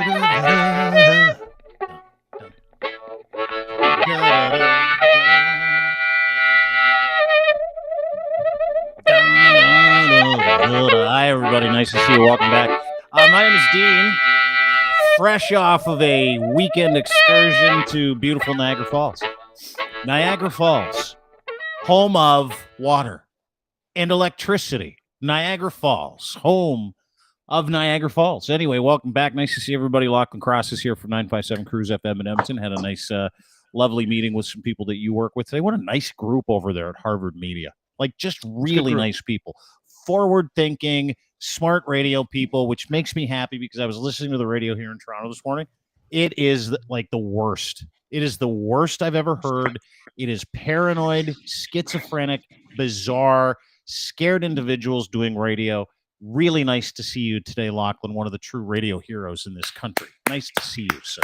Hi, everybody. Nice to see you. Welcome back. My name is Dean. Fresh off of a weekend excursion to beautiful Niagara Falls. Niagara Falls, home of water and electricity. Niagara Falls, home of Niagara Falls. Anyway, welcome back. Nice to see everybody. Lachlan Cross is here from 957 Cruise FM in Edmonton. Had a nice, lovely meeting with some people that you work with today. What a nice group over there at Harvard Media. Like, just really nice people. Forward-thinking, smart radio people, which makes me happy because I was listening to the radio here in Toronto this morning. It is like the worst. It is the worst I've ever heard. It is paranoid, schizophrenic, bizarre, scared individuals doing radio. Really nice to see you today, Lachlan, one of the true radio heroes in this country. Nice to see you, sir.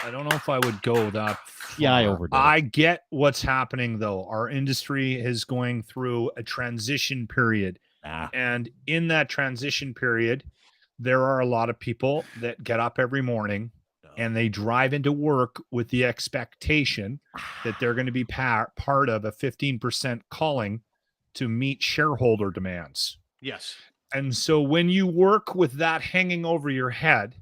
I don't know if I would go that far. Yeah, I overdid it. I get what's happening, though. Our industry is going through a transition period. And in that transition period, there are a lot of people that get up every morning and they drive into work with the expectation that they're going to be part of a 15% calling to meet shareholder demands. Yes. And so when you work with that hanging over your head,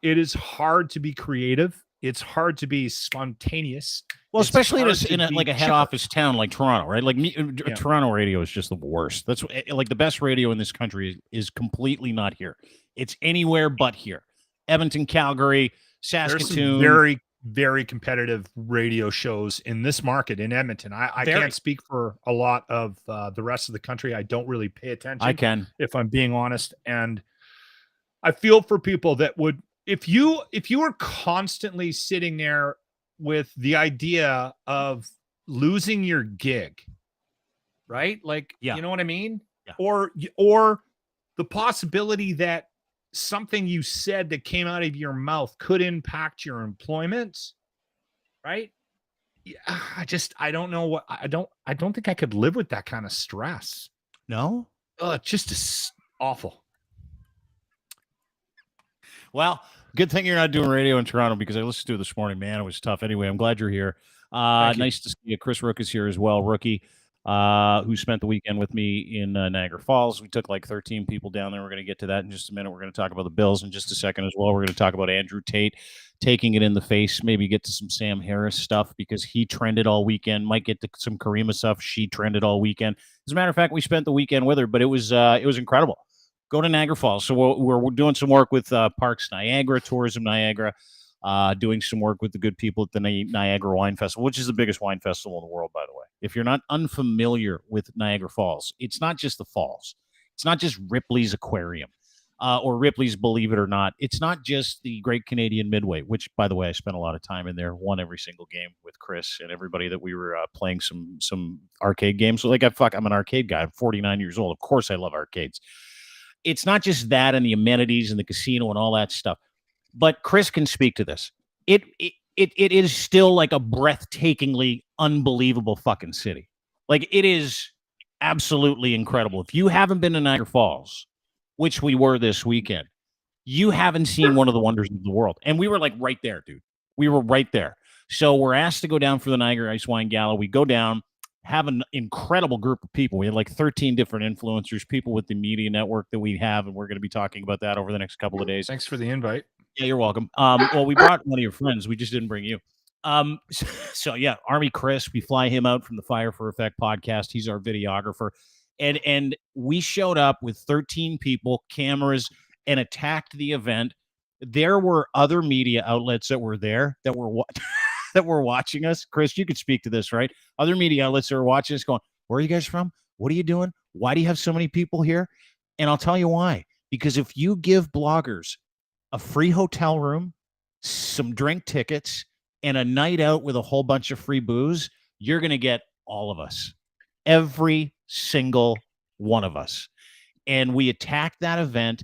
it is hard to be creative. It's hard to be spontaneous. Well, especially in a head office town like Toronto, right? Like Toronto radio is just the worst. That's like the best radio in this country is completely not here. It's anywhere but here. Edmonton, Calgary, Saskatoon. There's some very, very competitive radio shows in this market in Edmonton. I can't speak for a lot of the rest of the country. I don't really pay attention. I can, if I'm being honest. And I feel for people that would, if you were constantly sitting there with the idea of losing your gig, right? Like, you know what I mean? Yeah. Or the possibility that something you said that came out of your mouth could impact your employment, right? Yeah, I don't know what, I don't think I could live with that kind of stress. No? Just awful. Well, good thing you're not doing radio in Toronto because I listened to it this morning. Man, it was tough. Anyway, I'm glad you're here. Nice to see you. Chris Rook is here as well, rookie, who spent the weekend with me in Niagara Falls. We took like 13 people down there. We're going to get to that in just a minute. We're going to talk about the Bills in just a second as well. We're going to talk about Andrew Tate taking it in the face, maybe get to some Sam Harris stuff because he trended all weekend. Might get to some Karima stuff. She trended all weekend. As a matter of fact, we spent the weekend with her, but it was incredible. Go to Niagara Falls. So we're doing some work with Parks Niagara, Tourism Niagara, doing some work with the good people at the Niagara Wine Festival, which is the biggest wine festival in the world, by the way. If you're not unfamiliar with Niagara Falls, it's not just the falls. It's not just Ripley's Aquarium or Ripley's Believe It or Not. It's not just the Great Canadian Midway, which, by the way, I spent a lot of time in there, won every single game with Chris and everybody that we were playing some arcade games. So, I'm an arcade guy. I'm 49 years old. Of course I love arcades. It's not just that and the amenities and the casino and all that stuff, but Chris can speak to this. It is still like a breathtakingly unbelievable fucking city. Like, it is absolutely incredible. If you haven't been to Niagara Falls, which we were this weekend, you haven't seen one of the wonders of the world. And we were like right there, dude. We were right there. So we're asked to go down for the Niagara Ice Wine Gala. We go down. Have an incredible group of people. We had like 13 different influencers, people with the media network that we have, and we're going to be talking about that over the next couple of days. Thanks for the invite. Yeah, you're welcome. Well, we brought one of your friends. We just didn't bring you. So yeah, Army Chris, we fly him out from the Fire for Effect podcast. He's our videographer. And we showed up with 13 people, cameras, and attacked the event. There were other media outlets that were there that were that were watching us. Chris, you could speak to this, right? Other media outlets are watching us going, where are you guys from? What are you doing? Why do you have so many people here? And I'll tell you why. Because if you give bloggers a free hotel room, some drink tickets, and a night out with a whole bunch of free booze, you're going to get all of us. Every single one of us. And we attacked that event,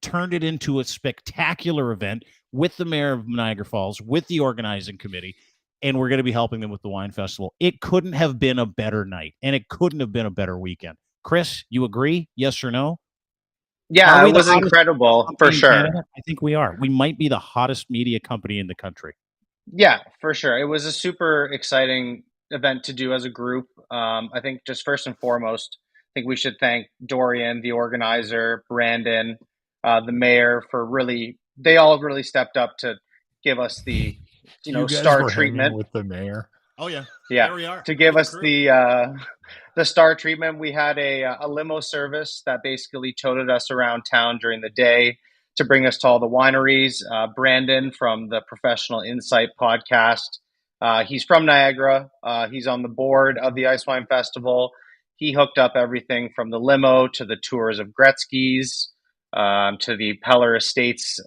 turned it into a spectacular event with the mayor of Niagara Falls, with the organizing committee, and we're going to be helping them with the wine festival. It couldn't have been a better night, and it couldn't have been a better weekend. Chris, you agree? Yes or no? Are Yeah, we it the was hottest incredible for company in sure. Canada? I think we are. We might be the hottest media company in the country. Yeah, for sure. It was a super exciting event to do as a group. I think just first and foremost, I think we should thank Dorian, the organizer, Brandon, the mayor, for really, they all really stepped up to give us the, You guys star were hanging treatment. with the mayor. Oh yeah, Yeah, there we are. to We're give the us crew. the star treatment. We had a limo service that basically toted us around town during the day to bring us to all the wineries. Brandon from the Professional Insight podcast, he's from Niagara. He's on the board of the Ice Wine Festival. He hooked up everything from the limo to the tours of Gretzky's, to the Peller Estates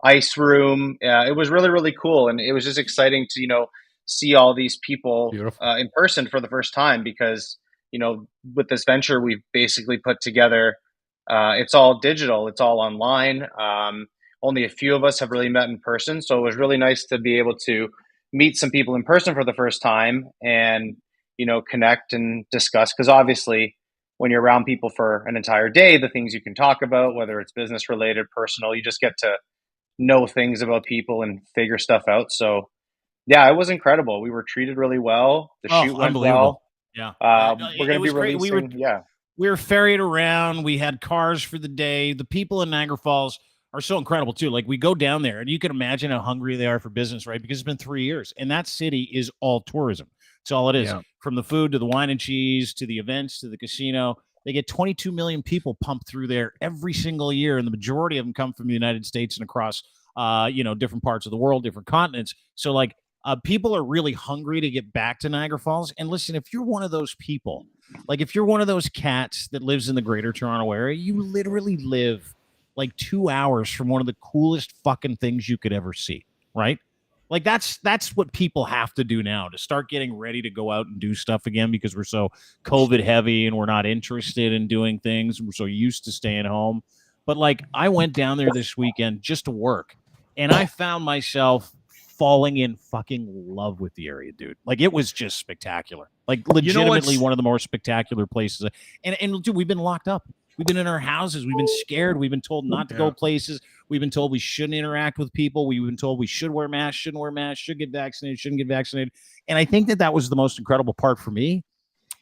ice room. It was really, really cool. And it was just exciting to, see all these people Beautiful. in person for the first time, because with this venture we've basically put together, it's all digital, it's all online. Only a few of us have really met in person, so it was really nice to be able to meet some people in person for the first time, and connect and discuss, because obviously when you're around people for an entire day, the things you can talk about, whether it's business related, personal, you just get to know things about people and figure stuff out. So yeah, it was incredible. We were treated really well. The Oh, shoot went unbelievable. well. Yeah, We're going it to be was great. releasing. Yeah. We were ferried around. We had cars for the day. The people in Niagara Falls are so incredible too. Like we go down there, and you can imagine how hungry they are for business, right? Because it's been 3 years, and that city is all tourism. It's all it is. Yeah. From the food to the wine and cheese to the events to the casino. They get 22 million people pumped through there every single year, and the majority of them come from the United States and across, different parts of the world, different continents. So like, people are really hungry to get back to Niagara Falls. And listen, if you're one of those people, like if you're one of those cats that lives in the greater Toronto area, you literally live like 2 hours from one of the coolest fucking things you could ever see, right? Like that's what people have to do now to start getting ready to go out and do stuff again, because we're so COVID heavy and we're not interested in doing things. We're so used to staying home. But like I went down there this weekend just to work, and I found myself falling in fucking love with the area, dude. Like it was just spectacular. Like legitimately one of the more spectacular places. And dude, we've been locked up. We've been in our houses. We've been scared. We've been told not to go places. We've been told we shouldn't interact with people. We've been told we should wear masks, shouldn't wear masks, should get vaccinated, shouldn't get vaccinated. And I think that was the most incredible part for me,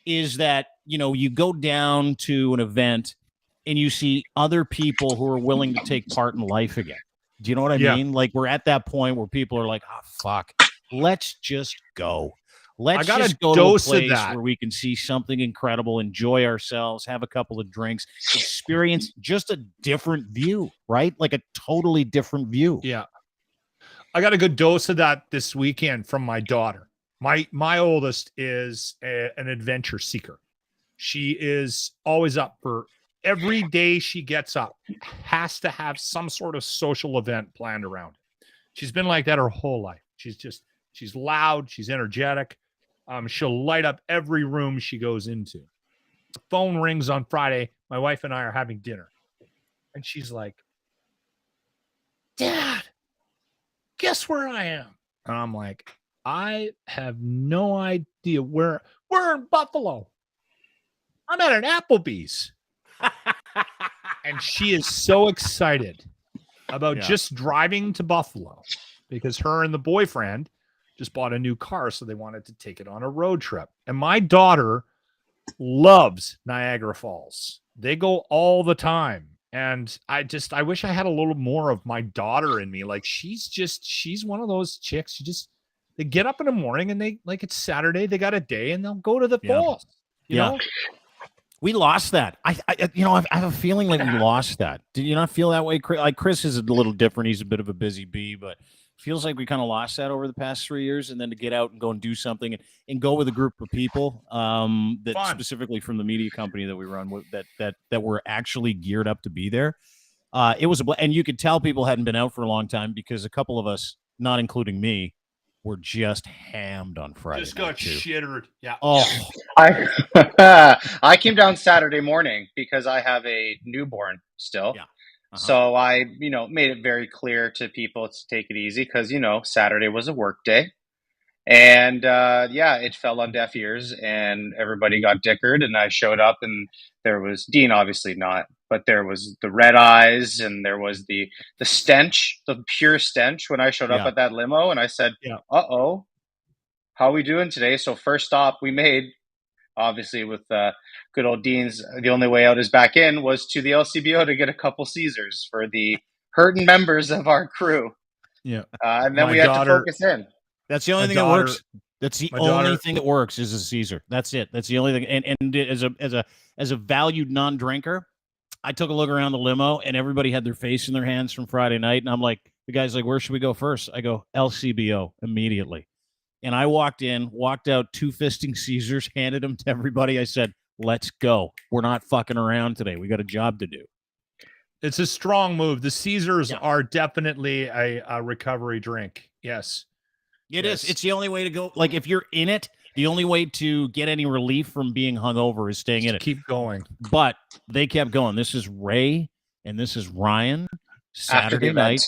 is that, you go down to an event and you see other people who are willing to take part in life again. Do you know what I mean? Like we're at that point where people are like, oh, fuck, let's just go. Let's just go to a place where we can see something incredible, enjoy ourselves, have a couple of drinks, experience just a different view, right? Like a totally different view. Yeah. I got a good dose of that this weekend from my daughter. My oldest is an adventure seeker. She is always up for every day she gets up, has to have some sort of social event planned around it. She's been like that her whole life. She's loud. She's energetic. She'll light up every room she goes into. Phone rings on Friday. My wife and I are having dinner. And she's like, Dad, guess where I am? And I'm like, I have no idea where. We're in Buffalo. I'm at an Applebee's. And she is so excited about just driving to Buffalo, because her and the boyfriend just bought a new car, so they wanted to take it on a road trip. And my daughter loves Niagara Falls. They go all the time. And I wish I had a little more of my daughter in me. Like she's one of those chicks. They get up in the morning and it's Saturday, they got a day, and they'll go to the falls. You know? We lost that. I have a feeling like we lost that. Did you not feel that way, Chris? Like Chris is a little different. He's a bit of a busy bee, but feels like we kind of lost that over the past 3 years. And then to get out and go and do something and go with a group of people that specifically from the media company that we run with, that were actually geared up to be there. It was and you could tell people hadn't been out for a long time, because a couple of us, not including me, were just hammed on Friday. Just got shittered. Yeah. Oh, I came down Saturday morning because I have a newborn still. Yeah. So I, made it very clear to people to take it easy, because, Saturday was a work day. And yeah, it fell on deaf ears, and everybody got dickered. And I showed up, and there was Dean, obviously not, but there was the red eyes, and there was the stench, the pure stench when I showed up at that limo. And I said, "Uh-oh, how are we doing today?" So first stop we made, obviously with good old Dean's, the only way out is back in, was to the LCBO to get a couple Caesars for the hurting members of our crew. Yeah, and then we had to focus in. That's the only thing that works. That's the only thing that works is a Caesar. That's it. That's the only thing. And as a valued non-drinker, I took a look around the limo, and everybody had their face in their hands from Friday night. And I'm like, the guy's like, "Where should we go first?" I go, "LCBO immediately." And I walked out, 2 fisting Caesars, handed them to everybody. I said, "Let's go. We're not fucking around today. We got a job to do." It's a strong move. The Caesars are definitely a recovery drink. Yes. It is. It's the only way to go. Like, if you're in it, the only way to get any relief from being hungover is staying in it. Keep going. But they kept going. This is Ray and this is Ryan. Saturday night.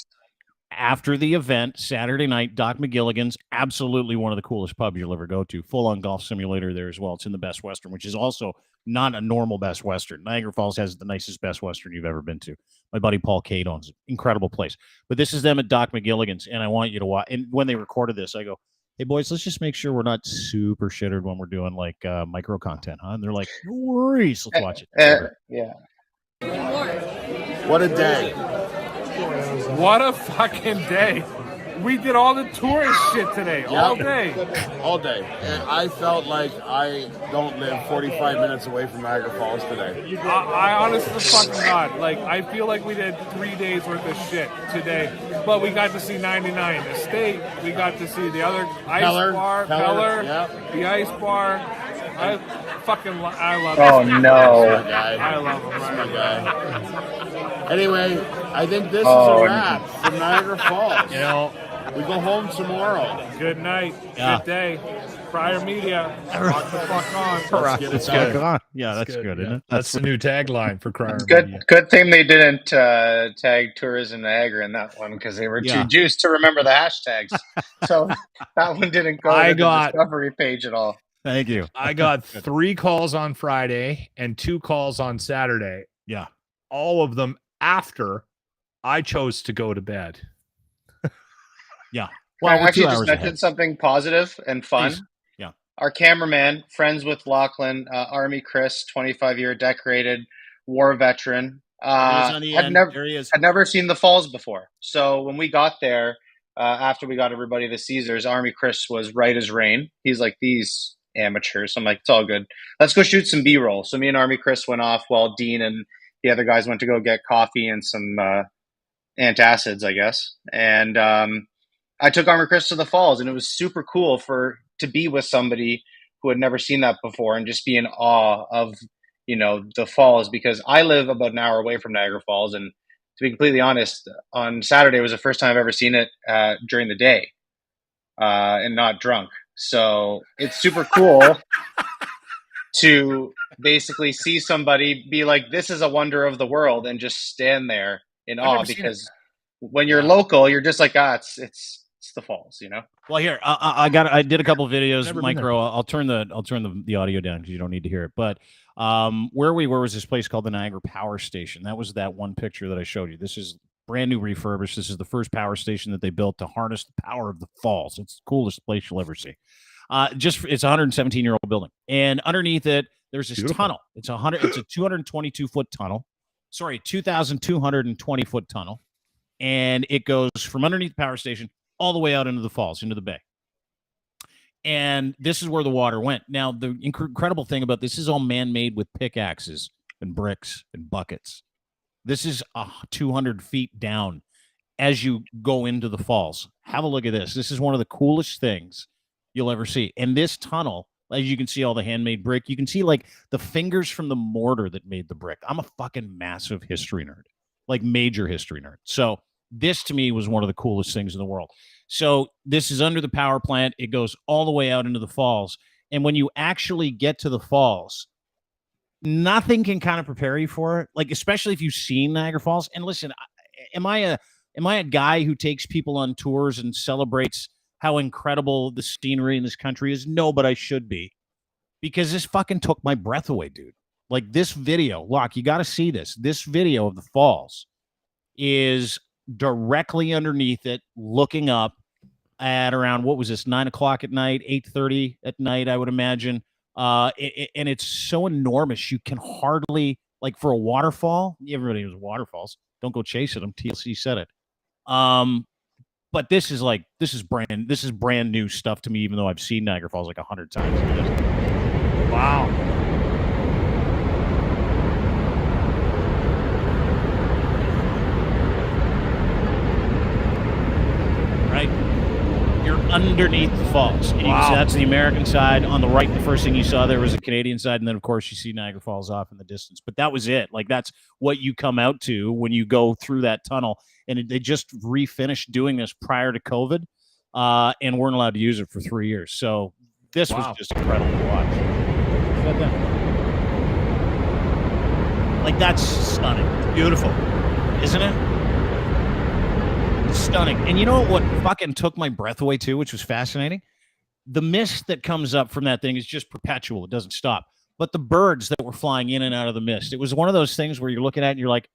After the event, Saturday night, Doc McGilligan's, absolutely one of the coolest pubs you'll ever go to. Full-on golf simulator there as well. It's in the Best Western, which is also not a normal Best Western. Niagara Falls has the nicest Best Western you've ever been to. My buddy Paul Tate owns it. Incredible place. But this is them at Doc McGilligan's, and I want you to watch. And when they recorded this, I go, "Hey, boys, let's just make sure we're not super shittered when we're doing, like, micro content, huh?" And they're like, "No worries. Let's watch it." Yeah. What a day. What a fucking day. We did all the tourist shit today, all day. All day. And I felt like I don't live 45 minutes away from Niagara Falls today. I honestly fucking not. Like, I feel like we did 3 days worth of shit today. But we got to see 99 Estate. We got to see the other ice bar, Peller, the ice bar. I love it. Oh, no. I love him. That's my guy. Anyway, I think this is a wrap from Niagara Falls. You know, we go home tomorrow. Good night. Good day. Prior Media. Rock the fuck on. Let's get it done. Yeah, that's good, isn't it? That's the new tagline for Crier Media. Good thing they didn't tag Tourism Niagara in that one, because they were too juiced to remember the hashtags. So that one didn't go to the Discovery page at all. Thank you. I got 3 calls on Friday and 2 calls on Saturday. Yeah. All of them after I chose to go to bed. Yeah. Well, I actually just mentioned something positive and fun. Please. Yeah. Our cameraman, friends with Lachlan, Army Chris, 25-year decorated war veteran, had never seen the falls before. So when we got there, after we got everybody the Caesars, Army Chris was right as rain. He's like, "These amateurs." I'm like, "It's all good. Let's go shoot some B-roll." So me and Army Chris went off while Dean and the other guys went to go get coffee and some antacids, I guess. And I took Army Chris to the falls, and it was super cool to be with somebody who had never seen that before and just be in awe of, the falls, because I live about an hour away from Niagara Falls. And to be completely honest, on Saturday was the first time I've ever seen it during the day and not drunk. So it's super cool to basically see somebody be like, "This is a wonder of the world," and just stand there in awe, because when you're local, you're just like, it's the falls, Well, here, I did a couple of videos, micro. I'll turn the audio down because you don't need to hear it. But where we were was this place called the Niagara Power Station. That was that one picture that I showed you. This is brand new, refurbished. This is the first power station that they built to harness the power of the falls. It's the coolest place you'll ever see. It's a 117-year-old building, and underneath it, there's this tunnel. It's a 222-foot tunnel. Sorry, 2,220-foot tunnel, and it goes from underneath the power station all the way out into the falls, into the bay. And this is where the water went. Now, the incredible thing about this is all man-made with pickaxes and bricks and buckets. This is 200 feet down as you go into the falls. Have a look at this. This is one of the coolest things you'll ever see. And this tunnel, as you can see all the handmade brick, you can see like the fingers from the mortar that made the brick. I'm a fucking massive history nerd, like major history nerd. So this to me was one of the coolest things in the world. So this is under the power plant. It goes all the way out into the falls. And when you actually get to the falls, nothing can kind of prepare you for it. Like, especially if you've seen Niagara Falls. And listen, am I a guy who takes people on tours and celebrates how incredible the scenery in this country is? No, but I should be, because this fucking took my breath away, dude. Like this video, Locke, you got to see this. This video of the falls is directly underneath it, looking up at around, what was this, 9 o'clock at night, 8:30 at night, I would imagine. And it's so enormous, you can hardly, like, for a waterfall, everybody knows waterfalls, don't go chasing them. TLC said it. But this is brand new stuff to me, even though I've seen Niagara Falls like 100 times. Wow. Right? You're underneath the falls. And you can see that's the American side. On the right, the first thing you saw there was a Canadian side, and then of course you see Niagara Falls off in the distance. But that was it. Like, that's what you come out to when you go through that tunnel. And they just refinished doing this prior to COVID, and weren't allowed to use it for 3 years. So this was just incredible to watch. Look at that. Like, that's stunning. Beautiful, isn't it? Stunning. And you know what fucking took my breath away too, which was fascinating? The mist that comes up from that thing is just perpetual. It doesn't stop. But the birds that were flying in and out of the mist, it was one of those things where you're looking at it and you're like,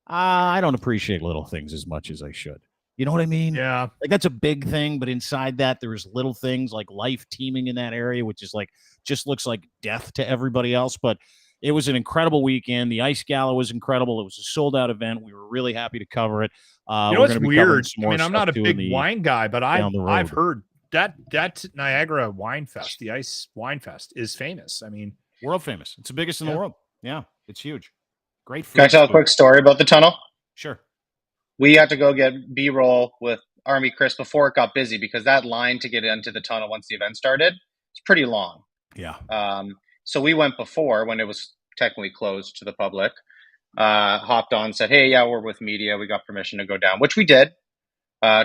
I don't appreciate little things as much as I should. You know what I mean? Yeah. Like, that's a big thing, but inside that, there's little things like life teeming in that area, which is like, just looks like death to everybody else. But it was an incredible weekend. The Ice Gala was incredible. It was a sold-out event. We were really happy to cover it. You know what's weird? I mean, I'm not a big wine guy, but I've heard that Niagara Wine Fest, the Ice Wine Fest, is famous. I mean, world famous. It's the biggest in the world. Yeah, it's huge. Great food. Can I tell a quick story about the tunnel? Sure. We had to go get B-roll with Army Chris before it got busy, because that line to get into the tunnel once the event started, it's pretty long. Yeah. So we went before, when it was technically closed to the public, hopped on, said, hey, yeah, we're with media. We got permission to go down, which we did.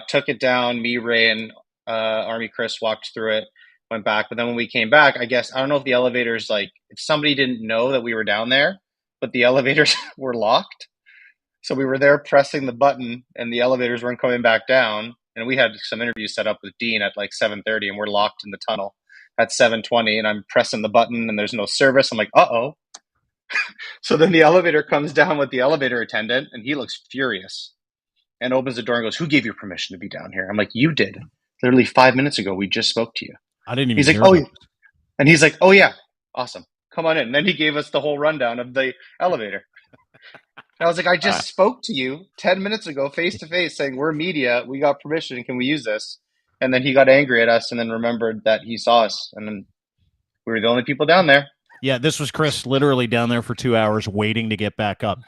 Took it down. Me, Ray, and Army Chris walked through it, went back. But then when we came back, I guess, I don't know if the elevators, like, if somebody didn't know that we were down there, but the elevators were locked. So we were there pressing the button, and the elevators weren't coming back down. And we had some interviews set up with Dean at like 7:30, and we're locked in the tunnel at 7:20, and I'm pressing the button and there's no service. I'm like, uh-oh. So then the elevator comes down with the elevator attendant, and he looks furious and opens the door and goes, who gave you permission to be down here? I'm like, you did. Literally 5 minutes ago, we just spoke to you. I didn't even He's like, hear oh, that. and he's like, oh yeah, awesome. Come on in. And then he gave us the whole rundown of the elevator. And I was like, I just spoke to you 10 minutes ago, face to face, saying we're media. We got permission. Can we use this? And then he got angry at us, and then remembered that he saw us, and then we were the only people down there. Yeah, this was Chris literally down there for 2 hours waiting to get back up.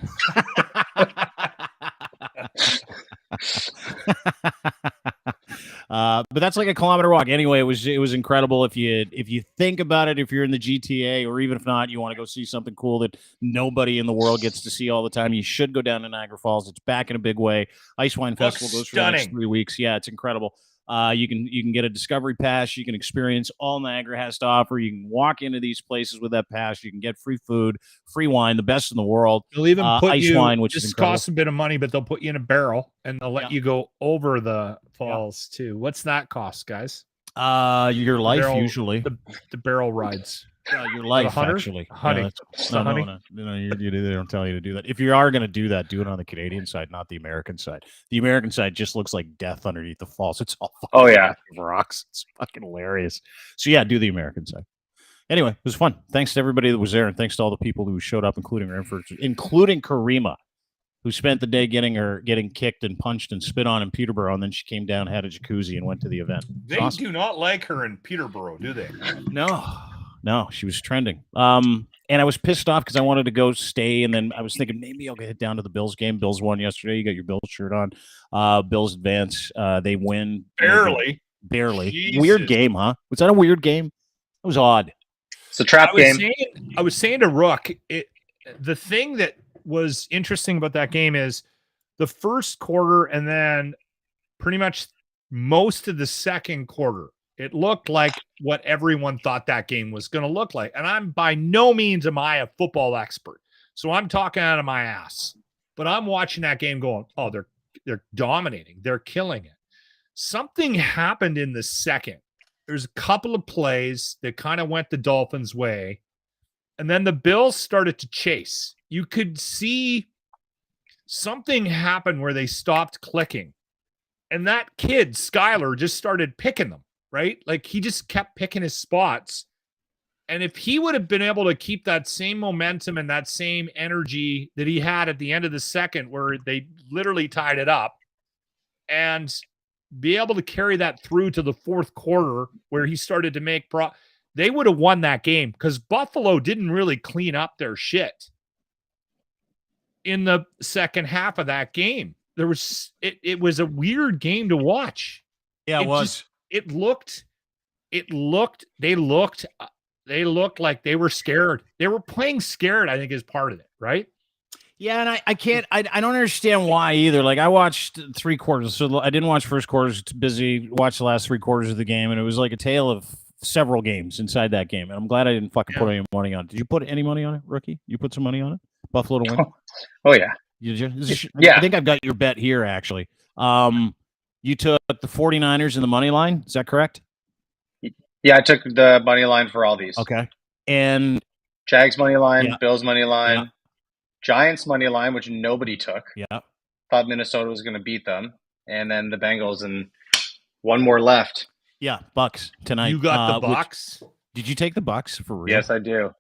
But that's like a kilometer walk. Anyway, it was incredible. If you think about it, if you're in the GTA, or even if not, you want to go see something cool that nobody in the world gets to see all the time, you should go down to Niagara Falls. It's back in a big way. Ice Wine Festival goes for the next 3 weeks. Yeah, it's incredible. You can get a discovery pass. You can experience all Niagara has to offer. You can walk into these places with that pass. You can get free food, free wine, the best in the world. They'll even put ice wine, which this is incredible. costs a bit of money, but they'll put you in a barrel, and they'll let you go over the falls too. What's that cost, guys? Your life, barrel, usually. The barrel rides. Your life, actually. Honey. No, they don't tell you to do that. If you are going to do that, do it on the Canadian side, not the American side. The American side just looks like death underneath the falls. It's all fucking rocks. It's fucking hilarious. So yeah, do the American side. Anyway, it was fun. Thanks to everybody that was there, and thanks to all the people who showed up, including Karima, who spent the day getting kicked and punched and spit on in Peterborough, and then she came down, had a jacuzzi, and went to the event. They do not like her in Peterborough, do they? No, she was trending. And I was pissed off because I wanted to go stay, and then I was thinking maybe I'll get down to the Bills game. Bills won yesterday. You got your Bills shirt on. Bills advance. They win. Barely. Jesus. Weird game, huh? Was that a weird game? It was odd. It's a trap game. I was saying to Rook, the thing that was interesting about that game is the first quarter, and then pretty much most of the second quarter, it looked like what everyone thought that game was going to look like. And I'm by no means am I a football expert, so I'm talking out of my ass. But I'm watching that game going, oh, they're dominating, they're killing it. Something happened in the second. There's a couple of plays that kind of went the Dolphins' way, and then the Bills started to chase. You could see something happen where they stopped clicking. And that kid, Skylar, just started picking them, right? Like he just kept picking his spots. And if he would have been able to keep that same momentum and that same energy that he had at the end of the second, where they literally tied it up, and be able to carry that through to the fourth quarter where he started to make they would have won that game, because Buffalo didn't really clean up their shit in the second half of that game. There was it was a weird game to watch. Yeah, it was. They looked like they were scared. They were playing scared, I think, is part of it, right? Yeah, and I don't understand why either. Like, I watched 3 quarters, so I didn't watch first quarters. It's busy. Watched the last 3 quarters of the game, and it was like a tale of several games inside that game. And I'm glad I didn't fucking put any money on it. Did you put any money on it, Rookie? You put some money on it? Buffalo to win? Oh yeah. Did you? Yeah. I think I've got your bet here, actually. You took the 49ers in the money line. Is that correct? Yeah, I took the money line for all these. Okay. And Jags money line, yeah. Bills money line, Yeah. Giants money line, which nobody took. Yeah. Thought Minnesota was going to beat them, and then the Bengals, and one more left. Yeah, Bucks tonight. You got the Bucks. Did you take the Bucks for real? Yes, I do.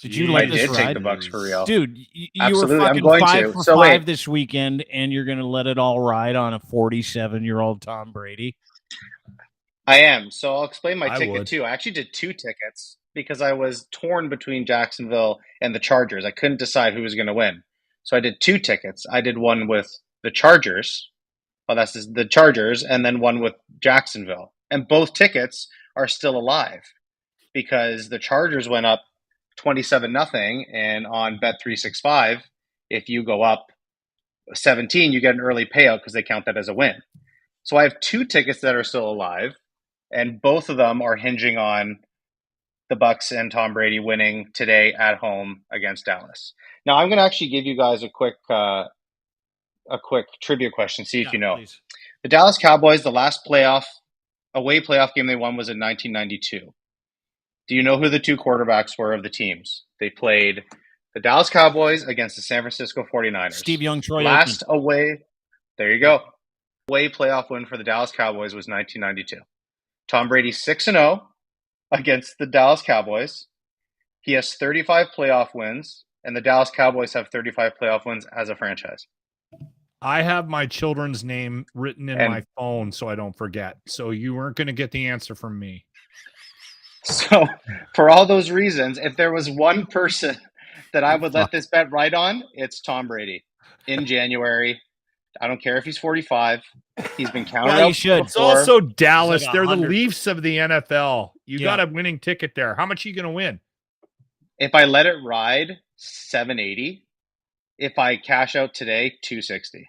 Did you like I this did ride? take the Bucks for real, dude. You Absolutely, were I'm fucking going 5 to. for So 5 wait. this weekend, and you're going to let it all ride on a 47-year-old Tom Brady. I am. So I'll explain my I ticket would. too. I actually did 2 tickets because I was torn between Jacksonville and the Chargers. I couldn't decide who was going to win. So I did 2 tickets. I did one with the Chargers. Well, that's the Chargers, and then one with Jacksonville. And both tickets are still alive because the Chargers went up 27-0, and on Bet365, if you go up 17, you get an early payout because they count that as a win. So I have 2 tickets that are still alive, and both of them are hinging on the Bucks and Tom Brady winning today at home against Dallas. Now I'm going to actually give you guys a quick trivia question, see if you know. Please. The Dallas Cowboys, the last away playoff game they won was in 1992. Do you know who the 2 quarterbacks were of the teams? They played the Dallas Cowboys against the San Francisco 49ers. Steve Young, Troy Last Aikman. away, there you go. Away playoff win for the Dallas Cowboys was 1992. Tom Brady 6-0 against the Dallas Cowboys. He has 35 playoff wins, and the Dallas Cowboys have 35 playoff wins as a franchise. I have my children's name written in my phone so I don't forget. So you weren't going to get the answer from me. So for all those reasons, if there was one person that I would let this bet ride on, it's Tom Brady in January. I don't care if he's 45. He's been counted out. You should. It's also Dallas. It's like They're the 100. Leafs of the NFL. You got a winning ticket there. How much are you going to win? If I let it ride, $780. If I cash out today, $260.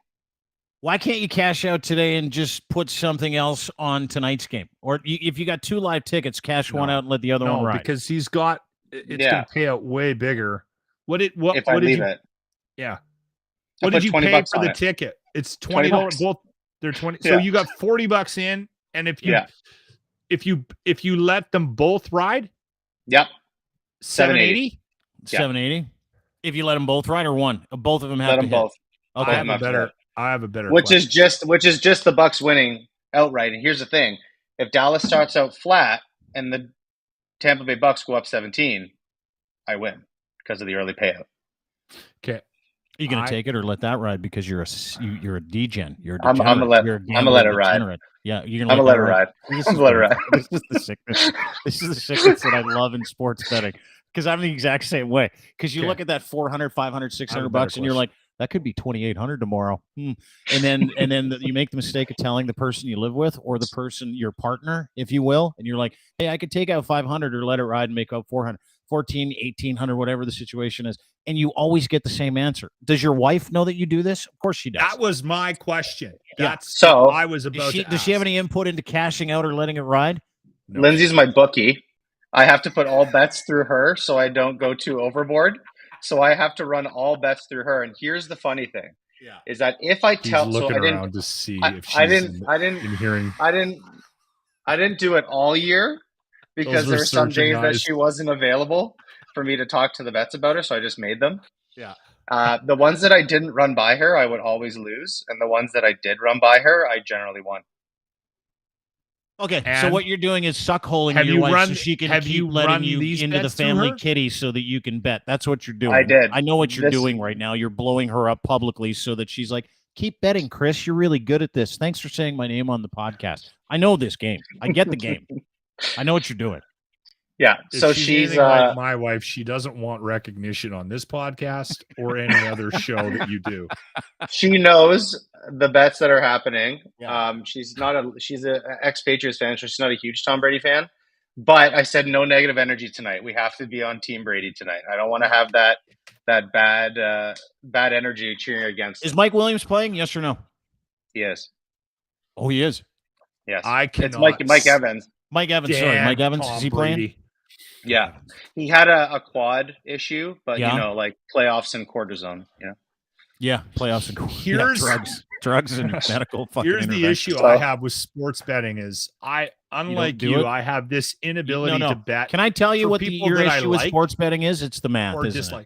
Why can't you cash out today and just put something else on tonight's game? Or if you got 2 live tickets, cash one out and let the other one ride. Because he's got it's going to pay out way bigger. If I leave it. Yeah. I What put did you 20 pay bucks for on the it. ticket? It's $20 $20 both. They're 20. Yeah. So you got $40 in, and if you let them both ride, Yep. $780. Yeah. $780. If you let them both ride or one, both of them have Let to them hit. both. Okay. I have a better Which question. is just the Bucks winning outright. And here's the thing: if Dallas starts out flat and the Tampa Bay Bucks go up 17, I win because of the early payout. Okay. Are you going to take it or let that ride because you're a degen? You're a I'm degenerate. gonna let You're a I'm gonna let it ride. degenerate. Yeah, you're I'm gonna gonna let it ride. This I'm is gonna let it ride. This is the sickness. This is the sickness that I love in sports betting because I'm the exact same way. Because you look at that 400, 500, 600 bucks, and you're like, that could be 2,800 tomorrow. And then you make the mistake of telling the person you live with or the person, your partner, if you will, and you're like, hey, I could take out 500 or let it ride and make up 400, 14, 1,800, whatever the situation is. And you always get the same answer. Does your wife know that you do this? Of course she does. That was my question. That's So what I was about to does she have any input into cashing out or letting it ride? No. Lindsay's my bookie. I have to put all bets through her so I don't go too overboard. So I have to run all bets through her. And here's the funny thing. is that if I He's tell, looking so around to see if she's I didn't in hearing. I didn't do it all year because Those there are were some searching days that eyes. she wasn't available for me to talk to the vets about her, so I just made them. Yeah. The ones that I didn't run by her, I would always lose, and the ones that I did run by her, I generally won. Okay, so And what you're doing is suckholing have your you wife run- so she can have keep you letting run you these into the bets to family her? kitty so that you can bet. That's what you're doing. I did. I know what you're This- doing right now. You're blowing her up publicly so that she's like, keep betting, Chris. You're really good at this. Thanks for saying my name on the podcast. I know this game. I get the game. I know what you're doing. Yeah, If so she's she's anything like my wife, she doesn't want recognition on this podcast or any other show that you do. she knows the bets that are happening. Yeah. She's a ex-Patriots fan, so she's not a huge Tom Brady fan. But I said no negative energy tonight. We have to be on Team Brady tonight. I don't want to have that bad energy cheering against Is him. Mike Williams playing? Yes or no? He is. Oh, he is. Yes. I It's cannot Mike Evans. Mike Evans. Sorry, stand Mike Evans. Tom Is he Brady. playing? Yeah. He had a quad issue, but Yeah. like playoffs and cortisone. Yeah. Yeah, playoffs and Here's- drugs and medical fucking Here's the intervention. issue So- I have with sports betting is unlike do you, it? I have this inability No. to bet Can I tell you for what people your that I issue with like sports betting is? It's the math, or isn't dislike.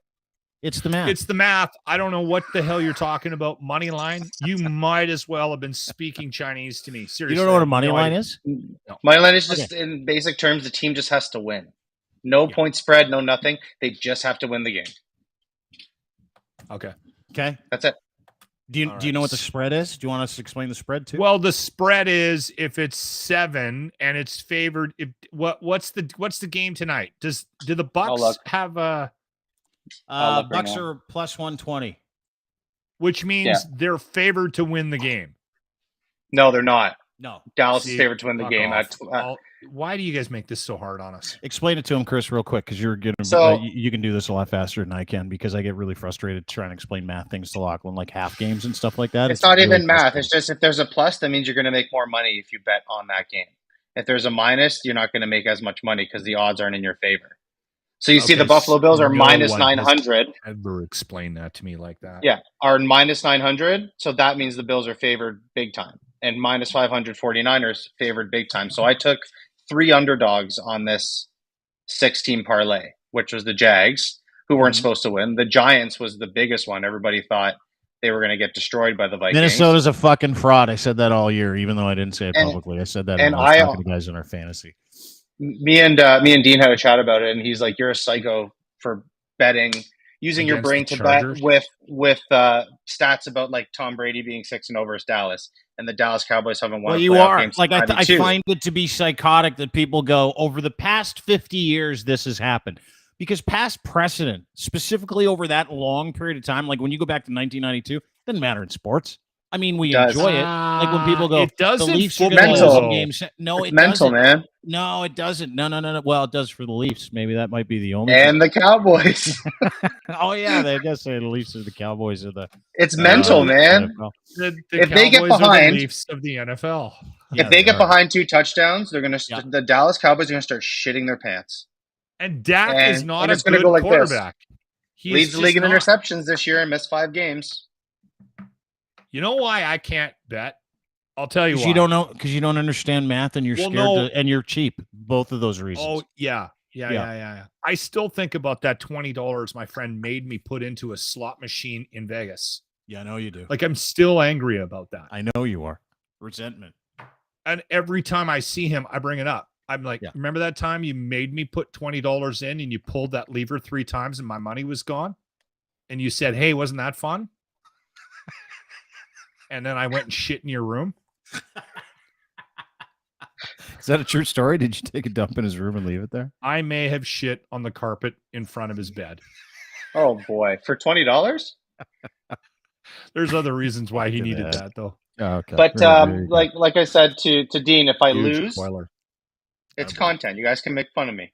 it? It's the math. It's the math. I don't know what the hell you're talking about. Money line. You might as well have been speaking Chinese to me. Seriously. you don't know what a I have money no line idea. is? Money line is just in basic terms, the team just has to win. No Yeah. point spread, no nothing. They just have to win the game. Okay. Okay. That's it. Do you All know what right. the spread is? Do you want us to explain the spread too? Well, the spread is if it's 7 and it's favored. What's the game tonight? Do the Bucks look. have a? I'll look right Bucks now. are plus 120. Which means they're favored to win the game. No, they're not. No. Dallas is See, favored to win the fuck game. off. Why do you guys make this so hard on us? Explain it to him, Chris, real quick, because you're getting. So- you can do this a lot faster than I can because I get really frustrated trying to explain math things to Lachlan, like half games and stuff like that. It's not really even math. frustrating. It's just if there's a plus, that means you're going to make more money if you bet on that game. If there's a minus, you're not going to make as much money because the odds aren't in your favor. So you see Okay, the Buffalo Bills are no minus one has 900. Ever explain that to me like that? Yeah, are minus 900. So that means the Bills are favored big time. And minus 500 49ers favored big time. So I took 3 underdogs on this 6-team parlay, which was the Jags, who weren't supposed to win. The Giants was the biggest one. Everybody thought they were going to get destroyed by the Vikings. Minnesota's a fucking fraud. I said that all year, even though I didn't say it And- publicly. I said that and when I was I- talking to guys in our fantasy. Me and Dean had a chat about it, and he's like, "You're a psycho for betting, using your Against brain the to bet Chargers? with stats about like Tom Brady being 6-0 versus Dallas, and the Dallas Cowboys haven't won." Well, a you playoff are. game since Like, I 92. find it to be psychotic that people go, over the past 50 years, this has happened. Because past precedent, specifically over that long period of time, like when you go back to 1992, doesn't matter in sports. I mean, we Does. enjoy it. Like when people go, it does the in Leafs are football, going to Mental. lose some though. games. No, It's it mental, doesn't. man, No, it doesn't. No. Well, it does for the Leafs. Maybe that might be the only. and the Cowboys. Oh yeah, I guess the Leafs are the Cowboys of the. It's mental, man. NFL. The If they get Cowboys are the behind- Leafs of the NFL. Yeah, If they get are. behind 2 touchdowns, they're gonna Yeah. the Dallas Cowboys are gonna start shitting their pants. And Dak is And- not and a it's gonna good go like this. quarterback. He is Leads the just league in not. interceptions this year and missed 5 games. You know why I can't bet? I'll tell you Because why. you don't know, because you don't understand math, and you're Well, scared, no. and you're cheap. Both of those reasons. Oh yeah. I still think about that $20 my friend made me put into a slot machine in Vegas. Yeah, I know you do. Like I'm still angry about that. I know you are. Resentment. And every time I see him, I bring it up. I'm like, Yeah. remember that time you made me put $20 in and you pulled that lever 3 times and my money was gone? And you said, hey, wasn't that fun? And then I went and shit in your room. Is that a true story? Did you take a dump in his room and leave it there? I may have shit on the carpet in front of his bed. Oh boy, for $20. There's other reasons why he Look at needed that. that though. Oh, okay. But Very good. like I said to Dean, if I Huge lose, spoiler. it's content. You guys can make fun of me.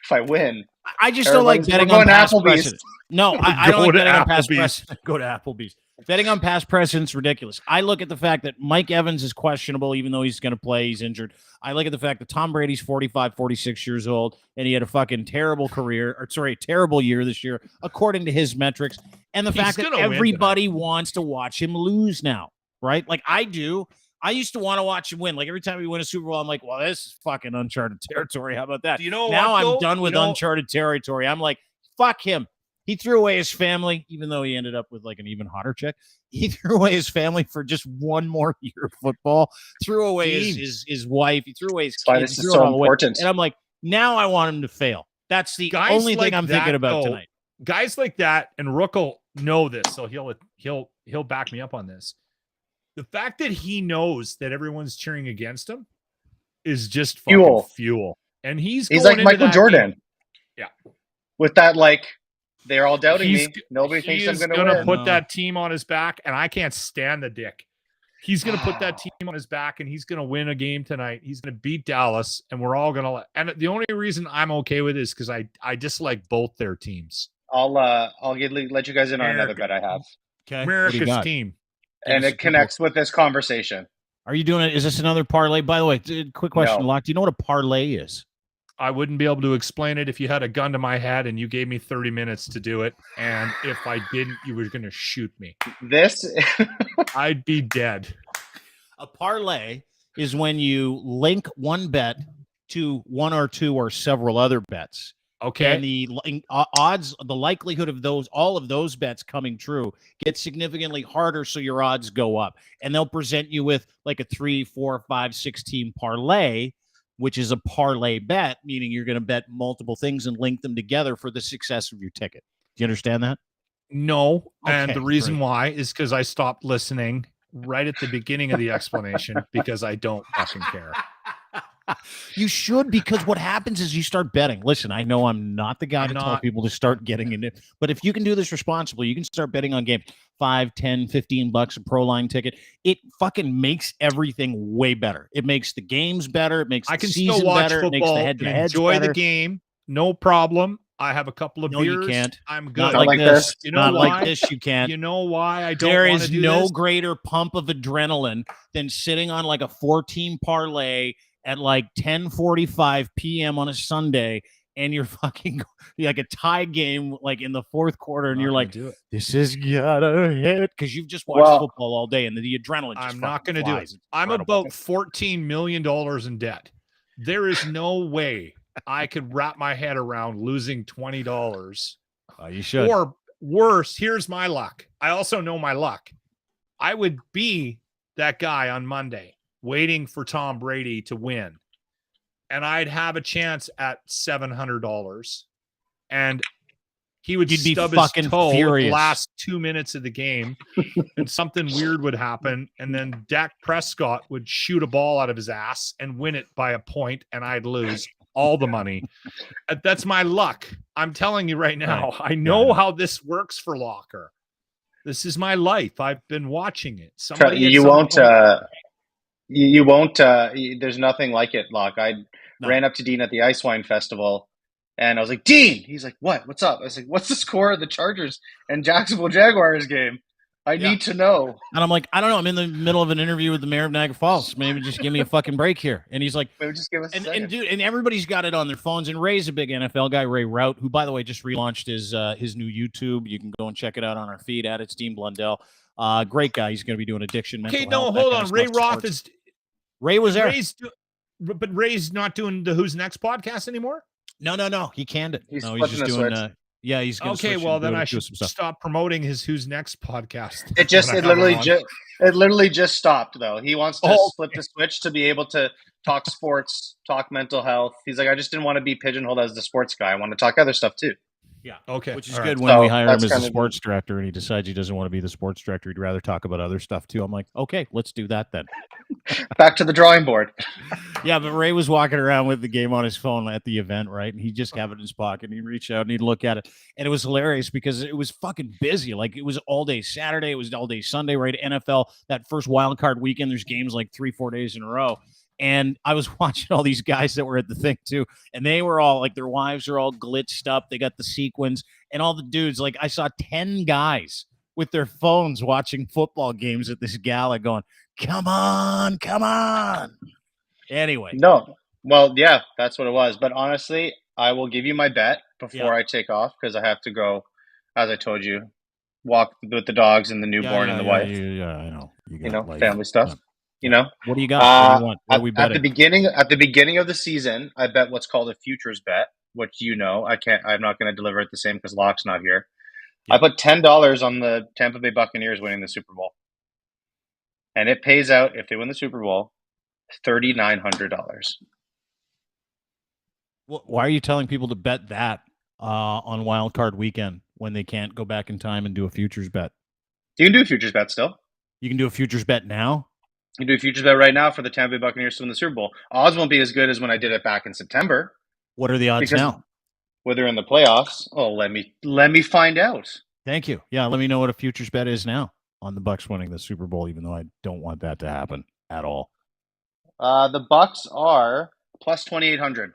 If I win, I just don't like everybody's- betting we're on going to past Applebee's. precedent. No, I don't Go like to betting on past Applebee's. precedent. Go to Applebee's. Betting on past precedent's ridiculous. I look at the fact that Mike Evans is questionable, even though he's going to play. He's injured. I look at the fact that Tom Brady's 45, 46 years old, and he had a fucking terrible career, or sorry, terrible year this year, according to his metrics. and the fact that everybody wants to watch him lose now, right? Like I do. I used to want to watch him win. Like every time we win a Super Bowl, I'm like, well, this is fucking uncharted territory. How about that? Now I'm done with uncharted territory. I'm like, fuck him. He threw away his family, even though he ended up with like an even hotter chick. He threw away his family for just one more year of football. Threw away his wife. He threw away his kids. This is so important. And I'm like, now I want him to fail. That's the only thing I'm thinking about tonight. Guys like that, and Rook will know this, so he'll back me up on this. The fact that he knows that everyone's cheering against him is just fucking fuel. And he's like Michael Jordan. Game. Yeah. With that, like, they're all doubting me. Nobody thinks I'm going to win. Put that team on his back, and I can't stand the dick. He's going to put that team on his back, and he's going to win a game tonight. He's going to beat Dallas, and we're all going to. And the only reason I'm okay with it is because I dislike both their teams. I'll let you guys in on another bet I have. Okay, America's team, and it connects with this conversation. Are you doing it? Is this another parlay? By the way, quick question, Locke. Do you know what a parlay is? I wouldn't be able to explain it if you had a gun to my head and you gave me 30 minutes to do it. And if I didn't, you were going to shoot me. I'd be dead. A parlay is when you link one bet to one or two or several other bets. Okay. And the odds, the likelihood of all of those bets coming true gets significantly harder. So your odds go up, and they'll present you with like a 3, 4, 5, 6 team parlay, which is a parlay bet, meaning you're going to bet multiple things and link them together for the success of your ticket. Do you understand that? No. Okay, and the reason why is because I stopped listening right at the beginning of the explanation because I don't fucking care. You should, because what happens is you start betting. Listen, I know I'm not the guy to tell people to start getting in it, but if you can do this responsibly, you can start betting on games. $5, $10, $15 a pro line ticket. It fucking makes everything way better. It makes the games better. It makes the season better. It makes the head-to-heads better. Enjoy the game. No problem. I have a couple of beers. No, you can't. I'm good. Not like this. You know why? Like this, you can't. You know why I don't There want is to do no this? greater pump of adrenaline than sitting on like a 14 parlay at like 10:45 p.m. on a Sunday, and you're fucking like a tie game, like in the fourth quarter, and you're like, "This is gotta hit," because you've just watched football all day, and the adrenaline. I'm not going to do it. I'm about $14 million in debt. There is no way I could wrap my head around losing $20. You should. Or worse, here's my luck. I also know my luck. I would be that guy on Monday waiting for Tom Brady to win, and I'd have a chance at $700, and he would stub his toe the last 2 minutes of the game, and something weird would happen, and then Dak Prescott would shoot a ball out of his ass and win it by a point, and I'd lose all the money. That's my luck. I'm telling you right now. I know how this works for Locker. This is my life. I've been watching it. You won't. There's nothing like it, Locke. I ran up to Dean at the Ice Wine Festival, and I was like, "Dean." He's like, "What? What's up?" I was like, "What's the score of the Chargers and Jacksonville Jaguars game? I need to know." And I'm like, "I don't know. I'm in the middle of an interview with the mayor of Niagara Falls. Maybe just give me a fucking break here." And he's like, "Maybe just give us a second." And dude, and everybody's got it on their phones. And Ray's a big NFL guy. Ray Rout, who by the way just relaunched his new YouTube. You can go and check it out on our feed at It's Dean Blundell. Great guy. He's going to be doing addiction. Okay, no, hold on. Ray Roth is. Ray was there. But Ray's not doing the Who's Next podcast anymore? No. He canned it. He's just doing he's gonna okay. Well, then I should stop promoting his Who's Next podcast. It literally just stopped though. He wants to flip the switch to be able to talk sports, talk mental health. He's like, I just didn't want to be pigeonholed as the sports guy. I want to talk other stuff too. Yeah. Okay. Which is good when we hire him as a sports director and he decides he doesn't want to be the sports director. He'd rather talk about other stuff too. I'm like, okay, let's do that then. Back to the drawing board. Yeah, but Ray was walking around with the game on his phone at the event, right? And he'd just have it in his pocket. And he'd reach out and he'd look at it. And it was hilarious because it was fucking busy. Like it was all day Saturday. It was all day Sunday, right? NFL, that first wild card weekend, there's games like 3-4 days in a row. And I was watching all these guys that were at the thing too. And they were all like, their wives are all glitched up. They got the sequins and all the dudes. Like I saw 10 guys with their phones watching football games at this gala going, come on. Anyway. No. Well, yeah, that's what it was. But honestly, I will give you my bet before I take off because I have to go, as I told you, walk with the dogs and the newborn and the wife. Yeah, I know. You know, family stuff. Yeah. You know, what do you got? What do you want? What are we at the betting? beginning of the season, I bet what's called a futures bet, which I'm not going to deliver it the same because Locke's not here. Yeah. I put $10 on the Tampa Bay Buccaneers winning the Super Bowl, and it pays out if they win the Super Bowl, $3,900. Why are you telling people to bet that on Wild Card Weekend when they can't go back in time and do a futures bet? You can do a futures bet still. You can do a futures bet now? You can do a futures bet right now for the Tampa Bay Buccaneers to win the Super Bowl. Odds won't be as good as when I did it back in September. What are the odds now? Whether in the playoffs, let me find out. Thank you. Yeah, let me know what a futures bet is now on the Bucs winning the Super Bowl, even though I don't want that to happen at all. The Bucs are plus 2,800.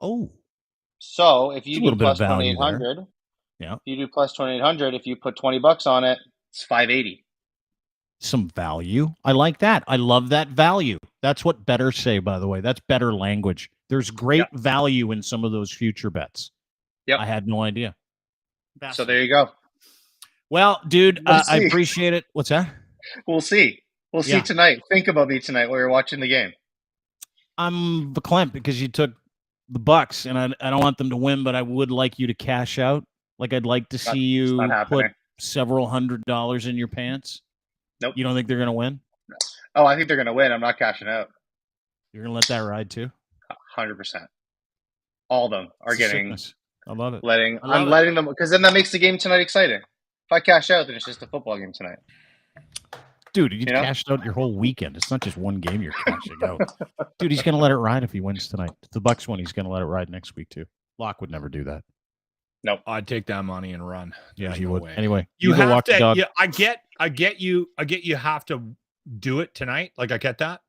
Oh. So if you do plus 2,800, if you do plus 2,800, if you put $20 on it, it's 580. Some value. I like that. I love that value. That's what bettors say, by the way. That's better language. There's great value in some of those future bets. Yep. I had no idea. So there you go. Well, dude, I appreciate it. What's that? We'll see. We'll see tonight. Think about me tonight while you're watching the game. I'm verklempt because you took the Bucs, and I don't want them to win, but I would like you to cash out. Like, I'd like to see you put several $100s in your pants. Nope. You don't think they're going to win? Oh, I think they're going to win. I'm not cashing out. You're going to let that ride too? 100%. All of them are getting. Sickness. I love it. I'm letting them, because then that makes the game tonight exciting. If I cash out, then it's just a football game tonight. Dude, you cashed out your whole weekend. It's not just one game you're cashing out. Dude, he's going to let it ride if he wins tonight. If the Bucs win, he's going to let it ride next week too. Locke would never do that. Nope. I'd take that money and run. Yeah, he would. Way. Anyway, you have walk to. The dog. Yeah, I get you. You have to do it tonight. Like, I get that.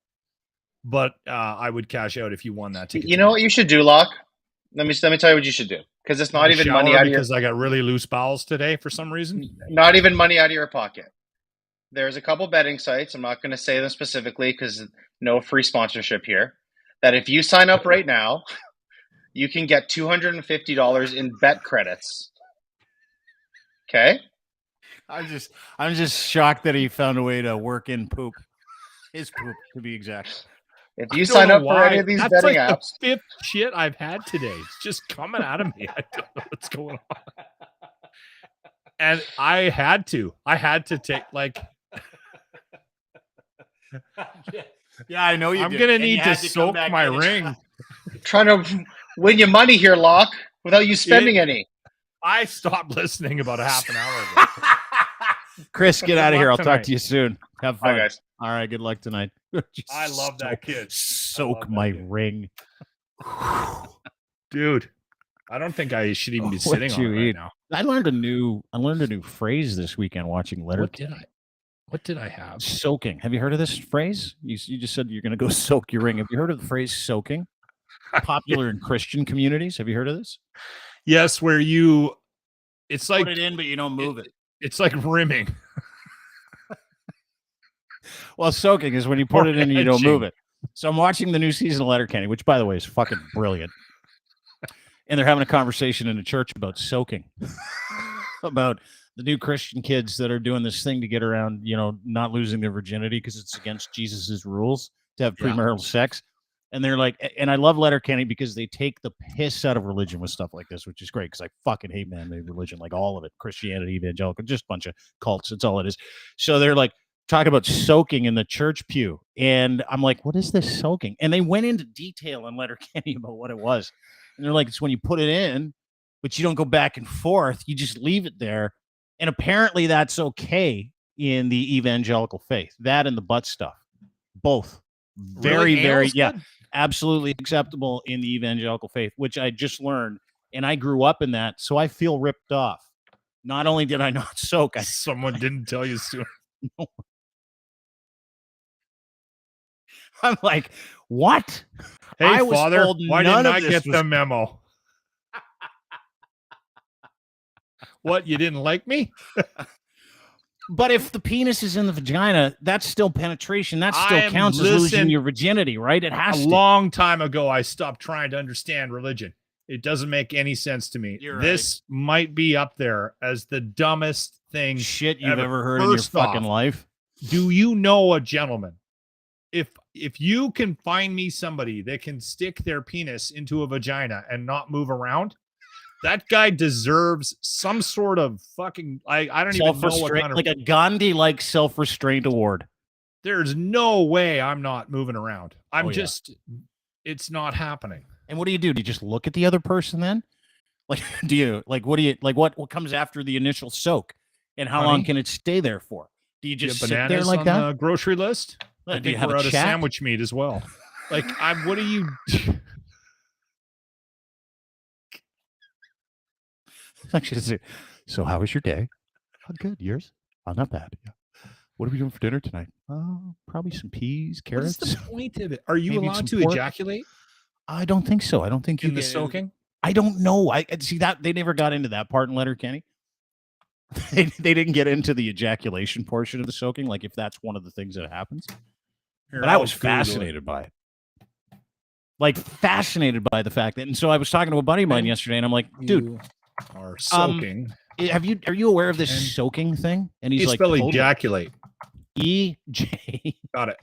But I would cash out if you won that ticket. You know what you should do, Locke? Let me tell you what you should do. Because it's not even money out of your. Because I got really loose bowels today for some reason. Not even money out of your pocket. There's a couple betting sites. I'm not going to say them specifically because no free sponsorship here. That if you sign up right now, you can get $250 in bet credits. Okay. I'm just shocked that he found a way to work in poop. His poop, to be exact. If you sign up for any of these betting apps, the fifth shit I've had today. It's just coming out of me. I don't know what's going on. And I had to take Yeah, I know you. I'm gonna need to soak my ring. Trying to win you money here, Locke, without you spending any. I stopped listening about a half an hour ago. Chris, get out of here. I'll talk to you soon. Have fun. Bye, guys. All right, good luck tonight. I love that kid. Soak my ring. Dude, I don't think I should even be sitting on it right now. I learned a new phrase this weekend watching Letterkenny. What did I have? Soaking. Have you heard of this phrase? You just said you're going to go soak your ring. Have you heard of the phrase soaking? Popular in Christian communities. Have you heard of this? Yes, where it's like put it in, but you don't move it. It's like rimming. Well, soaking is when you put it in and you don't move it. So I'm watching the new season of Letterkenny, which, by the way, is fucking brilliant. And they're having a conversation in a church about soaking, about the new Christian kids that are doing this thing to get around, not losing their virginity because it's against Jesus's rules to have premarital sex. And they're like, and I love Letterkenny because they take the piss out of religion with stuff like this, which is great because I fucking hate man-made religion, like all of it, Christianity, evangelical, just a bunch of cults. It's all it is. So they're like talking about soaking in the church pew. And I'm like, what is this soaking? And they went into detail on Letterkenny about what it was. And they're like, it's when you put it in, but you don't go back and forth. You just leave it there. And apparently that's okay in the evangelical faith. That and the butt stuff. Both. Very, absolutely acceptable in the evangelical faith, which I just learned. And I grew up in that, so I feel ripped off. Not only did I not soak. Someone didn't tell you sooner. No. I'm like, what? Hey, Father, why didn't I get the memo? What, you didn't like me? But if the penis is in the vagina, that's still penetration. That still counts as losing your virginity, right? It has to. A long time ago, I stopped trying to understand religion. It doesn't make any sense to me. This might be up there as the dumbest thing shit you've ever heard in your fucking life. Do you know a gentleman? If you can find me somebody that can stick their penis into a vagina and not move around, that guy deserves some sort of fucking I don't even know what kind of, like a Gandhi-like self-restraint award. There's no way I'm not moving around. It's not happening. And what do? Do you just look at the other person then? Like, what comes after the initial soak? And how long can it stay there for? Do you just sit there like that? On the grocery list? I think we're out of sandwich meat as well. Like, what do you... Actually, so how was your day? Oh, good. Yours? Oh, not bad. Yeah. What are we doing for dinner tonight? Probably some peas, carrots. What's the point of it? Are you allowed to ejaculate? I don't think so. I don't think in the soaking. I don't know. I see that they never got into that part in Letterkenny. They didn't get into the ejaculation portion of the soaking, like if that's one of the things that happens. But I was fascinated by it. Like fascinated by the fact that, and so I was talking to a buddy of mine yesterday, and I'm like, dude, are soaking. Are you aware of this soaking thing? And he's like, spell ejaculate. EJ. Got it.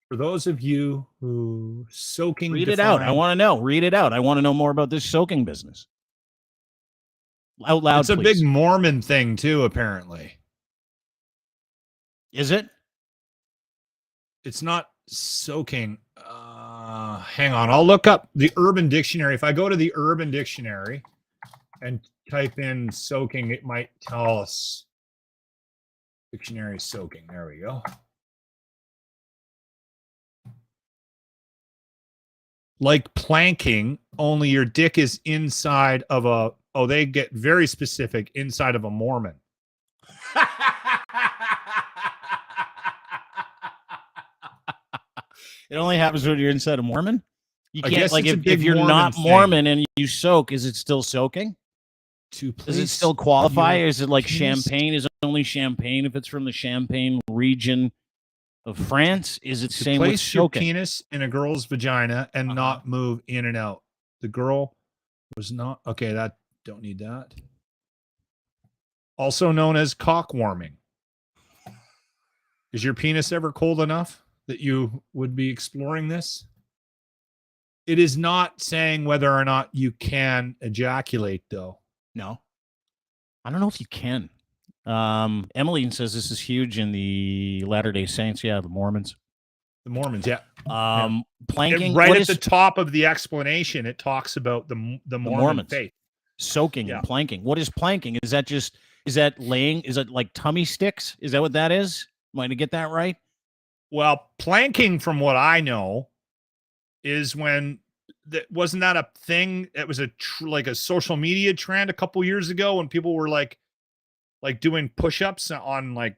For those of you who soaking, read it out. I want to know. Read it out. I want to know more about this soaking business. Out loud, it's a please. big Mormon thing too, apparently. Is it? It's not soaking. Hang on. I'll look up the Urban Dictionary. If I go to the Urban Dictionary and type in soaking, it might tell us. Dictionary soaking. There we go. Like planking, only your dick is inside of a... Oh, they get very specific, inside of a Mormon. It only happens when you're inside a Mormon? You can't, like, if you're Mormon not thing. Mormon and you soak, is it still soaking? Does it still qualify? Is it like champagne? Is it only champagne if it's from the Champagne region of France? Is it same with place your soaking? penis in a girl's vagina and not move in and out? The girl was not... Okay, that... Don't need that. Also known as cock warming. Is your penis ever cold enough that you would be exploring this? It is not saying whether or not you can ejaculate, though. No. I don't know if you can. Emmeline says this is huge in the Latter-day Saints. Yeah, the Mormons. The Mormons, yeah. Planking. And right at the top of the explanation, it talks about the Mormon faith. Soaking and planking. What is planking? Is that laying? Is it like tummy sticks? Is that what that is? Am I to get that right? Well, planking, from what I know, is when wasn't that a thing? It was like a social media trend a couple years ago when people were like doing push-ups on like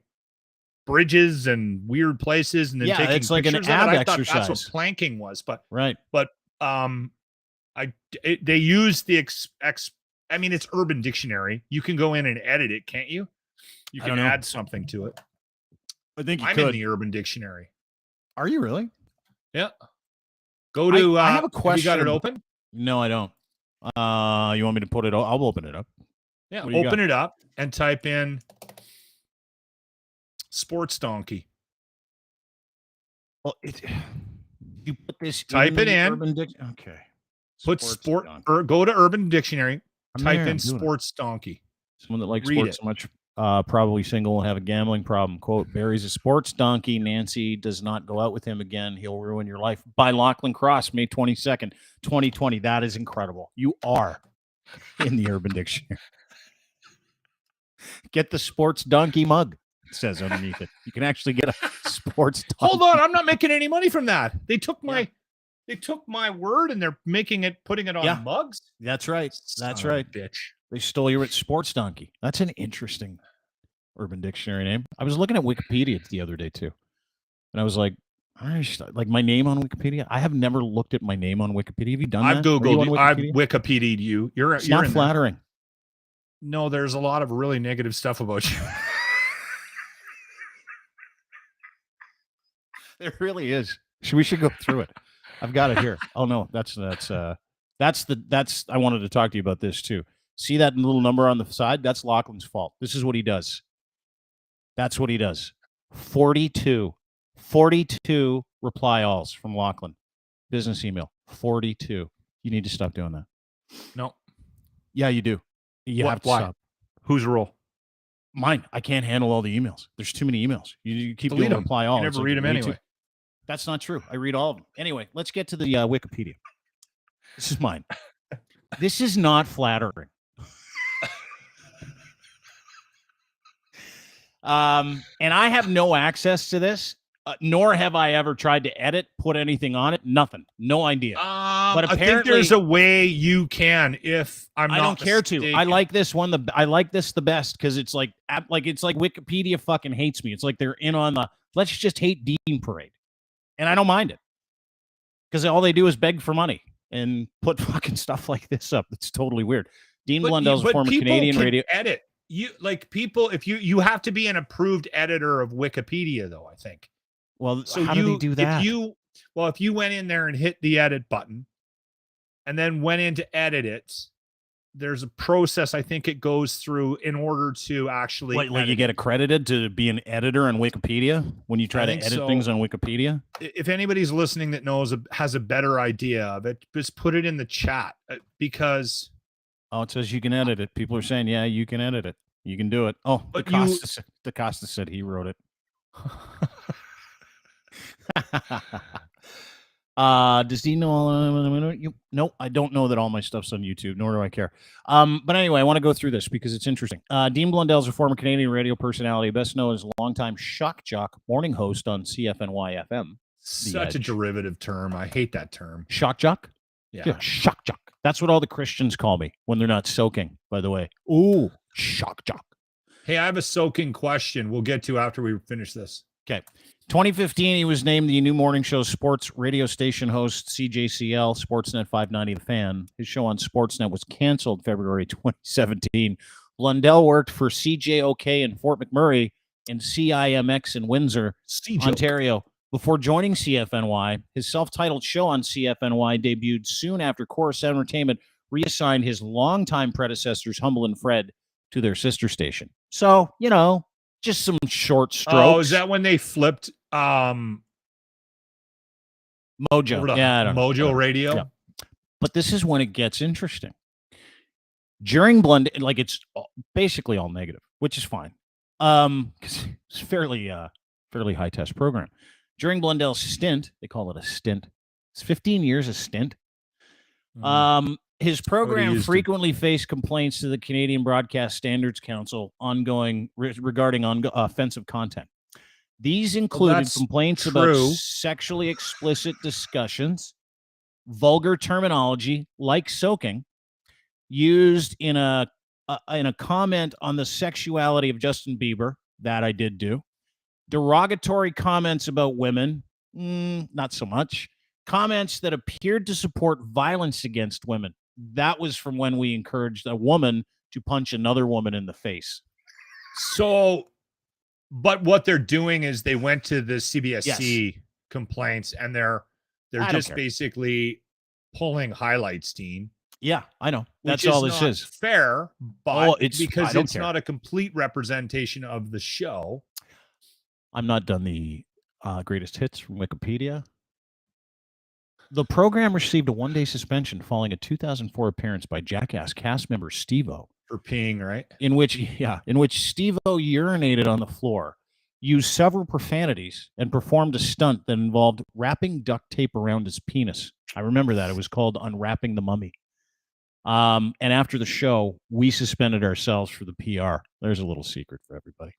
bridges and weird places, and then taking it's like an pictures ab of it. exercise. That's what planking was, but right. But they use the I mean, it's Urban Dictionary. You can go in and edit it, can't you? You can add something to it. I think you I'm could. in the Urban Dictionary. Are you really? Yeah. Go to. I have a question. Have you got it open? No, I don't. You want me to put it? I'll open it up. Yeah, open it up and type in sports donkey. Well, you put this. Type it in. Okay. Put sport or go to Urban Dictionary. Type in sports donkey. Someone that likes sports so much, probably single, will have a gambling problem. Quote: Barry's a sports donkey. Nancy does not go out with him again. He'll ruin your life. By Lachlan Cross, May 22nd, 2020. That is incredible. You are in the Urban Dictionary. Get the sports donkey mug. It says underneath it. You can actually get a sports donkey. Hold on, I'm not making any money from that. They took my word and they're putting it on mugs. That's right. That's right. Bitch. They stole your sports donkey. That's an interesting Urban Dictionary name. I was looking at Wikipedia the other day too, and I was like, like my name on Wikipedia. I have never looked at my name on Wikipedia. Have you done that? I've Googled. I've Wikipedia'd you. You're not flattering. No, there's a lot of really negative stuff about you. There really is. We should go through it. I've got it here. Oh no, that's I wanted to talk to you about this too. See that little number on the side? That's Lachlan's fault. This is what he does. That's what he does. 42 reply alls from Lachlan. Business email. 42. You need to stop doing that. No. Yeah, you do. You have to stop. Whose role? Mine. I can't handle all the emails. There's too many emails. You keep Delete doing reply all. You never read them anyway. That's not true. I read all of them. Anyway, let's get to the Wikipedia. This is mine. This is not flattering. And I have no access to this, nor have I ever tried to edit, put anything on it. Nothing. No idea. But I think there's a way you can. If I don't care to. I like this one. I like this the best because it's like Wikipedia fucking hates me. It's like they're in on the let's just hate Dean parade, and I don't mind it because all they do is beg for money and put fucking stuff like this up. It's totally weird. Dean Blundell's a former Canadian radio edit. You like people if you have to be an approved editor of Wikipedia though, I think. Well, so how do they do that? If you went in there and hit the edit button and then went in to edit it, there's a process I think it goes through in order to actually like you get accredited to be an editor on Wikipedia when you try to edit things on Wikipedia. If anybody's listening that has a better idea of it, just put it in the chat because it says you can edit it. People are saying, yeah, you can edit it. You can do it. Oh, DaCosta said he wrote it. Does Dean know all? No, I don't know that all my stuff's on YouTube, nor do I care. But anyway, I want to go through this because it's interesting. Dean Blundell is a former Canadian radio personality, best known as a longtime shock jock morning host on CFNY FM. Such a derivative term. I hate that term. Shock jock? Yeah, shock jock. That's what all the Christians call me when they're not soaking, by the way. Ooh, shock jock. Hey, I have a soaking question we'll get to after we finish this. Okay. 2015, he was named the new morning show sports radio station host, CJCL, Sportsnet 590 The Fan. His show on Sportsnet was canceled February 2017. Blundell worked for CJOK in Fort McMurray and CIMX in Windsor, Ontario. Before joining CFNY, his self-titled show on CFNY debuted soon after Chorus Entertainment reassigned his longtime predecessors, Humble and Fred, to their sister station. So, just some short strokes. Oh, is that when they flipped Mojo? Yeah, I don't know. Mojo Radio. Yeah. But this is when it gets interesting. During Blundell, it's basically all negative, which is fine. Because it's fairly high test program. During Blundell's stint, they call it a stint. It's 15 years a stint. His program frequently faced complaints to the Canadian Broadcast Standards Council regarding offensive content. These included complaints about sexually explicit discussions, vulgar terminology like soaking, used in a comment on the sexuality of Justin Bieber. That I did do. Derogatory comments about women, not so much. Comments that appeared to support violence against women. That was from when we encouraged a woman to punch another woman in the face. So, but what they're doing is they went to the CBSC complaints and they're just basically pulling highlights, Dean. Yeah, I know. That's all this is. Fair, but because it's not a complete representation of the show. I'm not done the greatest hits from Wikipedia. The program received a one-day suspension following a 2004 appearance by Jackass cast member Steve-O. For peeing, right? In which Steve-O urinated on the floor, used several profanities, and performed a stunt that involved wrapping duct tape around his penis. I remember that. It was called Unwrapping the Mummy. And after the show, we suspended ourselves for the PR. There's a little secret for everybody.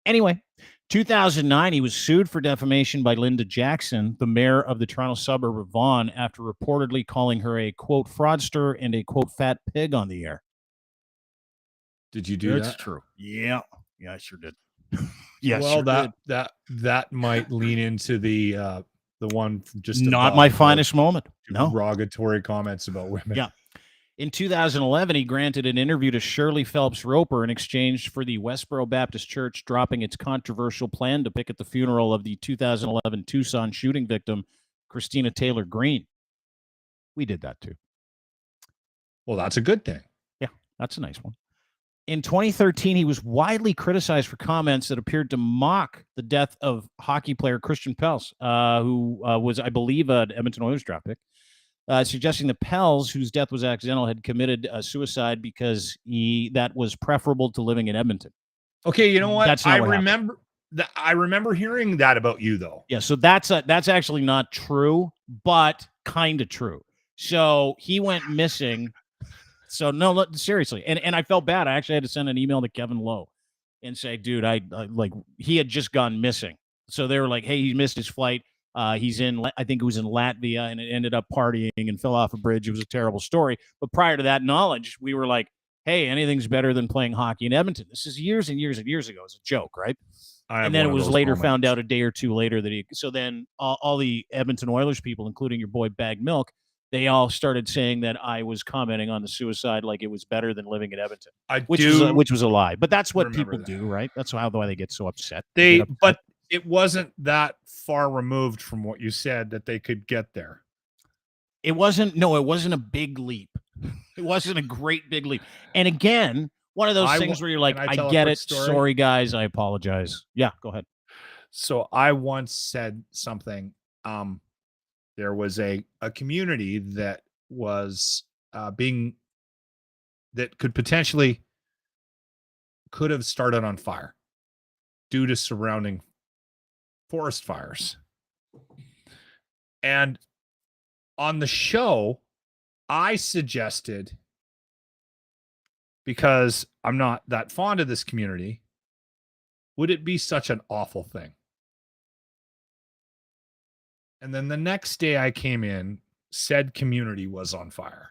Anyway, 2009, he was sued for defamation by Linda Jackson, the mayor of the Toronto suburb of Vaughan, after reportedly calling her a, quote, fraudster and a, quote, fat pig on the air. Did you do that? That's true. Yeah. Yeah, I sure did. Yes. Well, that might lean into the one just not my finest moment. No. Derogatory comments about women. Yeah. In 2011, he granted an interview to Shirley Phelps Roper in exchange for the Westboro Baptist Church dropping its controversial plan to picket the funeral of the 2011 Tucson shooting victim, Christina Taylor Greene. We did that too. Well, that's a good thing. Yeah, That's a nice one. In 2013, he was widely criticized for comments that appeared to mock the death of hockey player Christian Pels, who was, I believe, an Edmonton Oilers draft pick, suggesting that Pels, whose death was accidental, had committed suicide because that was preferable to living in Edmonton. Okay, you know what? That's not what remember that. I remember hearing that about you, though. Yeah, so that's actually not true, but kind of true. So he went missing. So no, look, seriously, and I felt bad. I actually had to send an email to Kevin Lowe and say, dude, I like he had just gone missing. So they were like, hey, he missed his flight. He's in, I think it was in Latvia, and it ended up partying and fell off a bridge. It was a terrible story. But prior to that knowledge, we were like, hey, anything's better than playing hockey in Edmonton. This is years and years and years ago. It's a joke, right? And then it was later found out a day or two later that he. So then all the Edmonton Oilers people, including your boy Bag Milk, they all started saying that I was commenting on the suicide like it was better than living in Edmonton, which was a lie. But that's what people do, right? That's why they get so upset. But it wasn't that far removed from what you said that they could get there. It wasn't. No, it wasn't a big leap. It wasn't a great big leap. And again, one of those things where you're like, I get it. Story? Sorry, guys. I apologize. Yeah, go ahead. So I once said something. There was a community that was that could have started on fire due to surrounding forest fires. And on the show, I suggested, because I'm not that fond of this community, would it be such an awful thing? And then the next day I came in, said community was on fire.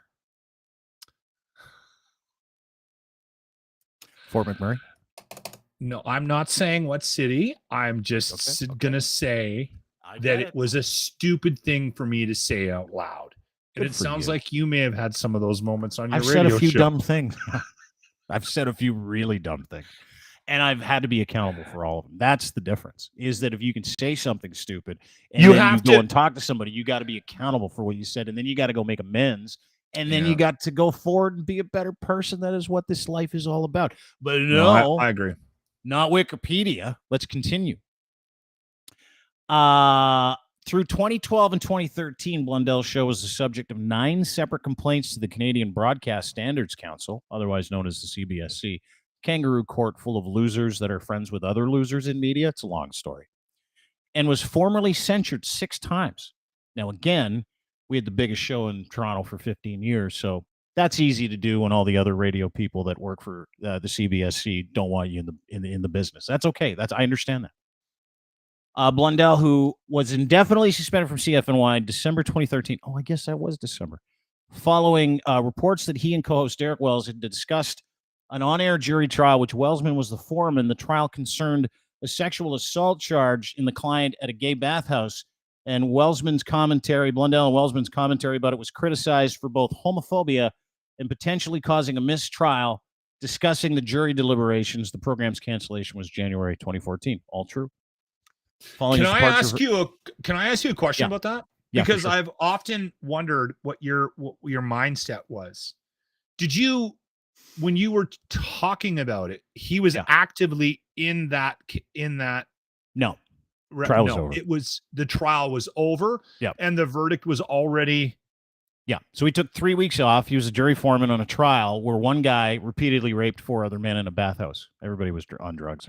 Fort McMurray? No, I'm not saying what city. I'm just going to say that it was a stupid thing for me to say out loud. And it sounds like you may have had some of those moments on your radio show. I've said a few dumb things. I've said a few really dumb things. And I've had to be accountable for all of them. That's the difference, is that if you can say something stupid and you go and talk to somebody, you got to be accountable for what you said. And then you got to go make amends. And then you got to go forward and be a better person. That is what this life is all about. But no, I agree. Not Wikipedia. Let's continue. Through 2012 and 2013, Blundell's show was the subject of 9 separate complaints to the Canadian Broadcast Standards Council, otherwise known as the CBSC. Kangaroo court full of losers that are friends with other losers in media. It's a long story. And was formally censured 6 times. Now, again, we had the biggest show in Toronto for 15 years, so that's easy to do when all the other radio people that work for the CBSC don't want you in the business. That's okay. I understand that. Blundell, who was indefinitely suspended from CFNY in December 2013. Oh, I guess that was December. Following reports that he and co-host Derek Wells had discussed an on-air jury trial, which Wellsman was the foreman. The trial concerned a sexual assault charge in the client at a gay bathhouse. And Blundell and Wellsman's commentary about it was criticized for both homophobia and potentially causing a mistrial. Discussing the jury deliberations, the program's cancellation was January 2014. All true. Can I ask you a question about that? Yeah, because I've often wondered what your mindset was. Did you, when you were talking about it, he was actively in that? No. Trial was over. The trial was over. Yeah. And the verdict was already. Yeah. So he took 3 weeks off. He was a jury foreman on a trial where one guy repeatedly raped 4 other men in a bathhouse. Everybody was on drugs.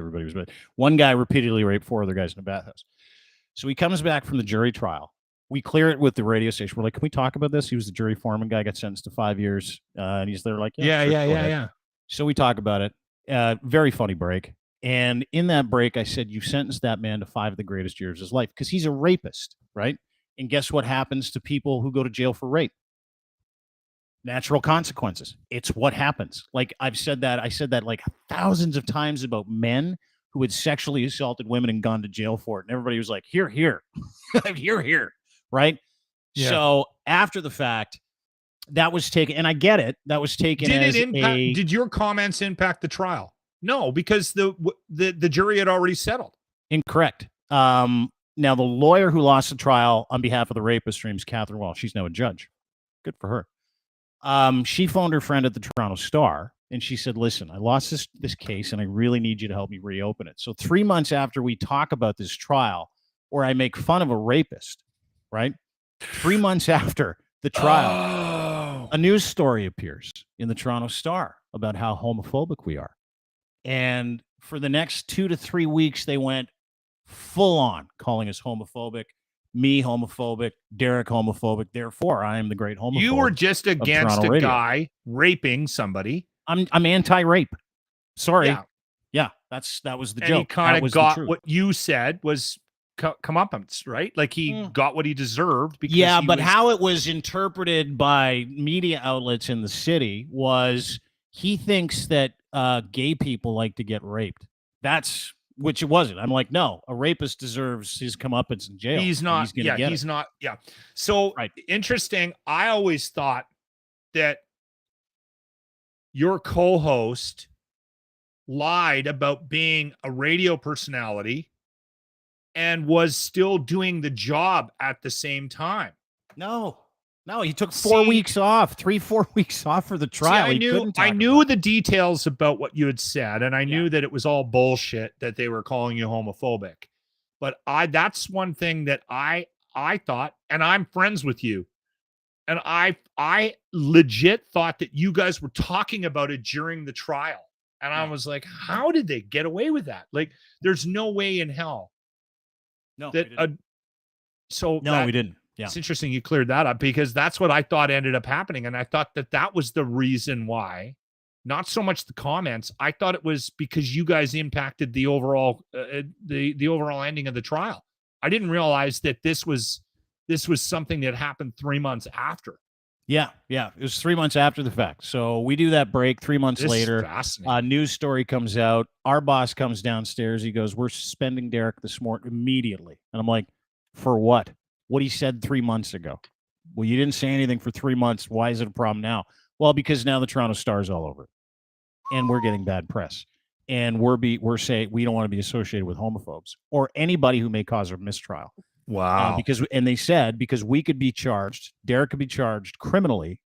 One guy repeatedly raped 4 other guys in a bathhouse. So he comes back from the jury trial. We clear it with the radio station. We're like, can we talk about this? He was the jury foreman guy, got sentenced to 5 years. And he's there like, yeah. So we talk about it. Very funny break. And in that break, I said, you sentenced that man to 5 of the greatest years of his life because he's a rapist, right? And guess what happens to people who go to jail for rape? Natural consequences. It's what happens. Like I said that like thousands of times about men who had sexually assaulted women and gone to jail for it. And everybody was like, here, here, right? Yeah. So after the fact, that was taken, and I get it. That was taken Did your comments impact the trial? No, because the jury had already settled. Incorrect. Now, the lawyer who lost the trial on behalf of the rapist named Catherine Walsh. She's now a judge. Good for her. She phoned her friend at the Toronto Star And she said, listen, I lost this case and I really need you to help me reopen it. So 3 months after we talk about this trial where I make fun of a rapist, right? 3 months after the trial, a news story appears in the Toronto Star about how homophobic we are. And for the next 2 to 3 weeks, they went full on calling us homophobic, me homophobic, Derek homophobic. Therefore, I am the great homophobe. You were just against a Radio. guy raping somebody. I'm anti-rape. Sorry. Yeah, that was the and joke. he kind of got what you said was comeuppance, right? Like he got what he deserved. Because but how it was interpreted by media outlets in the city was he thinks that gay people like to get raped. Which it wasn't. I'm like, no, a rapist deserves his comeuppance in jail. He's not. He's not. Yeah. So interesting. I always thought that your co-host lied about being a radio personality and was still doing the job at the same time. No, he took 4 weeks off, 4 weeks off for the trial. I knew the details about what you had said, and I knew that it was all bullshit that they were calling you homophobic. But that's one thing that I thought, and I'm friends with you. And I legit thought that you guys were talking about it during the trial. And I was like, how did they get away with that? Like, there's no way in hell. No, that we didn't. Yeah. It's interesting you cleared that up because that's what I thought ended up happening. And I thought that was the reason why, not so much the comments. I thought it was because you guys impacted the overall, the overall ending of the trial. I didn't realize that this was something that happened 3 months after. Yeah. It was 3 months after the fact. So we do that break 3 months later. A news story comes out. Our boss comes downstairs. He goes, we're suspending Derek this morning immediately. And I'm like, for what? What he said 3 months ago. Well, you didn't say anything for 3 months. Why is it a problem now? Well, because now the Toronto Star's all over it. And we're getting bad press. And we're saying we don't want to be associated with homophobes or anybody who may cause a mistrial. Wow. They said because we could be charged, Derek could be charged criminally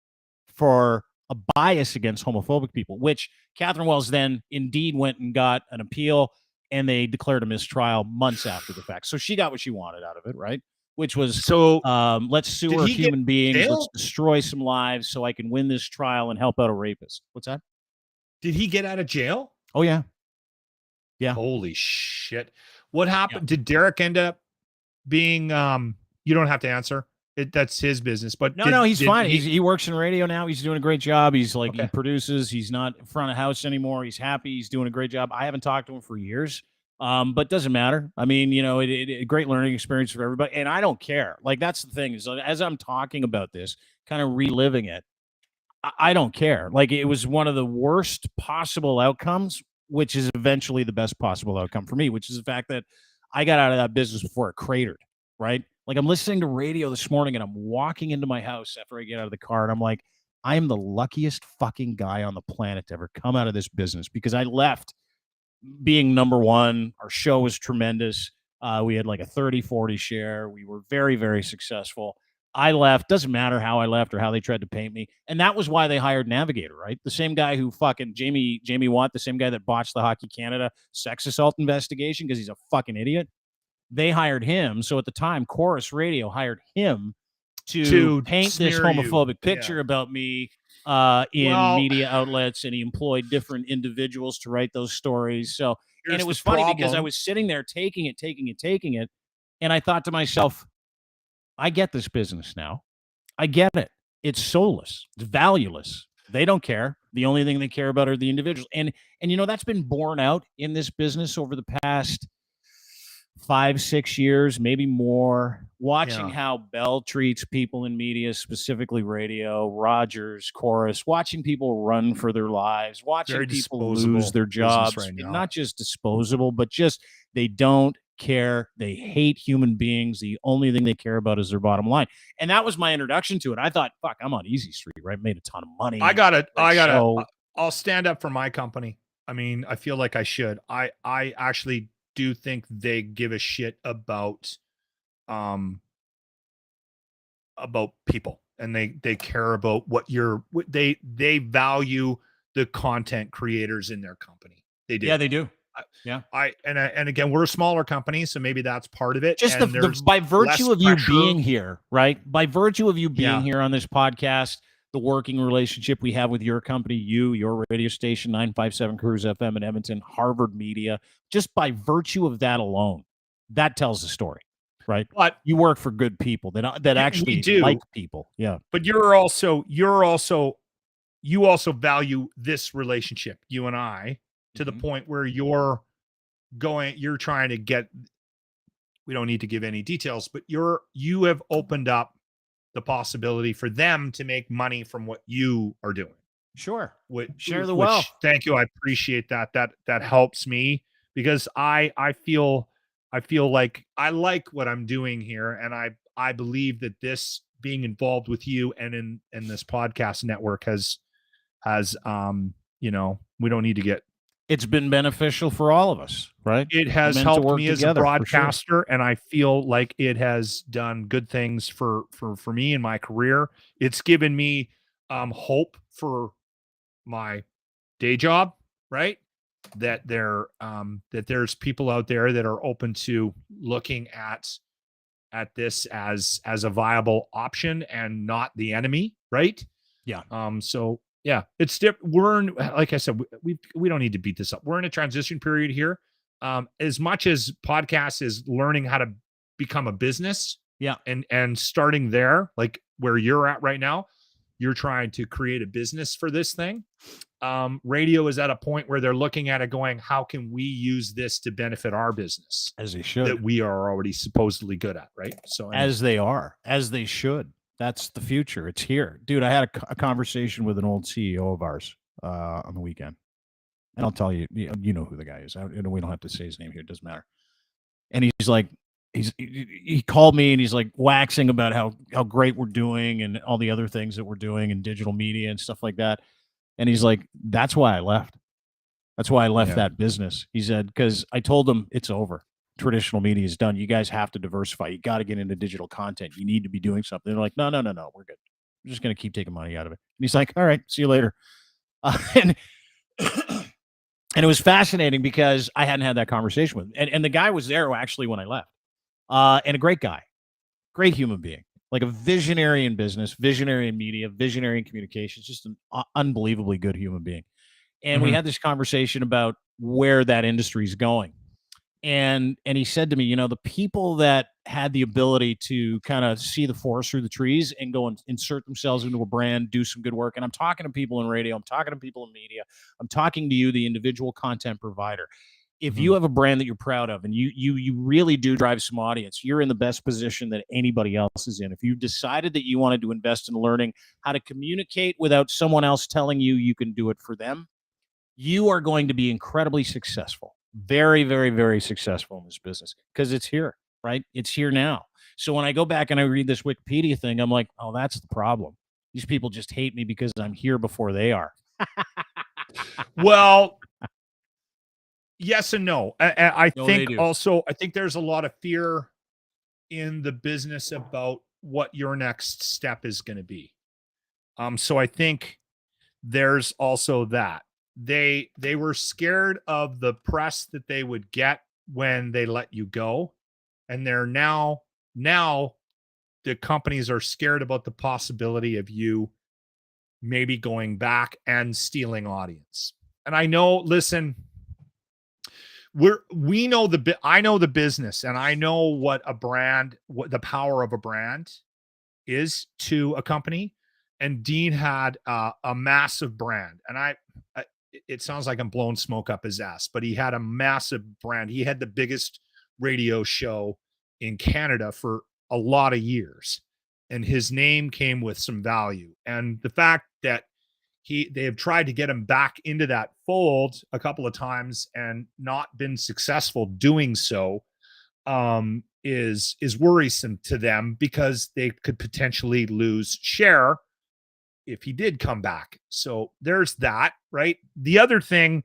for a bias against homophobic people, which Catherine Wells then indeed went and got an appeal and they declared a mistrial months after the fact. So she got what she wanted out of it, right? Which was, let's sue our human beings. Let's destroy some lives so I can win this trial and help out a rapist. What's that? Did he get out of jail? Oh, yeah. Yeah. Holy shit. What happened? Yeah. Did Derek end up being, you don't have to answer. That's his business. But no, he's fine. He works in radio now. He's doing a great job. He's like, he produces. He's not in front of house anymore. He's happy. He's doing a great job. I haven't talked to him for years. But doesn't matter. I mean, a great learning experience for everybody. And I don't care. Like, that's the thing is as I'm talking about this, kind of reliving it, I don't care. Like, it was one of the worst possible outcomes, which is eventually the best possible outcome for me, which is the fact that I got out of that business before it cratered, right? Like, I'm listening to radio this morning and I'm walking into my house after I get out of the car and I'm like, I am the luckiest fucking guy on the planet to ever come out of this business because I left being number one. Our show was tremendous. We had like a 30-40 share. We were very, very successful. I left. Doesn't matter how I left or how they tried to paint me. And that was why they hired Navigator, right? The same guy who fucking Jamie Watt, the same guy that botched the Hockey Canada sex assault investigation because he's a fucking idiot. They hired him. So at the time, Chorus Radio hired him to paint this homophobic picture about me in media outlets, and he employed different individuals to write those stories. So, and it was funny because I was sitting there taking it, and I thought to myself, I get this business now. I get it. It's soulless. It's valueless. They don't care. The only thing they care about are the individuals. And that's been borne out in this business over the past 5-6 years, maybe more, watching how Bell treats people in media, specifically radio, Rogers, Chorus, watching people run for their lives, watching people lose their jobs, not just disposable, but just they don't care. They hate human beings. The only thing they care about is their bottom line. And that was my introduction to it. I thought, fuck, I'm on easy street, right? Made a ton of money. I'll stand up for my company. I mean, I feel like I should. I actually do think they give a shit about people, and they care about what they value the content creators in their company. They do. Yeah, they do. And again, we're a smaller company, so maybe that's part of it. Just and by virtue of you being here, right? By virtue of you being Yeah. here on this podcast, the working relationship we have with your company, your radio station, 957 Cruise FM in Edmonton, Harvard Media, just by virtue of that alone, that tells the story, right? But you work for good people that actually like people. Yeah. But you also value this relationship, you and I, to the point where you're trying to get, we don't need to give any details, but you have opened up the possibility for them to make money from what you are doing. Sure. Share the wealth. Thank you. I appreciate that. That helps me, because I feel like I like what I'm doing here. And I believe that this being involved with you and in this podcast network has we don't need to get, it's been beneficial for all of us, right? It has helped me as a broadcaster, and I feel like it has done good things for me in my career. It's given me hope for my day job, right? That there's people out there that are open to looking at this as a viable option and not the enemy, right? Yeah. So yeah, it's we're in, like I said, we don't need to beat this up. We're in a transition period here. As much as podcast is learning how to become a business, yeah, and starting there, like where you're at right now, you're trying to create a business for this thing. Radio is at a point where they're looking at it going, how can we use this to benefit our business? As they should. That we are already supposedly good at, right? So as they should. That's the future. It's here. Dude, I had a conversation with an old CEO of ours on the weekend. And I'll tell you, you know who the guy is. We don't have to say his name here. It doesn't matter. And he's like, he called me and he's like waxing about how great we're doing and all the other things that we're doing in digital media and stuff like that. And he's like, that's why I left. That's why I left that business. He said, because I told him it's over. Traditional media is done. You guys have to diversify. You got to get into digital content. You need to be doing something. They're like, no, we're good. We're just going to keep taking money out of it. And he's like, all right, see you later. And it was fascinating because I hadn't had that conversation with him. And the guy was there actually when I left. And a great guy, great human being, like a visionary in business, visionary in media, visionary in communications, just an unbelievably good human being. And we had this conversation about where that industry is going. And he said to me, the people that had the ability to kind of see the forest through the trees and go and insert themselves into a brand, do some good work. And I'm talking to people in radio. I'm talking to people in media. I'm talking to you, the individual content provider. If you have a brand that you're proud of and you really do drive some audience, you're in the best position that anybody else is in. If you decided that you wanted to invest in learning how to communicate without someone else telling you can do it for them, you are going to be incredibly successful. Very, very, very successful in this business because it's here, right? It's here now. So when I go back and I read this Wikipedia thing, I'm like, oh, that's the problem. These people just hate me because I'm here before they are. Well, yes and no. I think there's a lot of fear in the business about what your next step is going to be. So I think there's also that. They were scared of the press that they would get when they let you go. And they're now the companies are scared about the possibility of you maybe going back and stealing audience. And I know, listen, I know the business and I know what the power of a brand is to a company. And Dean had a massive brand, and it sounds like I'm blowing smoke up his ass, but he had a massive brand. He had the biggest radio show in Canada for a lot of years, and his name came with some value. And the fact that they have tried to get him back into that fold a couple of times and not been successful doing so is worrisome to them because they could potentially lose share if he did come back. So there's that, right? The other thing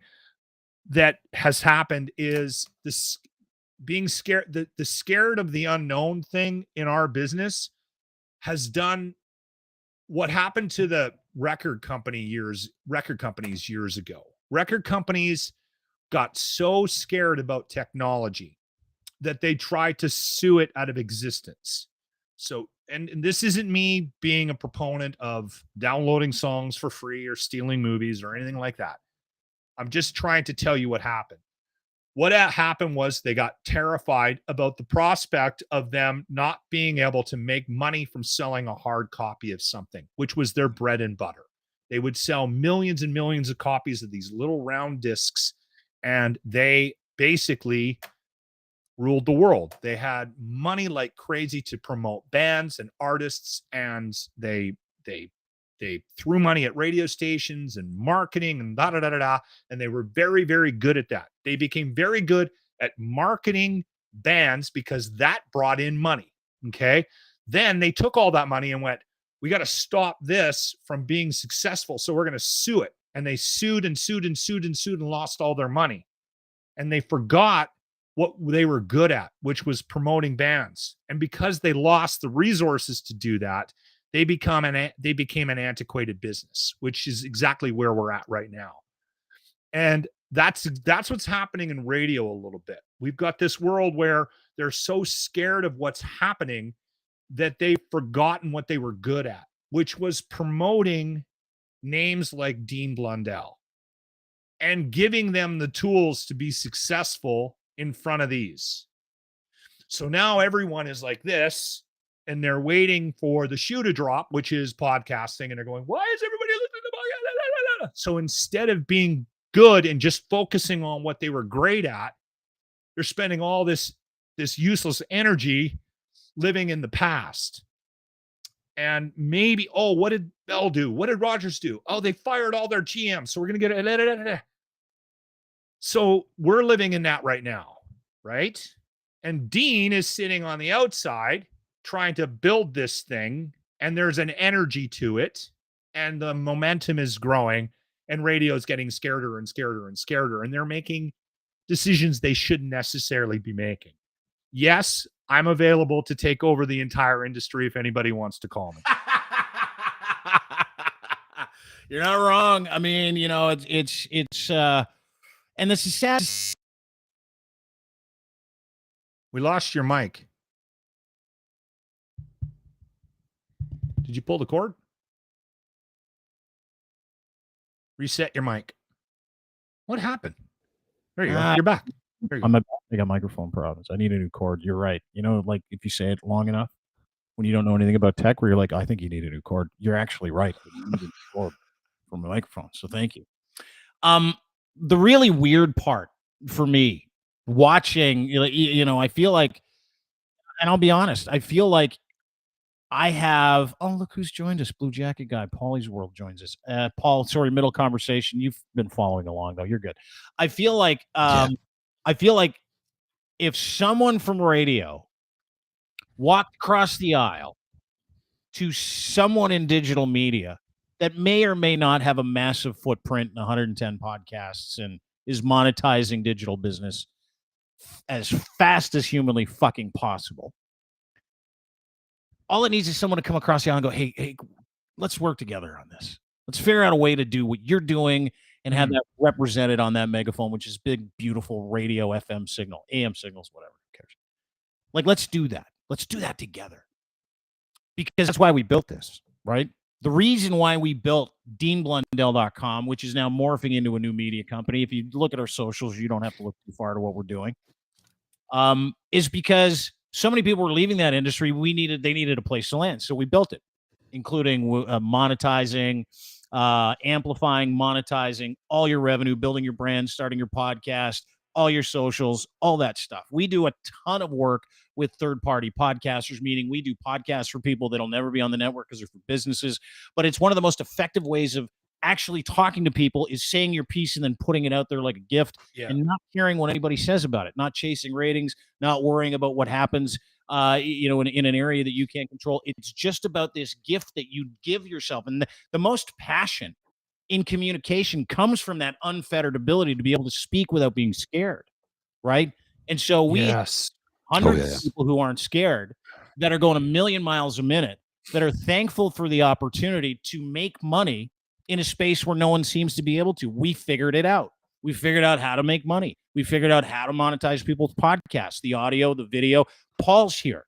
that has happened is this being scared, the scared of the unknown thing in our business has done what happened to the record companies years ago. Record companies got so scared about technology that they tried to sue it out of existence. So, and this isn't me being a proponent of downloading songs for free or stealing movies or anything like that. I'm just trying to tell you what happened. What happened was they got terrified about the prospect of them not being able to make money from selling a hard copy of something, which was their bread and butter. They would sell millions and millions of copies of these little round discs, and they basically ruled the world. They had money like crazy to promote bands and artists, and they threw money at radio stations and marketing and and they were very, very good at that. They became very good at marketing bands because that brought in money. Okay. Then they took all that money and went, we got to stop this from being successful. So we're going to sue it. And they sued and lost all their money. And they forgot what they were good at, which was promoting bands. And because they lost the resources to do that, they became an antiquated business, which is exactly where we're at right now. And that's what's happening in radio a little bit. We've got this world where they're so scared of what's happening that they've forgotten what they were good at, which was promoting names like Dean Blundell and giving them the tools to be successful in front of these. So now everyone is like this, and they're waiting for the shoe to drop, which is podcasting. And they're going, why is everybody listening to podcast? So instead of being good and just focusing on what they were great at, they're spending all this useless energy living in the past. And maybe, oh, what did Bell do? What did Rogers do? Oh, they fired all their GMs. So we're going to get it. So we're living in that right now, right? And Dean is sitting on the outside trying to build this thing, and there's an energy to it, and the momentum is growing, and radio is getting scareder and scareder and scareder, and they're making decisions they shouldn't necessarily be making. Yes, I'm available to take over the entire industry if anybody wants to call me. You're not wrong. I mean, you know, it's and this is sad. We lost your mic. Did you pull the cord? Reset your mic. What happened? There you go. You're back. There you go. I got microphone problems. I need a new cord. You're right. You know, like if you say it long enough, when you don't know anything about tech, where you're like, I think you need a new cord. You're actually right. You need a new cord for my microphone. So thank you. The really weird part for me watching, you know, I feel like, and I'll be honest, I feel like I have, oh, look who's joined us. Blue Jacket guy. Paulie's World joins us. Paul, sorry, middle conversation. You've been following along, though. You're good. I feel like if someone from radio walked across the aisle to someone in digital media that may or may not have a massive footprint in 110 podcasts and is monetizing digital business as fast as humanly fucking possible, all it needs is someone to come across the aisle and go, hey, let's work together on this. Let's figure out a way to do what you're doing and have that represented on that megaphone, which is big, beautiful radio FM signal, AM signals, whatever. Who cares? Like, let's do that. Let's do that together. Because that's why we built this, right? The reason why we built DeanBlundell.com, which is now morphing into a new media company. If you look at our socials, you don't have to look too far to what we're doing. Is because so many people were leaving that industry. They needed a place to land. So we built it, including monetizing, amplifying, monetizing all your revenue, building your brand, starting your podcast, all your socials, all that stuff. We do a ton of work with third-party podcasters, meaning we do podcasts for people that'll never be on the network because they're for businesses. But it's one of the most effective ways of actually talking to people is saying your piece and then putting it out there like a gift and not caring what anybody says about it, not chasing ratings, not worrying about what happens, in an area that you can't control. It's just about this gift that you give yourself. And the most passion in communication comes from that unfettered ability to be able to speak without being scared, right? And so we have hundreds of people who aren't scared that are going a million miles a minute that are thankful for the opportunity to make money in a space where no one seems to be able to. We figured it out. We figured out how to make money. We figured out how to monetize people's podcasts, the audio, the video. Paul's here,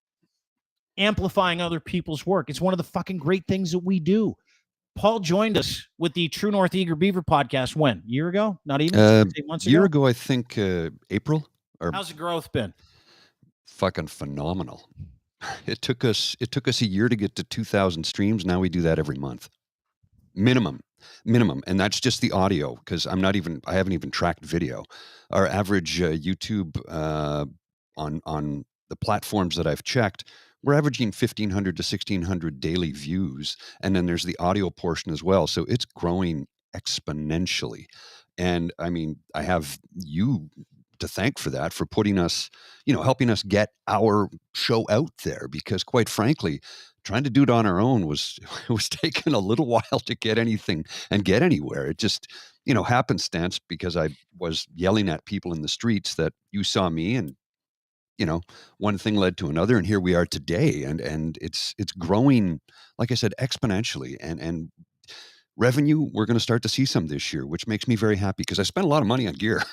amplifying other people's work. It's one of the fucking great things that we do. Paul joined us with the True North Eager Beaver podcast when? A year ago? Not even 8 months ago? A year ago, I think April. How's the growth been? Fucking phenomenal. It took us a year to get to 2,000 streams. Now we do that every month. Minimum. And that's just the audio, because I haven't even tracked video. Our average YouTube on the platforms that I've checked, we're averaging 1,500 to 1,600 daily views. And then there's the audio portion as well. So it's growing exponentially. And I mean, I have you to thank for that, for putting us, helping us get our show out there, because quite frankly, trying to do it on our own was taking a little while to get anything and get anywhere. It just, happenstance, because I was yelling at people in the streets that you saw me, and, one thing led to another, and here we are today. And it's growing, like I said, exponentially, and revenue, we're going to start to see some this year, which makes me very happy, because I spent a lot of money on gear.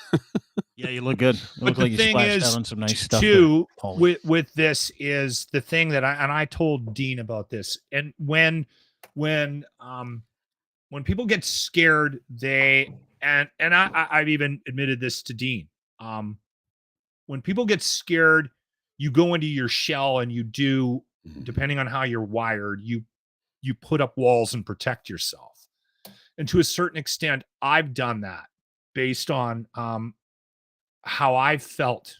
Yeah, you look good. You look like you splashed out on some nice stuff. Too, with this is the thing that I told Dean about this. And when people get scared, I've even admitted this to Dean. When people get scared, you go into your shell and you do, depending on how you're wired, you put up walls and protect yourself. And to a certain extent, I've done that based on how I've felt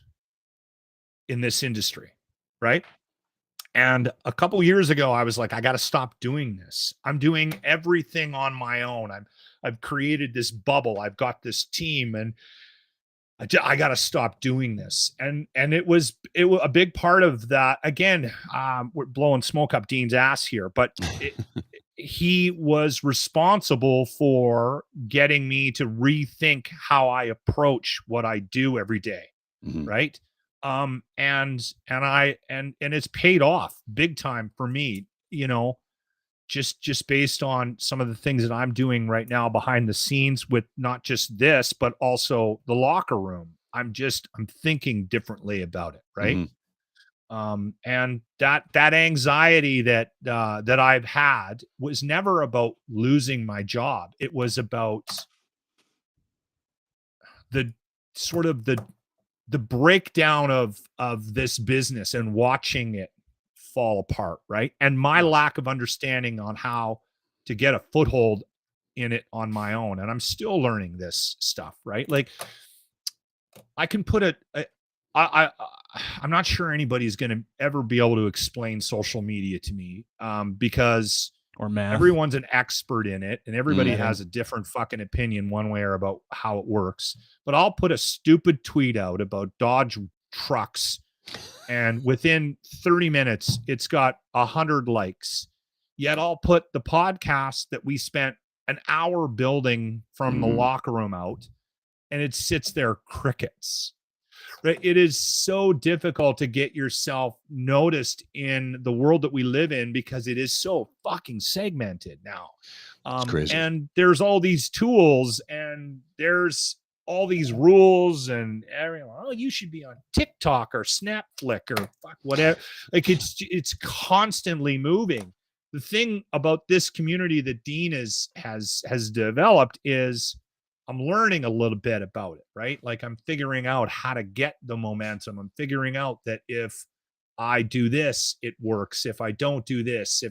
in this industry, right? And a couple years ago, I was like, I got to stop doing this. I'm doing everything on my own. I've created this bubble. I've got this team, and I got to stop doing this. And it was a big part of that. Again, we're blowing smoke up Dean's ass here, but he was responsible for getting me to rethink how I approach what I do every day. Right. And it's paid off big time for me, just based on some of the things that I'm doing right now behind the scenes, with not just this, but also the locker room. I'm thinking differently about it. Right. And that anxiety that I've had was never about losing my job. It was about the sort of the breakdown of this business and watching it fall apart. Right. And my lack of understanding on how to get a foothold in it on my own. And I'm still learning this stuff. Right. Like, I can put I'm not sure anybody's going to ever be able to explain social media to me, because everyone's an expert in it, and everybody has a different fucking opinion one way or about how it works. But I'll put a stupid tweet out about Dodge trucks, and within 30 minutes, it's got 100 likes. Yet I'll put the podcast that we spent an hour building from the locker room out, and it sits there crickets. Right? It is so difficult to get yourself noticed in the world that we live in, because it is so fucking segmented now. It's crazy. And there's all these tools, and there's all these rules, and everyone, you should be on TikTok or Snapflick or fuck whatever. Like, it's constantly moving. The thing about this community that Dean has developed is, I'm learning a little bit about it, right? Like, I'm figuring out how to get the momentum. I'm figuring out that if I do this, it works. If I don't do this,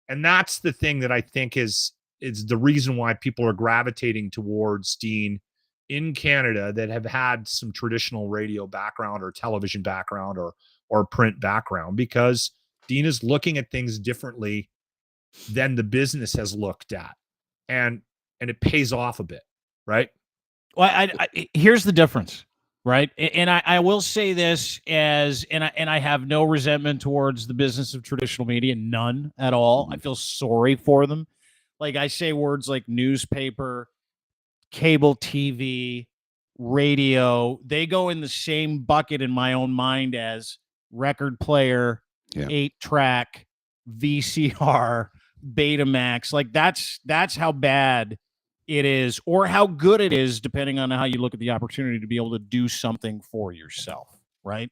and that's the thing that I think is the reason why people are gravitating towards Dean in Canada, that have had some traditional radio background or television background or print background, because Dean is looking at things differently than the business has looked at. And it pays off a bit, right? Well, I here's the difference, right? And I will say this and I have no resentment towards the business of traditional media, none at all. I feel sorry for them. Like, I say words like newspaper, cable TV, radio, they go in the same bucket in my own mind as record player, 8-track, VCR, Betamax. Like that's how bad it is, or how good it is, depending on how you look at the opportunity to be able to do something for yourself, right?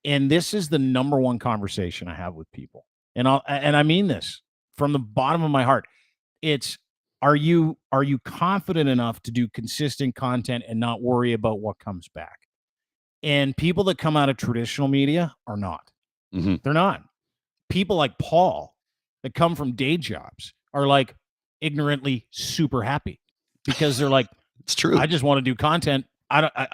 And this is the number one conversation I have with people. And I mean this from the bottom of my heart. It's, are you confident enough to do consistent content and not worry about what comes back? And people that come out of traditional media are not. Mm-hmm. They're not. People like Paul that come from day jobs are like ignorantly super happy because they're like, it's true. I just want to do content.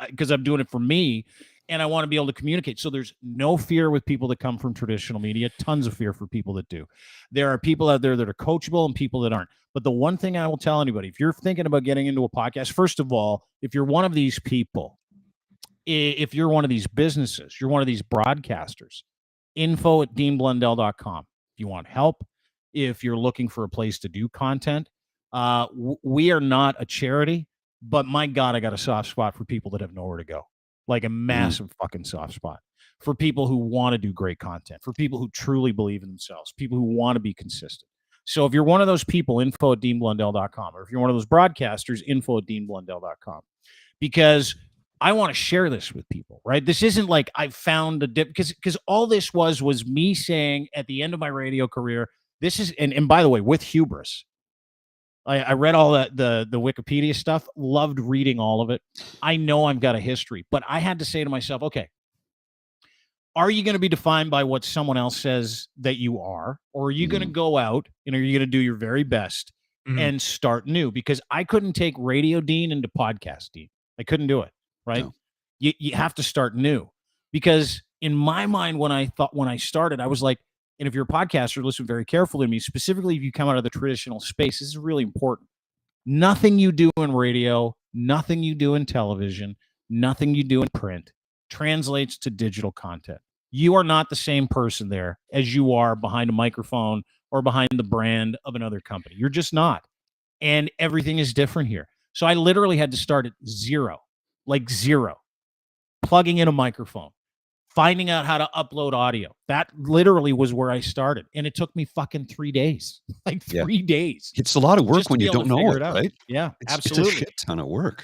Because I'm doing it for me and I want to be able to communicate. So there's no fear with people that come from traditional media, tons of fear for people that do. There are people out there that are coachable and people that aren't. But the one thing I will tell anybody, if you're thinking about getting into a podcast, first of all, if you're one of these people, if you're one of these businesses, you're one of these broadcasters, info@deanblundell.com. If you want help, if you're looking for a place to do content, we are not a charity, but my God, I got a soft spot for people that have nowhere to go. Like a massive fucking soft spot for people who want to do great content, for people who truly believe in themselves, people who want to be consistent. So if you're one of those people, info@deanblundell.com, or if you're one of those broadcasters, info@deanblundell.com, because I want to share this with people, right? This isn't like I found a dip, because all this was me saying at the end of my radio career, this is, and by the way, with hubris, I read all the Wikipedia stuff, loved reading all of it. I know I've got a history, but I had to say to myself, okay, are you going to be defined by what someone else says that you are, or are you going to go out and are you going to do your very best and start new? Because I couldn't take Radio Dean into Podcast Dean. I couldn't do it, right? No. You have to start new, because in my mind, when I started, I was like, and if you're a podcaster, listen very carefully to me, specifically if you come out of the traditional space, this is really important. Nothing you do in radio, nothing you do in television, nothing you do in print translates to digital content. You are not the same person there as you are behind a microphone or behind the brand of another company. You're just not. And everything is different here. So I literally had to start at zero, plugging in a microphone, finding out how to upload audio. That literally was where I started. And it took me fucking 3 days, 3 days. It's a lot of work when you don't know it, right? Yeah, absolutely. It's a shit ton of work.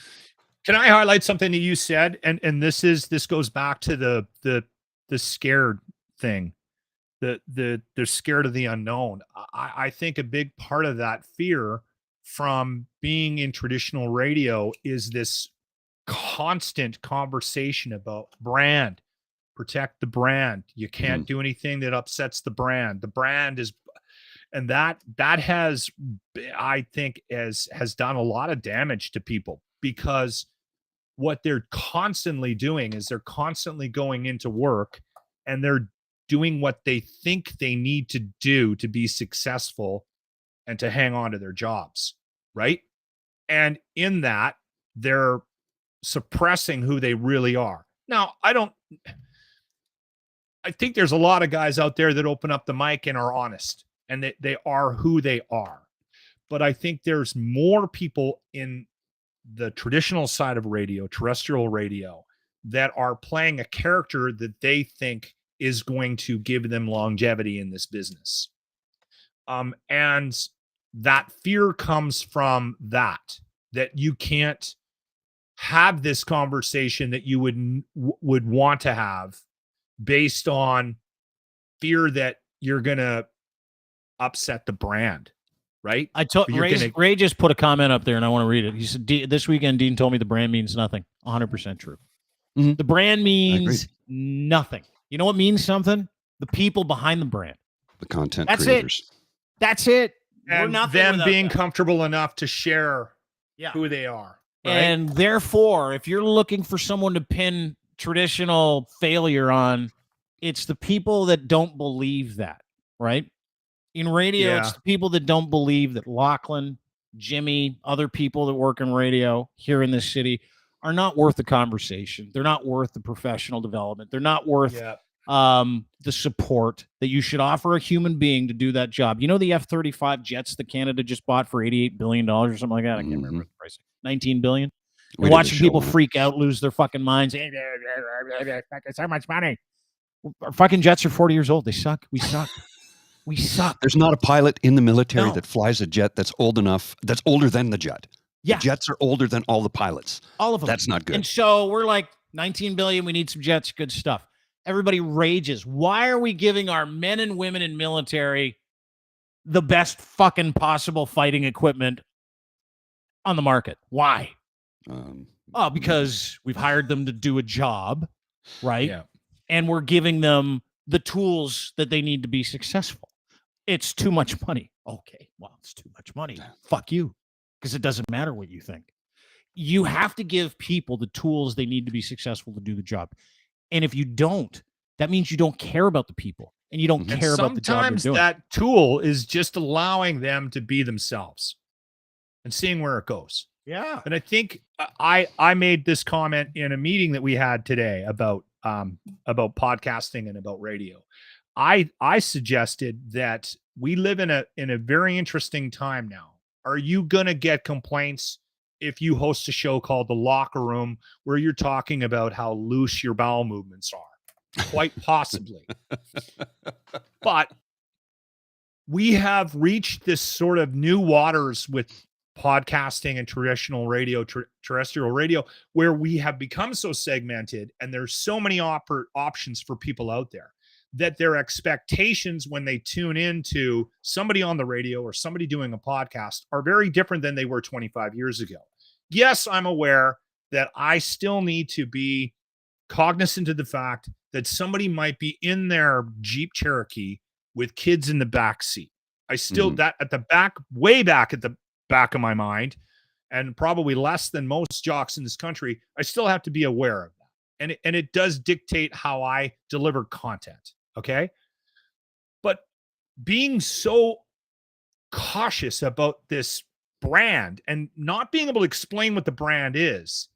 Can I highlight something that you said? And this goes back to the scared thing, they're scared of the unknown. I think a big part of that fear from being in traditional radio is this constant conversation about brand. Protect the brand. You can't do anything that upsets the brand. The brand is, and that has, I think, has done a lot of damage to people, because what they're constantly doing is they're constantly going into work and they're doing what they think they need to do to be successful and to hang on to their jobs, right? And in that, they're suppressing who they really are. Now, I think there's a lot of guys out there that open up the mic and are honest, and they are who they are. But I think there's more people in the traditional side of radio, terrestrial radio, that are playing a character that they think is going to give them longevity in this business. And that fear comes from that you can't have this conversation that you would want to have based on fear that you're going to upset the brand, right? Ray just put a comment up there and I want to read it. He said, this weekend, Dean told me the brand means nothing. 100% true. Mm-hmm. The brand means nothing. You know what means something? The people behind the brand. The content creators. That's it. And them being comfortable enough to share who they are. Right? And therefore, if you're looking for someone to pin traditional failure on, it's the people that don't believe that, right? In radio, it's the people that don't believe that Lachlan, Jimmy, other people that work in radio here in this city are not worth the conversation. They're not worth the professional development. They're not worth the support that you should offer a human being to do that job. You know, the F-35 jets that Canada just bought for $88 billion or something like that? I can't remember the price. $19 billion. You're watching people freak out, lose their fucking minds. It's so much money. Our fucking jets are 40 years old. They suck. We suck. We suck. There's not a pilot in the military that flies a jet that's older than the jet. Yeah. The jets are older than all the pilots. All of them. That's not good. And so we're like 19 billion. We need some jets. Good stuff. Everybody rages. Why are we giving our men and women in military the best fucking possible fighting equipment on the market? Why? Because we've hired them to do a job, right? Yeah. And we're giving them the tools that they need to be successful. It's too much money. Okay, well, it's too much money. Fuck you. Because it doesn't matter what you think. You have to give people the tools they need to be successful to do the job. And if you don't, that means you don't care about the people and you don't care about the job you're doing. Sometimes that tool is just allowing them to be themselves and seeing where it goes. Yeah. And I think I made this comment in a meeting that we had today about podcasting and about radio. I suggested that we live in a very interesting time now. Are you going to get complaints if you host a show called The Locker Room where you're talking about how loose your bowel movements are? Quite possibly. But we have reached this sort of new waters with podcasting and traditional radio, terrestrial radio, where we have become so segmented and there's so many options for people out there that their expectations when they tune into somebody on the radio or somebody doing a podcast are very different than they were 25 years ago. Yes, I'm aware that I still need to be cognizant of the fact that somebody might be in their Jeep Cherokee with kids in the back seat. I still, that at the back, way back at the back of my mind, and probably less than most jocks in this country, I still have to be aware of that. And it does dictate how I deliver content. Okay. But being so cautious about this brand and not being able to explain what the brand is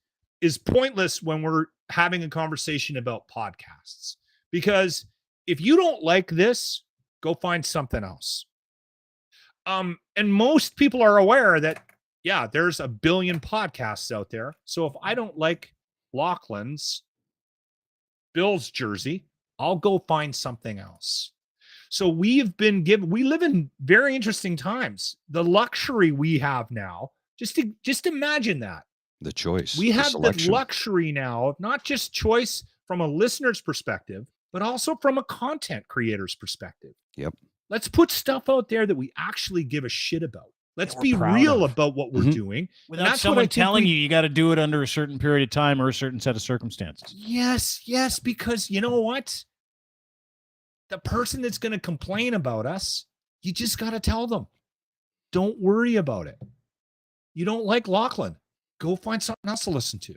pointless when we're having a conversation about podcasts. Because if you don't like this, go find something else. And most people are aware that, yeah, there's a billion podcasts out there. So if I don't like Lachlan's Bills jersey, I'll go find something else. So we live in very interesting times. The luxury we have now, just imagine that. The choice. We have the luxury now of not just choice from a listener's perspective, but also from a content creator's perspective. Yep. Let's put stuff out there that we actually give a shit about. Let's be real about what we're doing. Without someone telling you got to do it under a certain period of time or a certain set of circumstances. Yes, because you know what? The person that's going to complain about us, you just got to tell them. Don't worry about it. You don't like Lachlan, go find something else to listen to.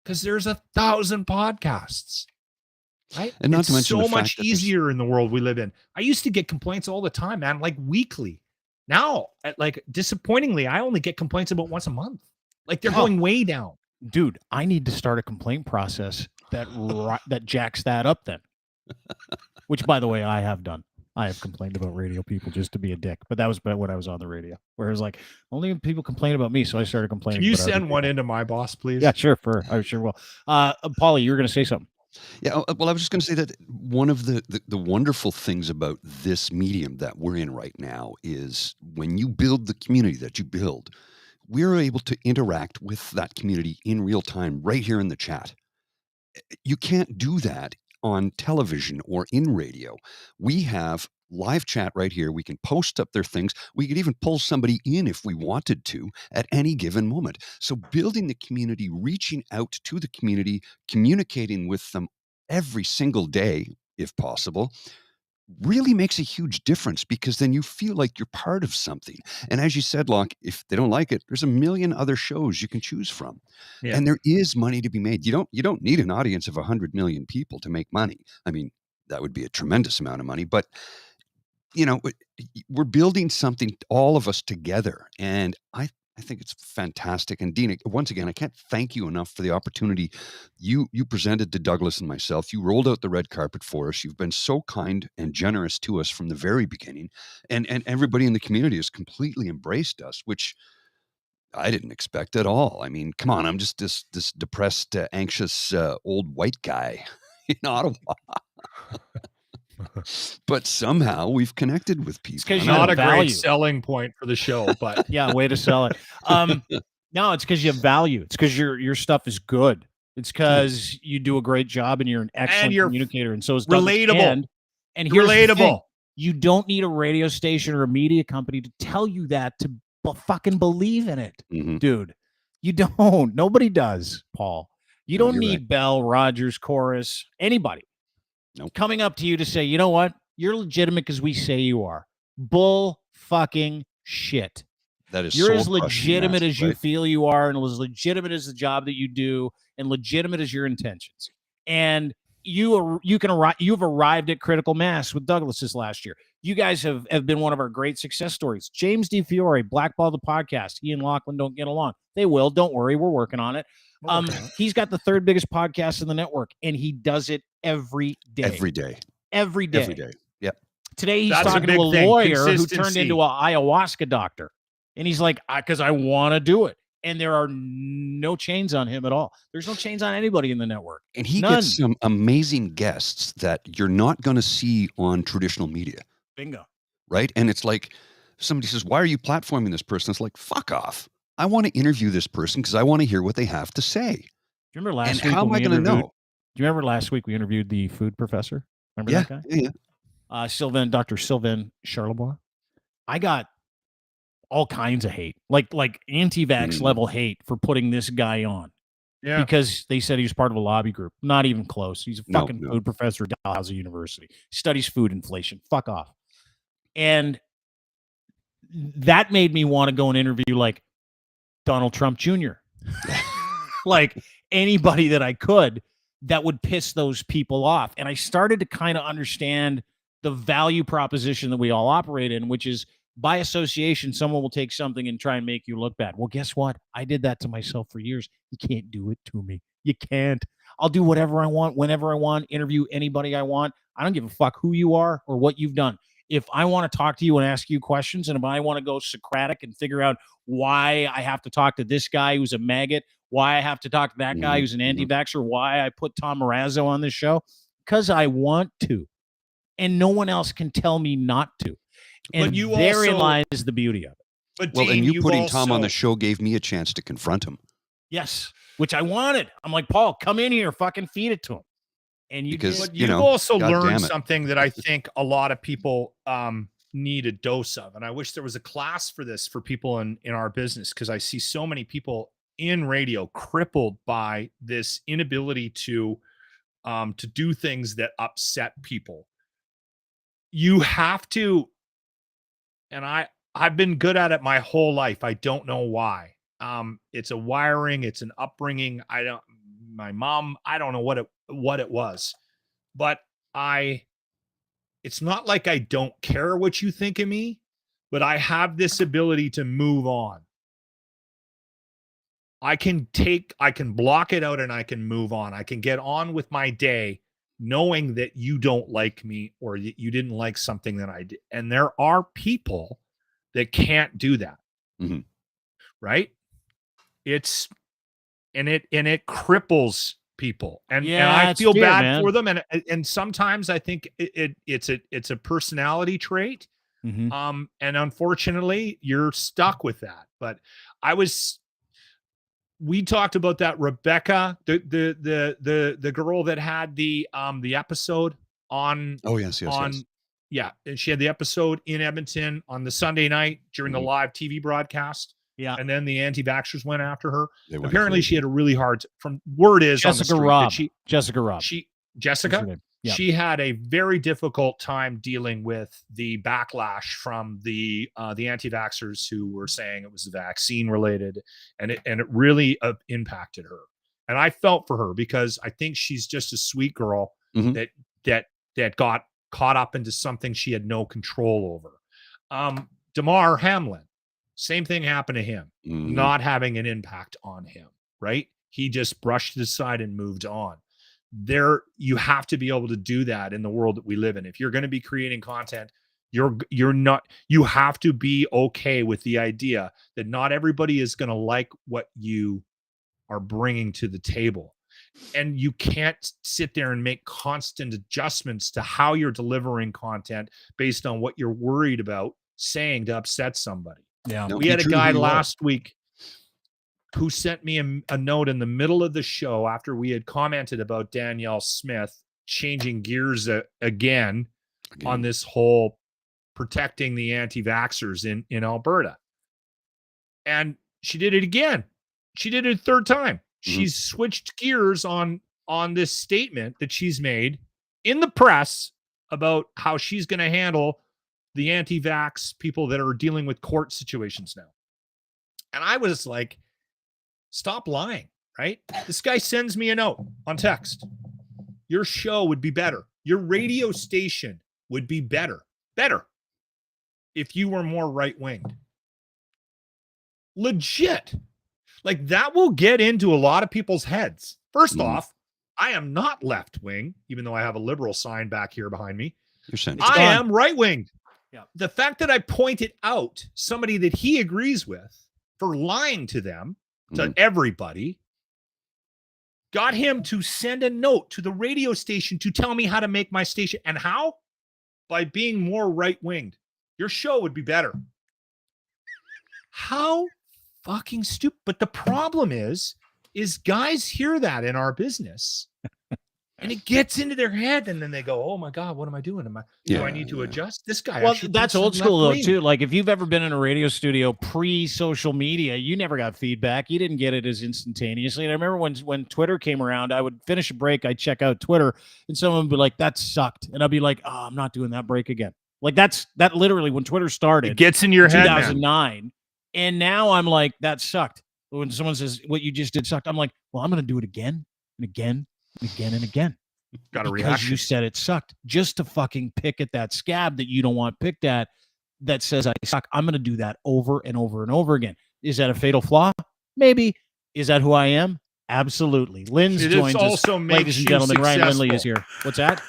Because there's 1,000 podcasts. Right? And not to mention so much easier in the world we live in. I used to get complaints all the time, man, like weekly. Now, disappointingly, I only get complaints about once a month. Like they're going way down. Dude, I need to start a complaint process that jacks that up then. Which, by the way, I have done. I have complained about radio people just to be a dick. But that was when I was on the radio. Where it was like, only people complain about me, so I started complaining. Can you send one into my boss, please? Yeah, sure. I sure will. Paulie, you were going to say something. Yeah, well, I was just going to say that one of the wonderful things about this medium that we're in right now is when you build the community that you build, we're able to interact with that community in real time right here in the chat. You can't do that on television or in radio. We have live chat right here. We can post up their things. We could even pull somebody in if we wanted to at any given moment. So building the community, reaching out to the community, communicating with them every single day, if possible, really makes a huge difference because then you feel like you're part of something. And as you said, Locke, if they don't like it, there's a million other shows you can choose from. Yeah. And there is money to be made. You don't need an audience of 100 million people to make money. I mean, that would be a tremendous amount of money, but you know, we're building something, all of us together. And I think it's fantastic. And Dean, once again, I can't thank you enough for the opportunity you presented to Douglas and myself. You rolled out the red carpet for us. You've been so kind and generous to us from the very beginning. And everybody in the community has completely embraced us, which I didn't expect at all. I mean, come on, I'm just this depressed, anxious old white guy in Ottawa. But somehow we've connected with people. 'cause Not a value. great selling point for the show, but Yeah, way to sell it. No, it's because you have value. It's because your stuff is good. It's because you do a great job and you're an excellent you're communicator. And so is Douglas. relatable. And here's the thing. Relatable. You don't need a radio station or a media company to tell you that to fucking believe in it, dude. You don't. Nobody does, Paul. You don't need Bell, Rogers, Chorus, anybody coming up to you to say, you know what? You're legitimate because we say you are. Bull fucking shit. That is You're as legitimate as you feel you are, and as legitimate as the job that you do, and legitimate as your intentions. And you've arrived at critical mass with Douglas's last year. You guys have been one of our great success stories. James DeFiore, Blackball the podcast. He and Lachlan don't get along. They will. Don't worry. We're working on it. He's got the third biggest podcast in the network, and he does it every day. Every day. Yep. Today he's talking to a lawyer who turned into an ayahuasca doctor. And he's like, because I want to do it. And there are no chains on him at all. There's no chains on anybody in the network. And he gets some amazing guests that you're not going to see on traditional media. Bingo. Right? And it's like, somebody says, why are you platforming this person? It's like, fuck off. I want to interview this person because I want to hear what they have to say. Do you remember last week? How am I going to know? Do you remember last week we interviewed the food professor? Remember that guy? Yeah. Dr. Sylvain Charlebois. I got all kinds of hate, like anti-vax level hate for putting this guy on. Yeah. Because they said he was part of a lobby group. Not even close. He's a fucking food professor at Dalhousie University. He studies food inflation. Fuck off. And that made me want to go and interview like Donald Trump Jr. Like anybody that I could that would piss those people off. And I started to kind of understand the value proposition that we all operate in, which is by association, someone will take something and try and make you look bad. Well, guess what? I did that to myself for years. You can't do it to me. You can't. I'll do whatever I want, whenever I want, interview anybody I want. I don't give a fuck who you are or what you've done. If I want to talk to you and ask you questions, and if I want to go Socratic and figure out why I have to talk to this guy who's a maggot, why I have to talk to that guy who's an anti-vaxxer, why I put Tom Marazzo on this show, because I want to. And no one else can tell me not to. And therein lies the beauty of it. But well, Dean, and you putting Tom on the show gave me a chance to confront him. Yes, which I wanted. I'm like, Paul, come in here, fucking feed it to him. And you've also learned something that I think a lot of people need a dose of. And I wish there was a class for this for people in our business, because I see so many people in radio crippled by this inability to do things that upset people. You have to, and I've been good at it my whole life. I don't know why. It's a wiring, it's an upbringing. My mom, I don't know what it was, but it's not like I don't care what you think of me, but I have this ability to move on. I can block it out and I can move on. I can get on with my day knowing that you don't like me or that you didn't like something that I did. And there are people that can't do that. Right? It cripples people. And I feel bad for them. And sometimes I think it's a personality trait. And unfortunately you're stuck with that. But we talked about that Rebecca, the girl that had the episode on. Oh yes. Yeah, and she had the episode in Edmonton on the Sunday night during the live TV broadcast. Yeah, and then the anti-vaxxers went after her. Apparently, she had a really hard. From word is Jessica Robb. Jessica Robb. Jessica. Yeah. She had a very difficult time dealing with the backlash from the anti-vaxxers who were saying it was vaccine related, and it really impacted her. And I felt for her because I think she's just a sweet girl that got caught up into something she had no control over. Damar Hamlin, same thing happened to him, not having an impact on him. Right? He just brushed it aside and moved on. You have to be able to do that in the world that we live in. If you're going to be creating content, you have to be okay with the idea that not everybody is going to like what you are bringing to the table. And you can't sit there and make constant adjustments to how you're delivering content based on what you're worried about saying to upset somebody. Yeah. We had a guy last week who sent me a note in the middle of the show after we had commented about Danielle Smith changing gears again on this whole protecting the anti-vaxxers in Alberta. And she did it again. She did it a third time. She's switched gears on this statement that she's made in the press about how she's going to handle the anti-vax people that are dealing with court situations now. And I was like, stop lying, right? This guy sends me a note on text. Your show would be better. Your radio station would be better if you were more right-winged. Legit. Like, that will get into a lot of people's heads. First off, I am not left-wing, even though I have a liberal sign back here behind me. I am right-winged. Yeah. The fact that I pointed out somebody that he agrees with for lying to them, to everybody, got him to send a note to the radio station to tell me how to make my station. And how? By being more right-winged. Your show would be better. How fucking stupid. But the problem is guys hear that in our business and it gets into their head, and then they go, oh my God, what am I doing? Do I need to adjust? This guy. Well, that's old school though too. Like, if you've ever been in a radio studio pre-social media, you never got feedback. You didn't get it as instantaneously. And I remember when Twitter came around, I would finish a break, I'd check out Twitter, and someone would be like, that sucked. And I'd be like, oh, I'm not doing that break again. Like, that literally when Twitter started. It gets in your head, 2009. And now I'm like, that sucked. When someone says what you just did sucked, I'm like, well, I'm going to do it again and again and again and again. Got a because reaction. You said it sucked, just to fucking pick at that scab that you don't want picked at that says I suck. I'm going to do that over and over and over again. Is that a fatal flaw? Maybe. Is that who I am? Absolutely. Lynn's joins us. Ladies and gentlemen, Ryan Lindley is here. What's that?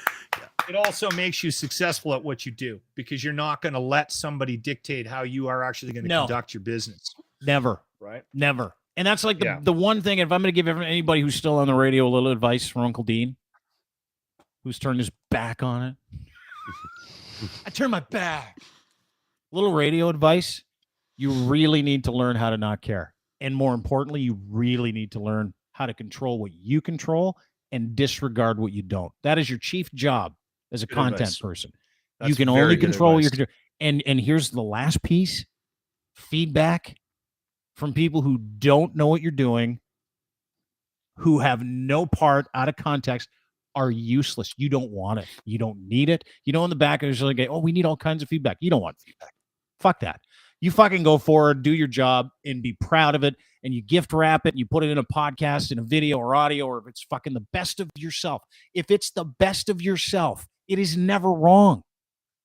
It also makes you successful at what you do, because you're not going to let somebody dictate how you are actually going to conduct your business. Never. Right? Never. And that's like the one thing, if I'm going to give anybody who's still on the radio a little advice from Uncle Dean, who's turned his back on it. I turned my back. Little radio advice. You really need to learn how to not care. And more importantly, you really need to learn how to control what you control and disregard what you don't. That is your chief job as a content person. You can only control what you're controlling. And here's the last piece. Feedback from people who don't know what you're doing, who have no part out of context, are useless. You don't want it. You don't need it. You know, in the back, there's like, oh, we need all kinds of feedback. You don't want feedback. Fuck that. You fucking go forward, do your job, and be proud of it. And you gift wrap it, and you put it in a podcast, in a video or audio, or if it's fucking the best of yourself. If it's the best of yourself, it is never wrong.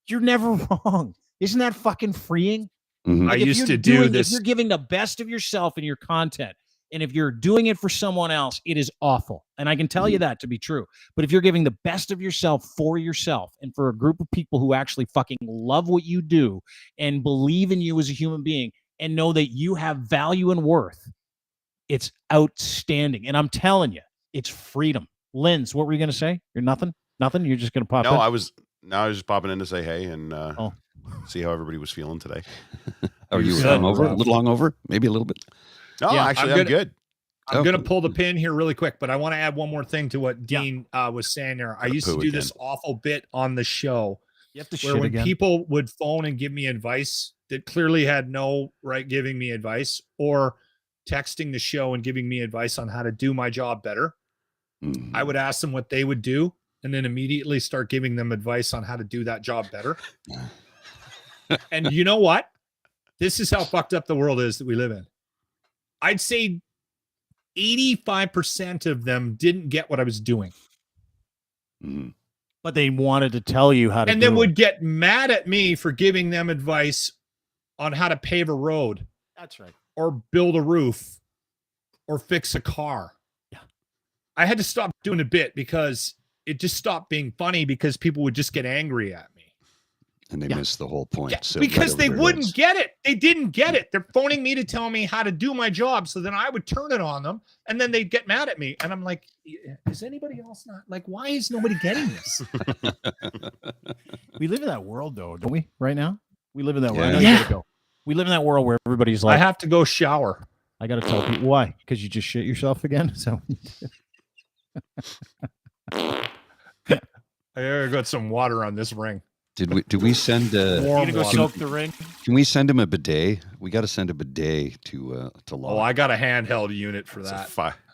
You're never wrong. Isn't that fucking freeing? Mm-hmm. Like, I used to do this. If you're giving the best of yourself in your content, and if you're doing it for someone else, it is awful. And I can tell you that to be true. But if you're giving the best of yourself for yourself and for a group of people who actually fucking love what you do and believe in you as a human being and know that you have value and worth, it's outstanding. And I'm telling you, it's freedom. Linz, what were you going to say? You're nothing? Nothing? You're just going to pop in? I was just popping in to say hey and see how everybody was feeling today. Are you hungover? A little hungover? Maybe a little bit? No, actually, I'm good. I'm going to pull the pin here really quick, but I want to add one more thing to what Dean was saying there. I used to do this awful bit on the show where when people would phone and give me advice that clearly had no right giving me advice, or texting the show and giving me advice on how to do my job better, I would ask them what they would do and then immediately start giving them advice on how to do that job better. And you know what? This is how fucked up the world is that we live in. I'd say 85% of them didn't get what I was doing. But they wanted to tell you how to do it. And then would get mad at me for giving them advice on how to pave a road. That's right. Or build a roof or fix a car. Yeah. I had to stop doing a bit because it just stopped being funny because people would just get angry at me. And they missed the whole point. Yeah, So because they wouldn't get it. They didn't get it. They're phoning me to tell me how to do my job. So then I would turn it on them and then they'd get mad at me. And I'm like, is anybody else not like, why is nobody getting this? We live in that world though, don't we? Right now? We live in that world. Yeah. You gotta go. We live in that world where everybody's like, I have to go shower. I got to tell people why? Because you just shit yourself again. So I got some water on this ring. Did we send you gonna go soak the ring? Can we send him a bidet? We got to send a bidet to Locke. Oh, I got a handheld unit for that.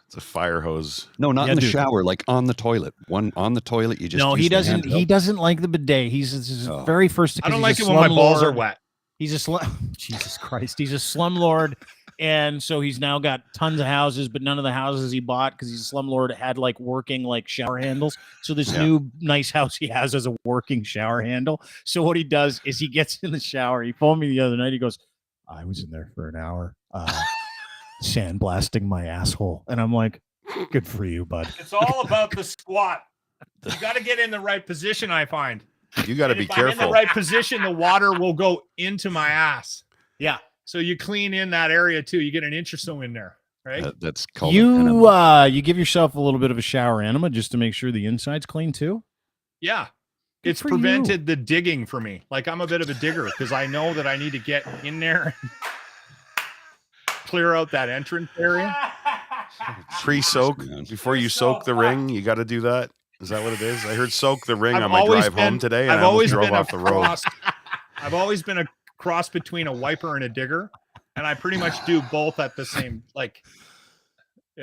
It's a fire hose. No, not in the shower, like on the toilet. One on the toilet. You just no. He doesn't. He doesn't like the bidet. He's very first. I don't like it when my balls are wet. He's a slum. Jesus Christ. He's a slumlord. And so he's now got tons of houses, but none of the houses he bought because he's a slumlord had like working like shower handles. So this new nice house he has a working shower handle. So what he does is he gets in the shower. He phoned me the other night. He goes, I was in there for an hour sandblasting my asshole. And I'm like, good for you, bud. It's all about the squat. You got to get in the right position, I find. You got to be careful. If I'm in the right position, the water will go into my ass. Yeah. So you clean in that area too. You get an inch or so in there, right? That's called you give yourself a little bit of a shower enema just to make sure the inside's clean too. Yeah. Good it's for prevented the digging for me. Like I'm a bit of a digger because I know that I need to get in there and clear out that entrance area. Pre-soak before you soak the ring. You got to do that. Is that what it is? I heard soak the ring on my drive home today, and I almost drove off the road. I've always been a cross between a wiper and a digger, and I pretty much do both at the same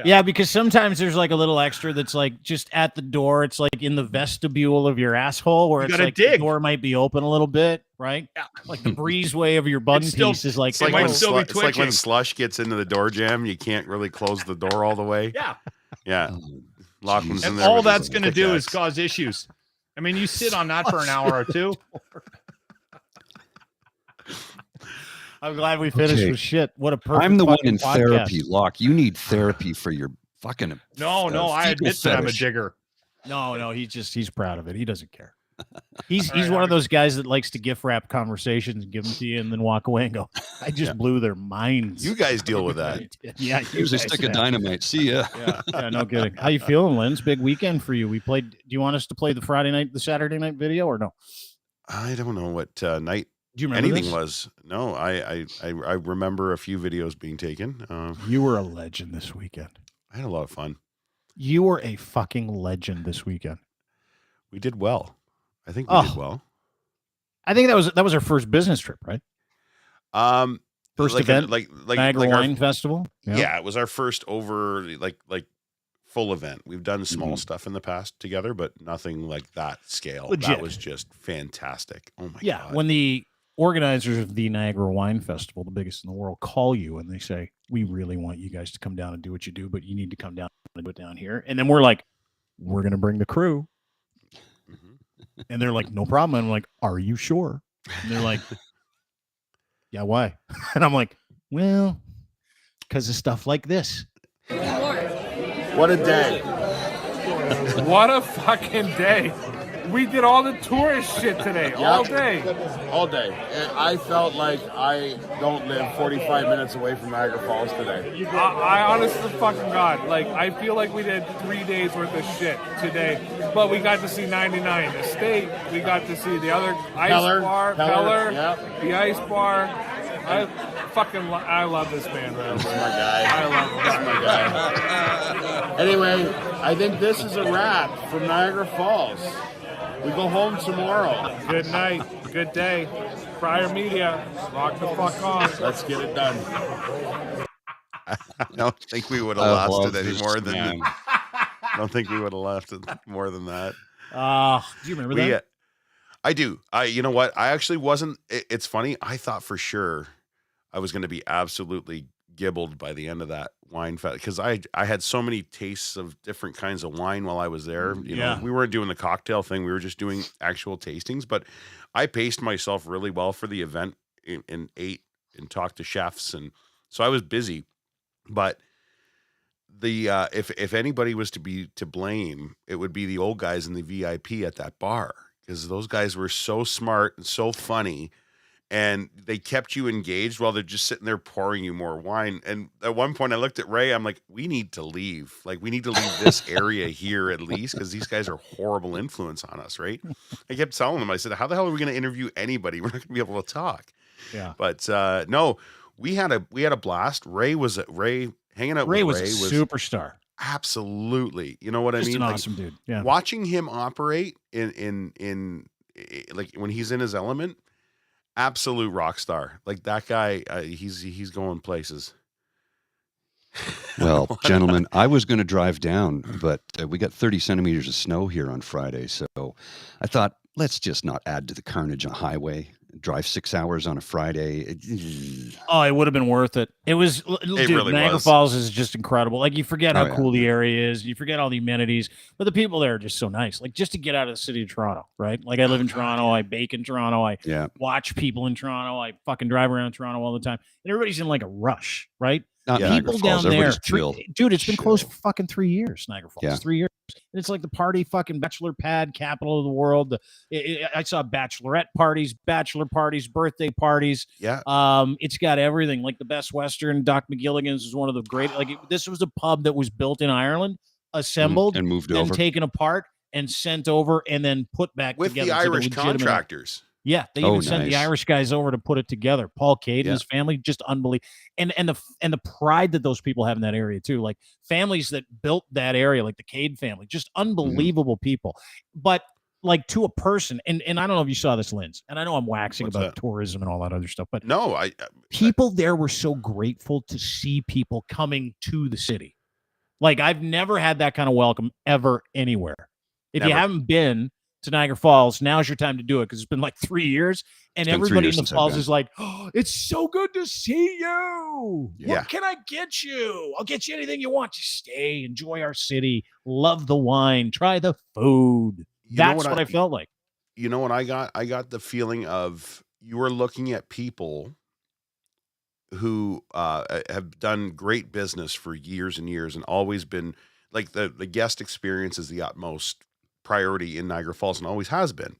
yeah, because sometimes there's like a little extra that's like just at the door. It's like in the vestibule of your asshole where it's like the door might be open a little bit, right? Yeah. Like the breezeway of your button piece is like, it's like when slush gets into the door jam, you can't really close the door all the way. Yeah. Yeah. Lachlan's in and there all that's going to do is cause issues. I mean, you sit on that for an hour or two. I'm glad we finished with shit. What a perfect I'm the one in podcast. therapy, Locke. You need therapy for your fucking No, I admit that I'm a digger. No, he's proud of it. He doesn't care. He's one of those guys that likes to gift wrap conversations and give them to you and then walk away and go, I just blew their minds. You guys deal with that. Yeah. Here's a stick of dynamite. See ya. Yeah, no kidding. How you feeling, Linz? Big weekend for you. We played. Do you want us to play the Saturday night video or no? I don't know what night do you remember anything this? was. No, I remember a few videos being taken. You were a legend this weekend. I had a lot of fun. You were a fucking legend this weekend. We did well. I think we did well. I think that was our first business trip, right? First event, like Niagara Wine Festival. Yeah, it was our first over like full event. We've done small stuff in the past together, but nothing like that scale. Legit. That was just fantastic. Oh my god! When the organizers of the Niagara Wine Festival, the biggest in the world, call you and they say, "We really want you guys to come down and do what you do, but you need to come down and do it down here." And then we're like, "We're going to bring the crew." And they're like, no problem. And I'm like, are you sure? And they're like, yeah, why? And I'm like, well, because of stuff like this. What a day. What a fucking day. We did all the tourist shit today, all day. All day. And I felt like I don't live 45 minutes away from Niagara Falls today. I honest to fucking God, like, I feel like we did 3 days worth of shit today. But we got to see 99 Estate. We got to see the other ice bar, Peller, the ice bar. I love this man, man. This is my guy. I love him. This is my guy. Anyway, I think this is a wrap from Niagara Falls. We go home tomorrow. Good night. Good day. Prior media. Lock the fuck on. Let's get it done. I don't think we would have lasted any more than that. I don't think we would have lasted more than that. Do you remember that? I do. You know what? I actually wasn't. It's funny. I thought for sure I was going to be absolutely gibbled by the end of that wine fest because I had so many tastes of different kinds of wine while I was there. You know, we weren't doing the cocktail thing. We were just doing actual tastings, but I paced myself really well for the event and ate and talked to chefs. And so I was busy, but the, if anybody was to be to blame, it would be the old guys in the VIP at that bar. because those guys were so smart and so funny, and they kept you engaged while they're just sitting there pouring you more wine. And at one point I looked at Ray, I'm like, we need to leave. Like, we need to leave this area here at least, because these guys are horrible influence on us, right? I kept telling them, I said, how the hell are we going to interview anybody? We're not going to be able to talk. Yeah. But no, we had a blast. Ray hanging out Ray with was Ray a superstar. Absolutely. You know what I mean? An Like, awesome dude. Yeah. watching him operate in like when he's in his element, absolute rock star. Like that guy, he's going places. Well, gentlemen, I was going to drive down, but we got 30 centimeters of snow here on Friday. So I thought, let's just not add to the carnage on the highway. Drive 6 hours on a Friday. Oh, it would have been worth it. It was, dude, really Niagara was. Falls is just incredible. Like, you forget how Oh, yeah. cool the area is. You forget all the amenities, but the people there are just so nice. Like, just to get out of the city of Toronto, right? Like, I live in Toronto. I bake in Toronto. I Yeah. watch people in Toronto. I fucking drive around Toronto all the time. And everybody's in like a rush, right? Not Yeah. Niagara People Falls. down there, Everybody's chill. dude, it's been closed Chill. for fucking 3 years, Niagara Falls. Yeah. 3 years. And it's like the party fucking bachelor pad capital of the world. I saw bachelorette parties, bachelor parties, birthday parties. Yeah. It's got everything. Like the Best Western, Doc McGilligan's is one of the great. This was a pub that was built in Ireland, assembled, and moved then over. taken apart and sent over, and then put back With together. the It's like a Irish legitimate- contractors. Yeah, they Oh, even sent the nice. Irish guys over to put it together. Paul Cade and his family, just unbelievable. And the pride that those people have in that area too. Like families that built that area, like the Cade family, just unbelievable people. But like to a person, and I don't know if you saw this, Linz, and I know I'm waxing What's about that? tourism and all that other stuff, but No, people there were so grateful to see people coming to the city. Like, I've never had that kind of welcome ever anywhere. If you Never. haven't been to Niagara Falls, now's your time to do it, because it's been like 3 years, and It's been 3 everybody years in the since I've falls been. is like, "Oh, it's so good to see you. Yeah. What can I get you? I'll get you anything you want. Just stay, enjoy our city, love the wine, try the food." You know That's what I felt like. you know what I got? I got the feeling of you were looking at people who have done great business for years and years, and always been like the guest experience is the utmost priority in Niagara Falls, and always has been.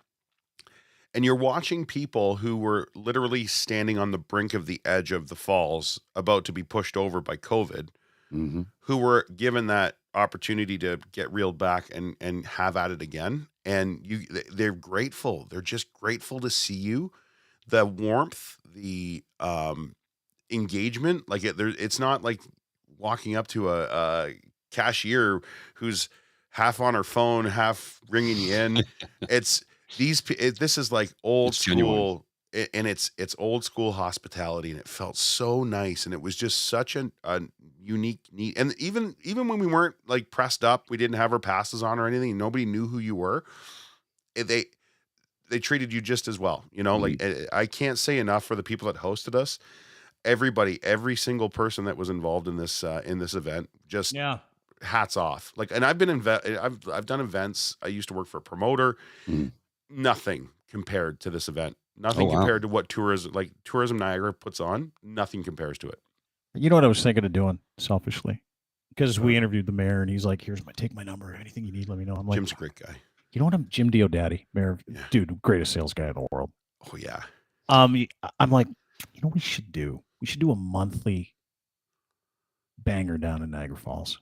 And you're watching people who were literally standing on the brink of the edge of the falls, about to be pushed over by COVID, Mm-hmm. who were given that opportunity to get reeled back and have at it again. And they're grateful. They're just grateful to see you. The warmth, the engagement, like it's not like walking up to a cashier who's half on her phone, half ringing you in. It's this is like old It's genuine. school, and it's old school hospitality, and it felt so nice, and it was just such a unique, neat. And even when we weren't like pressed up, we didn't have our passes on or anything, nobody knew who you were. They treated you just as well, you know. Like, I can't say enough for the people that hosted us. Everybody, every single person that was involved in this event, just hats off. Like, and I've done events. I used to work for a promoter. Nothing compared to this event. Nothing compared to what Tourism Niagara puts on. Nothing compares to it. You know what I was thinking of doing selfishly? Because we interviewed the mayor, and he's like, take my number. Anything you need, let me know. I'm like, Jim's a great guy. You know what? I'm Jim Diodati, mayor, dude, greatest sales guy in the world. Oh yeah. I'm like, you know what we should do? We should do a monthly banger down in Niagara Falls.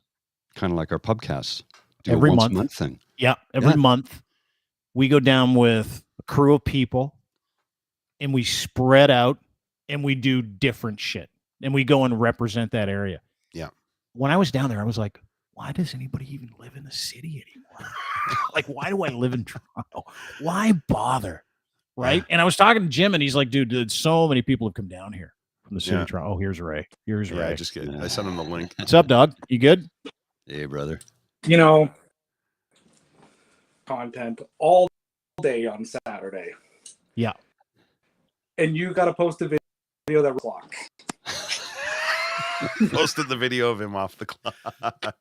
Kind of like our pubcasts. Do Every a once month. a month thing. Yeah, every month we go down with a crew of people, and we spread out, and we do different shit, and we go and represent that area. Yeah. When I was down there, I was like, why does anybody even live in the city anymore? Like, why do I live in Toronto? Why bother? Right. And I was talking to Jim, and he's like, dude, so many people have come down here from the city of Toronto. Oh, here's Ray. Here's Ray. I sent him the link. What's up, dog? You good? Hey, brother. You know, content all day on Saturday. Yeah. And you got to post a video that clock. Posted the video of him off the clock.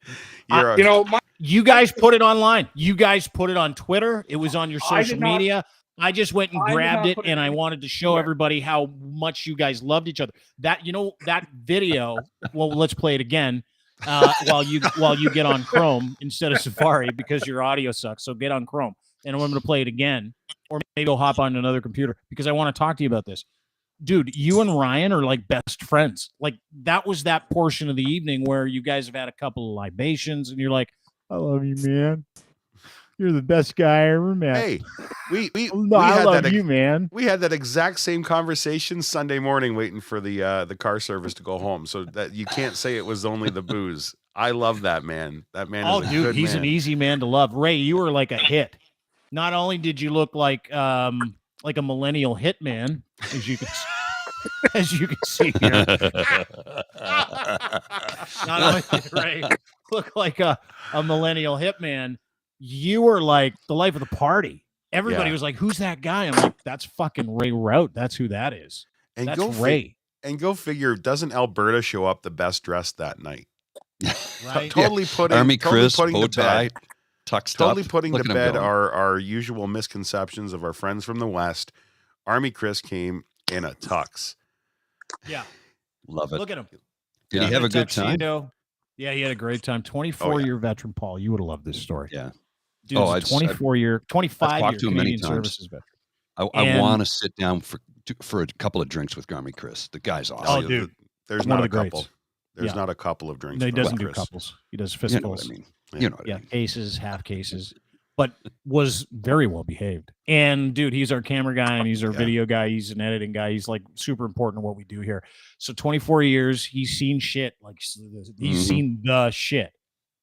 You guys put it online. You guys put it on Twitter. It was on your social media. I just went and grabbed it, and I wanted to show everybody how much you guys loved each other. That video. Well, let's play it again while you get on Chrome instead of Safari, because your audio sucks. So get on Chrome. and I'm going to play it again, or maybe I'll hop on another computer because I want to talk to you about this. Dude, you and Ryan are like best friends. Like that was that portion of the evening where you guys have had a couple of libations and you're like, I love you, man. You're the best guy I ever met. Hey, we I love you, man. We had that exact same conversation Sunday morning waiting for the car service to go home. So that you can't say it was only the booze. I love that man. That man is a good he's man. An easy man to love. Ray, you were like a hit. Not only did you look like a millennial hitman, as you can see here. Not only did Ray look like a millennial hitman, you were like the life of the party. Everybody was like, "Who's that guy?" I'm like, "That's fucking Ray Rout. That's who that is." And that's Ray. And go figure, doesn't Alberta show up the best dressed that night? Right. Totally putting Army Chris, putting bow to bed. tie, tucked Totally up. putting Look to at him bed going. our usual misconceptions of our friends from the West. Army Chris came in a tux. Yeah. Love it. Look at him. Did he have a good time? Yeah, he had a great time. 24-year veteran, Paul. You would have loved this story. Yeah. Dude's 25-year Canadian times. Services veteran. I want to sit down for a couple of drinks with Army Chris. The guy's awesome. Oh, dude. There's One not of a the couple. greats. There's not a couple of drinks. No, he with doesn't do Chris. couples. He does fistfuls. You know what I mean. You know what I mean. Cases, half cases, but was very well behaved. And dude, he's our camera guy and he's our video guy. He's an editing guy. He's like super important to what we do here. So 24 years, he's seen shit. Like he's seen the shit.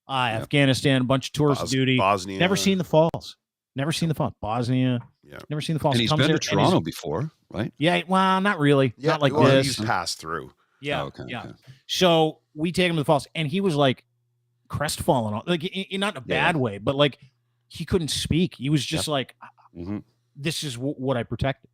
Afghanistan, a bunch of tours of duty. Bosnia. Never seen the falls. Never seen the falls. Bosnia. Yeah. Never seen the falls. And he's been to Toronto before, right? Yeah. Well, not really. Yeah, not like well, this. He's passed through. Yeah. Oh, okay, yeah. okay. So we take him to the falls, and he was like crestfallen, like not in a bad way, but like he couldn't speak. He was just like, "This is what I protected.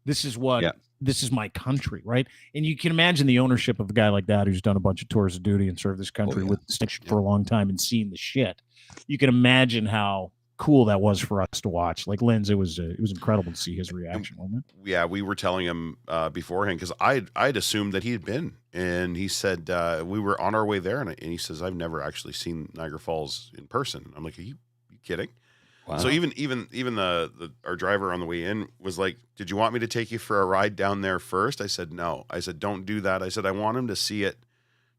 This is what. This is my country, right?" And you can imagine the ownership of a guy like that who's done a bunch of tours of duty and served this country with distinction for a long time and seen the shit. You can imagine how cool that was for us to watch. Like Linz, it was incredible to see his reaction, wasn't it? Yeah, we were telling him beforehand because I'd assumed that he had been, and he said we were on our way there, and he says I've never actually seen Niagara Falls in person. I'm like, are you kidding? Wow. So even our driver on the way in was like, did you want me to take you for a ride down there first? I said no. I said don't do that. I said I want him to see it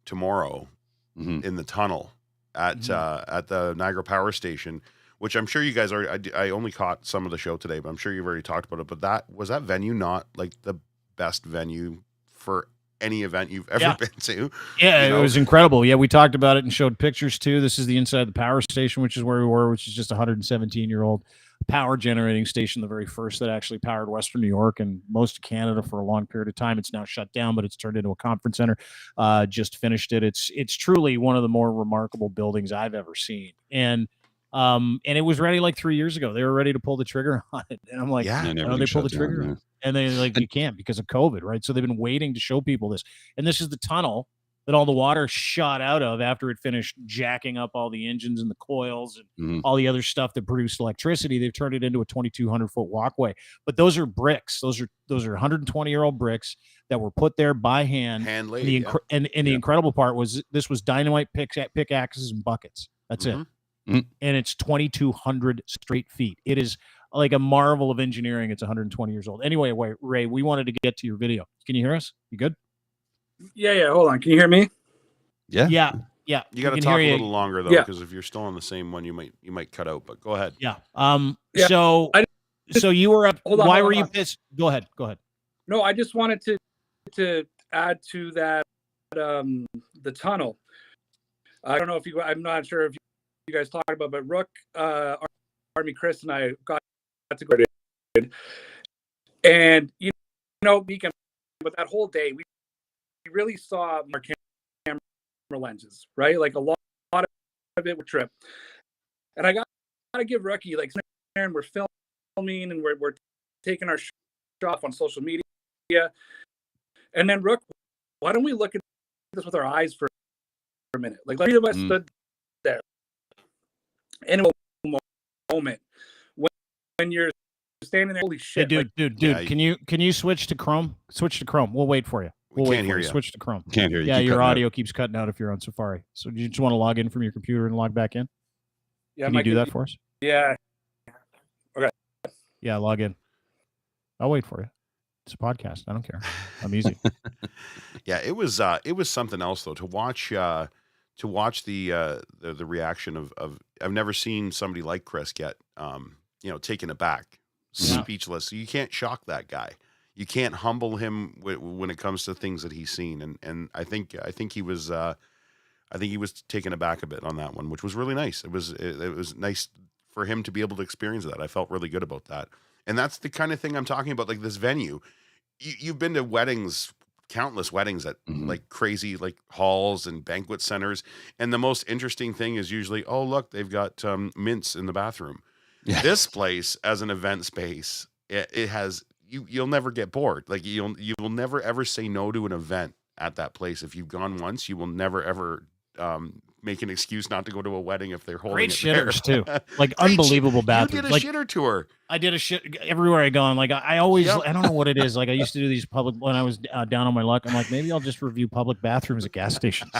tomorrow in the tunnel at the Niagara Power Station. Which I'm sure you guys are. I only caught some of the show today, but I'm sure you've already talked about it. But that venue not like the best venue for any event you've ever been to? Yeah, it was incredible. Yeah, we talked about it and showed pictures too. This is the inside of the power station, which is where we were, which is just a 117-year-old power generating station, the very first that actually powered Western New York and most of Canada for a long period of time. It's now shut down, but it's turned into a conference center. Just finished it. It's truly one of the more remarkable buildings I've ever seen. And it was ready like 3 years ago. They were ready to pull the trigger on it. And I'm like, they pulled the trigger on it. And they like, you can't because of COVID, right? So they've been waiting to show people this. And this is the tunnel that all the water shot out of after it finished jacking up all the engines and the coils and all the other stuff that produced electricity. They've turned it into a 2,200-foot walkway. But those are bricks. Those are 120-year-old bricks that were put there by hand. Hand-laid, and the incredible part was this was dynamite pickaxes and buckets. That's it. And it's 2,200 straight feet. It is like a marvel of engineering. It's 120 years old. Anyway, Ray, we wanted to get to your video. Can you hear us? You good? Yeah. Hold on. Can you hear me? Yeah. You got to talk a little longer though, because if you're still on the same one, you might cut out. But go ahead. Yeah. So you were up. Why were you pissed? Go ahead. No, I just wanted to add to that the tunnel. I don't know if I'm not sure if you guys talked about, but Rook, Army Chris, and I got to go to, and weekend, but that whole day we really saw our camera lenses, right? Like a lot of it would trip, and I got to give Rookie like, and we're filming and we're taking our shot off on social media, and then Rook, why don't we look at this with our eyes for a minute? Like, three of us stood there. In a moment when you're standing there, holy shit! Hey, dude, can you switch to Chrome? Switch to Chrome. We'll wait for you. We can't hear you. Switch to Chrome. Can't hear you. Yeah, your audio keeps cutting out if you're on Safari. So do you just want to log in from your computer and log back in? Yeah, can you do that for us? Yeah. Okay. Yeah, log in. I'll wait for you. It's a podcast. I don't care. I'm easy. Yeah, it was something else though to watch the reaction of I've never seen somebody like Chris get taken aback, speechless. You can't shock that guy. You can't humble him when it comes to things that he's seen, and I think he was taken aback a bit on that one, which was really nice. It was nice for him to be able to experience that. I felt really good about that, and that's the kind of thing I'm talking about. Like this venue, you've been to weddings, countless weddings at like crazy like halls and banquet centers, and the most interesting thing is usually, oh look, they've got mints in the bathroom. Yeah. This place as an event space, it has you'll never get bored. Like you will never ever say no to an event at that place. If you've gone once, you will never ever make an excuse not to go to a wedding if they're holding great it shitters there. too, like unbelievable bathrooms. You did a like, shitter tour. I did a shit everywhere I gone. Like I always, I don't know what it is. Like I used to do these public when I was down on my luck. I'm like, maybe I'll just review public bathrooms at gas stations.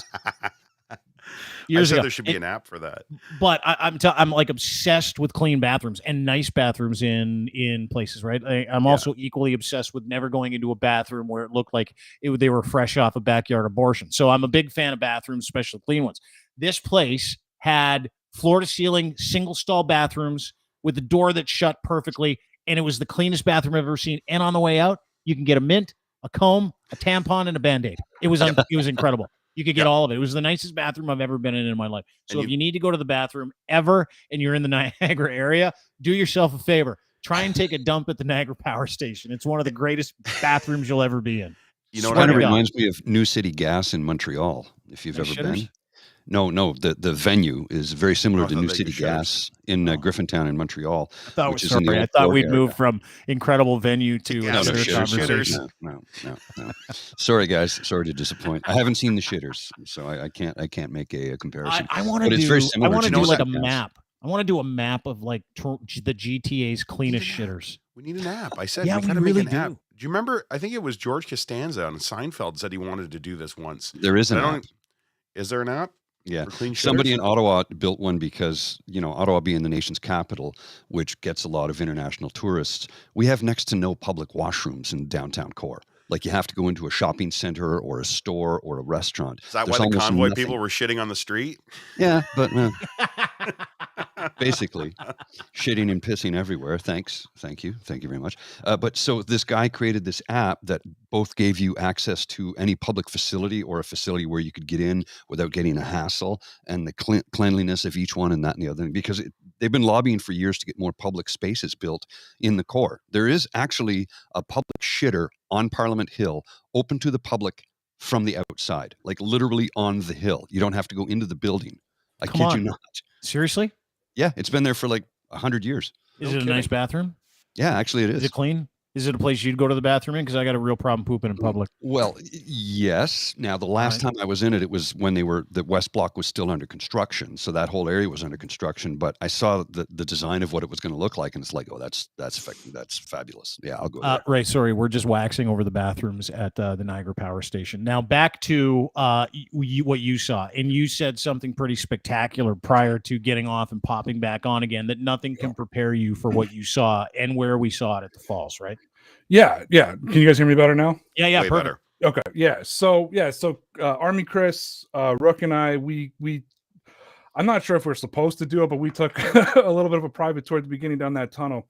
Years ago, there should be an app for that. But I'm like obsessed with clean bathrooms and nice bathrooms in places, right? I'm also equally obsessed with never going into a bathroom where it looked like they were fresh off a backyard abortion. So I'm a big fan of bathrooms, especially clean ones. This place had floor to ceiling single stall bathrooms with the door that shut perfectly, and it was the cleanest bathroom I've ever seen. And on the way out, you can get a mint, a comb, a tampon, and a Band-Aid. It was incredible. You could get all of it. It was the nicest bathroom I've ever been in my life. So if you need to go to the bathroom ever and you're in the Niagara area, do yourself a favor. Try and take a dump at the Niagara Power Station. It's one of the greatest bathrooms you'll ever be in. You know what? It reminds me of New City Gas in Montreal, if you've ever been. No, the venue is very similar to New City Gas in Griffintown in Montreal. I thought we'd move from incredible venue to conversation. No. Sorry, guys. Sorry to disappoint. I haven't seen the shitters, so I can't make a comparison. I want to do like a map. I want to do a map of like the GTA's cleanest shitters. We need an app. I said, we really make an app. Do you remember? I think it was George Costanza on Seinfeld said he wanted to do this once. There is an app. Is there an app? Yeah, somebody in Ottawa built one because, Ottawa being the nation's capital, which gets a lot of international tourists, we have next to no public washrooms in downtown core. Like you have to go into a shopping center or a store or a restaurant. Is that why the convoy people were shitting on the street? Yeah, but basically shitting and pissing everywhere. Thank you very much. But so this guy created this app that both gave you access to any public facility or a facility where you could get in without getting a hassle, and the cleanliness of each one and that and the other thing, because they've been lobbying for years to get more public spaces built in the core. There is actually a public shitter on Parliament Hill, open to the public from the outside, like literally on the hill. You don't have to go into the building. I kid you not. Seriously? Yeah, it's been there for like 100 years. Is it a nice bathroom? Yeah, actually it is. Is it clean? Is it a place you'd go to the bathroom in? Because I got a real problem pooping in public. Well, yes. Now, the last time I was in it, it was when the West Block was still under construction. So that whole area was under construction. But I saw the design of what it was going to look like, and it's like, oh, that's fabulous. Yeah, I'll go there. Right. Sorry, we're just waxing over the bathrooms at the Niagara Power Station. Now, back to what you saw. And you said something pretty spectacular prior to getting off and popping back on again, that nothing can prepare you for what you saw and where we saw it at the Falls, right? Yeah. Can you guys hear me better now? Yeah, way perfect. Better. Okay. Yeah. So Army Chris, Rook, and I, we I'm not sure if we're supposed to do it, but we took a little bit of a private tour at the beginning down that tunnel.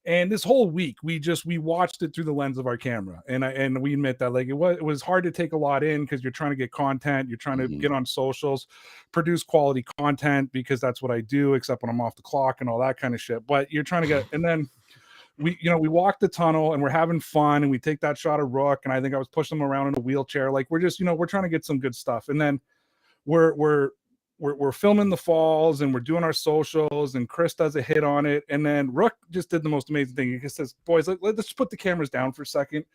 And this whole week, we watched it through the lens of our camera, and we admit that like it was hard to take a lot in because you're trying to get content, you're trying to get on socials, produce quality content, because that's what I do, except when I'm off the clock and all that kind of shit. But you're trying to get, and then we walk the tunnel and we're having fun, and we take that shot of Rook, and I think I was pushing him around in a wheelchair. Like we're just, we're trying to get some good stuff, and then we're filming the falls and we're doing our socials, and Chris does a hit on it. And then Rook just did the most amazing thing. He just says, boys, let's just put the cameras down for a second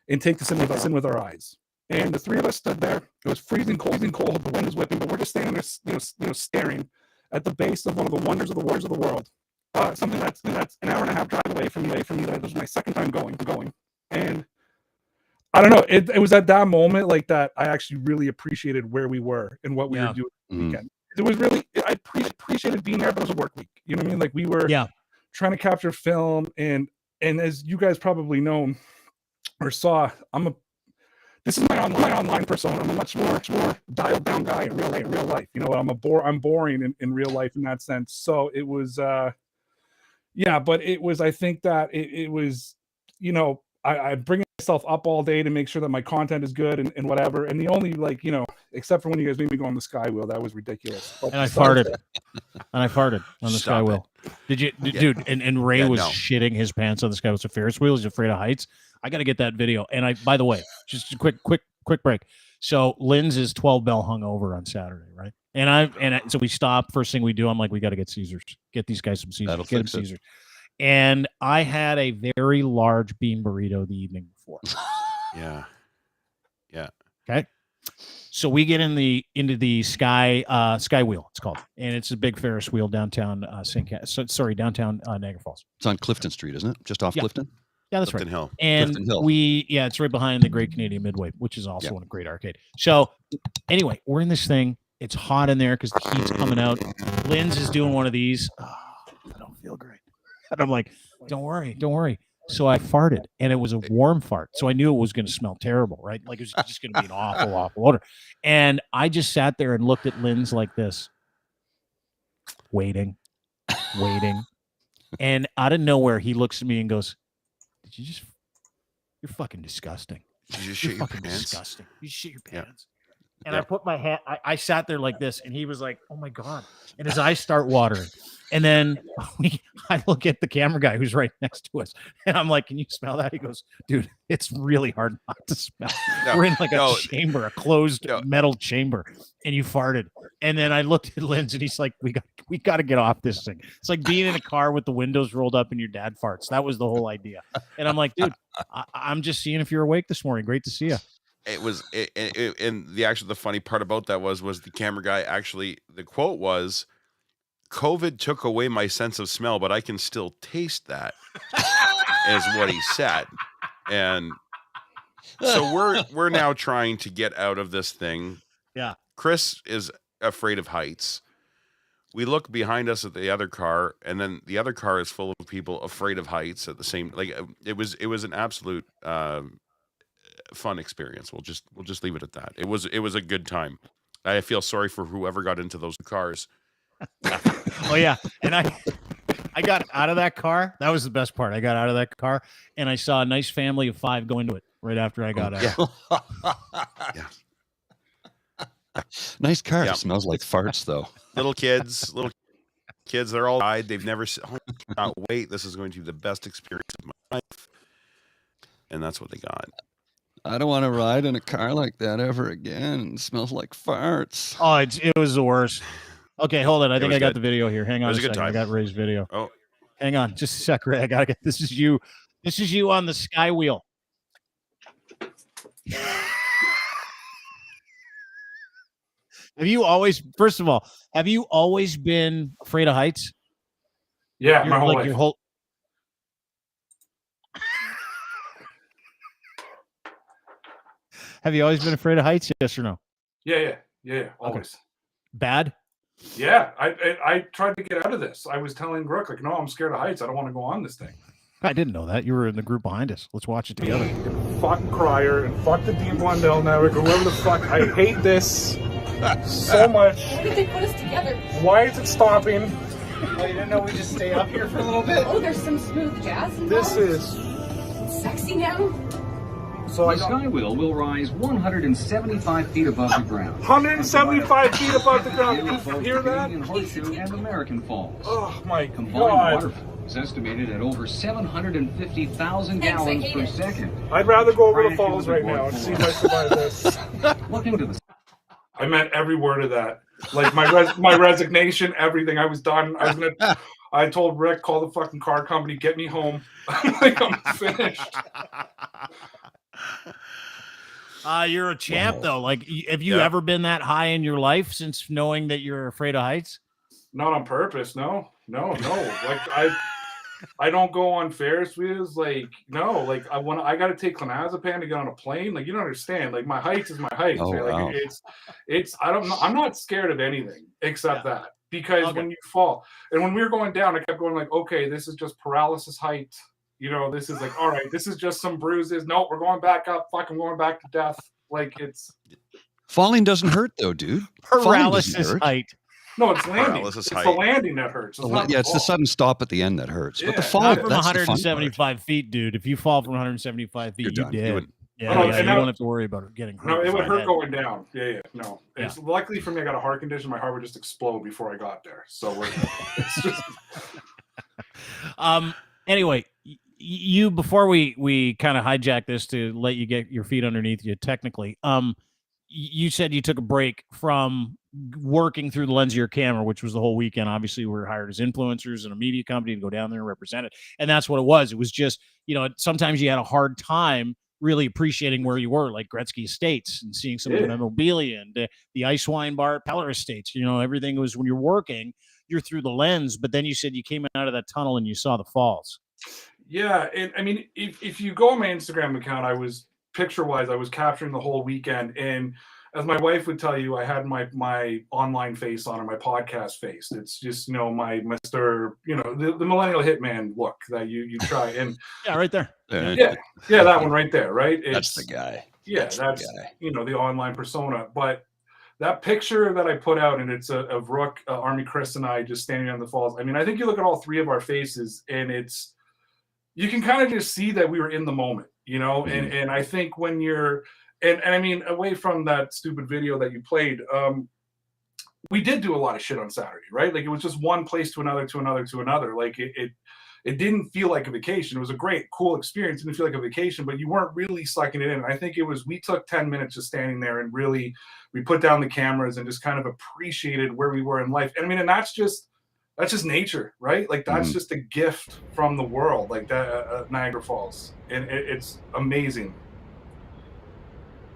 and take this in with our eyes. And the three of us stood there. It was freezing cold. The wind was whipping, but we're just standing there, staring at the base of one of the wonders of the world. Something that's an hour and a half drive away from me. That was my second time going. And I don't know. It was at that moment like that I actually really appreciated where we were and what we were doing this weekend. It was really, I appreciated being there, but it was a work week. You know what I mean? Like we were trying to capture film, and as you guys probably know or saw, this is my online persona. I'm a much more dialed down guy in real life. You know, I'm boring in real life in that sense. So it was, yeah, but it was, I think that it was, you know, I bring myself up all day to make sure that my content is good and whatever. And the only, like, you know, except for when you guys made me go on the sky wheel, that was ridiculous. But and I farted. And I farted on the sky wheel. Did you, dude? And Ray was shitting his pants on the sky. It was a Ferris wheel. He's afraid of heights. I got to get that video. And by the way, just a quick break. So Lynn's is 12 bell hungover on Saturday, right? And so we stop. First thing we do, I'm like, we got to get Caesars. Get these guys some Caesars. Get them Caesars. And I had a very large bean burrito the evening before. Yeah. Okay. So we get into the sky wheel, it's called, and it's a big Ferris wheel downtown downtown Niagara Falls. It's on Clifton Street, isn't it? Just off Clifton. Yeah, that's Clifton right. Hill. And Clifton Hill. it's right behind the Great Canadian Midway, which is also a great arcade. So anyway, we're in this thing. It's hot in there because the heat's coming out. Lynn's is doing one of these. Oh, I don't feel great. And I'm like, don't worry. So I farted, and it was a warm fart. So I knew it was going to smell terrible, right? Like it was just going to be an awful odor. And I just sat there and looked at Lynn's like this, waiting. And out of nowhere, he looks at me and goes, you're fucking disgusting. Did you shit your pants? Disgusting. You shit your pants. And I put my hand, I sat there like this, and he was like, oh my God. And his eyes start watering. And then I look at the camera guy who's right next to us, and I'm like, can you smell that? He goes, dude, it's really hard not to smell. We're in like a chamber, a closed metal chamber, and you farted. And then I looked at Lynn's, and he's like, we got to get off this thing. It's like being in a car with the windows rolled up and your dad farts. That was the whole idea. And I'm like, dude, I'm just seeing if you're awake this morning. Great to see you. It was, and the funny part about that was the camera guy actually, the quote was, COVID took away my sense of smell, but I can still taste that, is what he said. And so we're now trying to get out of this thing. Yeah. Chris is afraid of heights. We look behind us at the other car, and then the other car is full of people afraid of heights at the same, like it was an absolute fun experience. We'll just leave it at that. It was a good time. I feel sorry for whoever got into those cars. Oh yeah, and I got out of that car. That was the best part. I got out of that car, and I saw a nice family of 5 go into it right after I got out. Yeah. Nice car. Yeah. It smells like farts though. Little kids, they're all died. They've never cannot wait. This is going to be the best experience of my life. And that's what they got. I don't want to ride in a car like that ever again. It smells like farts. Oh, it was the worst. Okay, hold on. I think I got the video here. Hang on a second. I got Ray's video. Oh, hang on, just a sec, Ray. I gotta get this. Is you on the sky wheel. First of all, have you always been afraid of heights? Yeah, my whole life. Have you always been afraid of heights? Yes or no? Yeah, always. Okay. Bad? Yeah, I tried to get out of this. I was telling Brooke, like, no, I'm scared of heights. I don't want to go on this thing. I didn't know that. You were in the group behind us. Let's watch it together. Fuck Crier and fuck the Deep Blundell Network, whoever the fuck. I hate this so much. Why did they put us together? Why is it stopping? Oh, you didn't know we just stay up here for a little bit? Oh, there's some smooth jazz involved. This is sexy now. So the sky wheel will rise 175 feet above the ground. 175 feet above the ground. You hear that? Canadian Horseshoe and American Falls. Oh my Combined God. waterflow is estimated at over 750,000 gallons per second. I'd rather go over the falls right now and see if I survive this. Look into the. I meant every word of that. Like my resignation, everything. I was done. I told Rick, call the fucking car company, get me home. Like I'm finished. You're a champ, though. Like, have you ever been that high in your life since knowing that you're afraid of heights? Not on purpose. No. Like I don't go on Ferris wheels. Like no. Like I got to take clonazepam to get on a plane. Like you don't understand. Like my heights is my height. Oh, like wow. it's I'm not scared of anything except that. because when you fall, and when we were going down, I kept going like, okay, this is just paralysis height. You know, this is like, all right, this is just some bruises. No, we're going back up. Fucking going back to death. Like it's falling doesn't hurt though, dude. Paralysis height. No, it's landing. It's the landing that hurts. It's the sudden stop at the end that hurts. Yeah, but the fall, not from 175 feet, dude. If you fall from 175 feet, you're dead. You don't have to worry about it getting hurt. No, it would hurt going down. Yeah. No, it's luckily for me. I got a heart condition. My heart would just explode before I got there. So it's just. Anyway, you before we kind of hijack this to let you get your feet underneath you, technically, you said you took a break from working through the lens of your camera, which was the whole weekend. Obviously, we were hired as influencers and a media company to go down there and represent it. And that's what it was. It was just, sometimes you had a hard time really appreciating where you were, like Gretzky Estates and seeing some of the memorabilia and the Ice Wine Bar at Peller Estates. Everything was, when you're working, you're through the lens. But then you said you came out of that tunnel and you saw the falls. Yeah. And I mean, if you go on my Instagram account, I was picture-wise, I was capturing the whole weekend. And as my wife would tell you, I had my online face on or my podcast face. It's just, my Mr., the millennial hitman look that you try. And yeah, right there. Yeah, that one right there, right? That's the guy. Yeah, that's the guy. The online persona. But that picture that I put out, and it's of Rook, Army Chris, and I just standing on the falls. I mean, I think you look at all three of our faces, and you can kind of just see that we were in the moment, and I think when you're, and I mean, away from that stupid video that you played, we did do a lot of shit on Saturday, right? Like it was just one place to another, to another, to another. Like it didn't feel like a vacation. It was a great, cool experience. It didn't feel like a vacation, but you weren't really sucking it in. And I think we took 10 minutes just standing there and really, we put down the cameras and just kind of appreciated where we were in life. And I mean, and that's just nature, right? Like that's just a gift from the world, like that Niagara Falls, and it's amazing.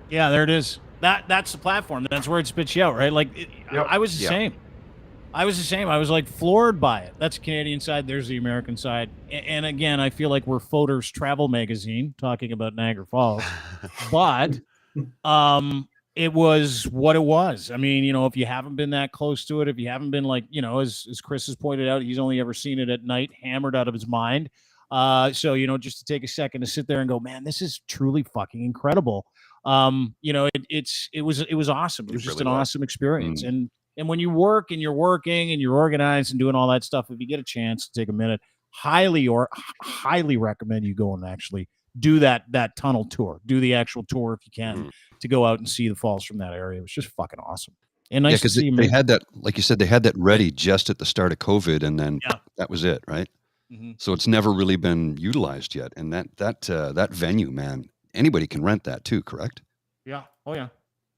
Yeah, there it is. That's the platform. That's where it spits you out, right? Like I was the same. I was like floored by it. That's the Canadian side. There's the American side. And again, I feel like we're Fodor's travel magazine talking about Niagara Falls, but it was what it was. I mean, if you haven't been that close to it, if you haven't been like, as Chris has pointed out, he's only ever seen it at night, hammered out of his mind. So, just to take a second to sit there and go, man, this is truly fucking incredible. It was awesome. It was just an awesome experience. And when you work and you're working and you're organized and doing all that stuff, if you get a chance to take a minute, highly recommend you go and actually do that tunnel tour. Do the actual tour if you can to go out and see the falls from that area. It was just fucking awesome. And nice to see they had that, like you said, they had that ready just at the start of COVID, and then that was it, right? Mm-hmm. So it's never really been utilized yet. And that venue, man, anybody can rent that too, correct? Yeah. Oh yeah.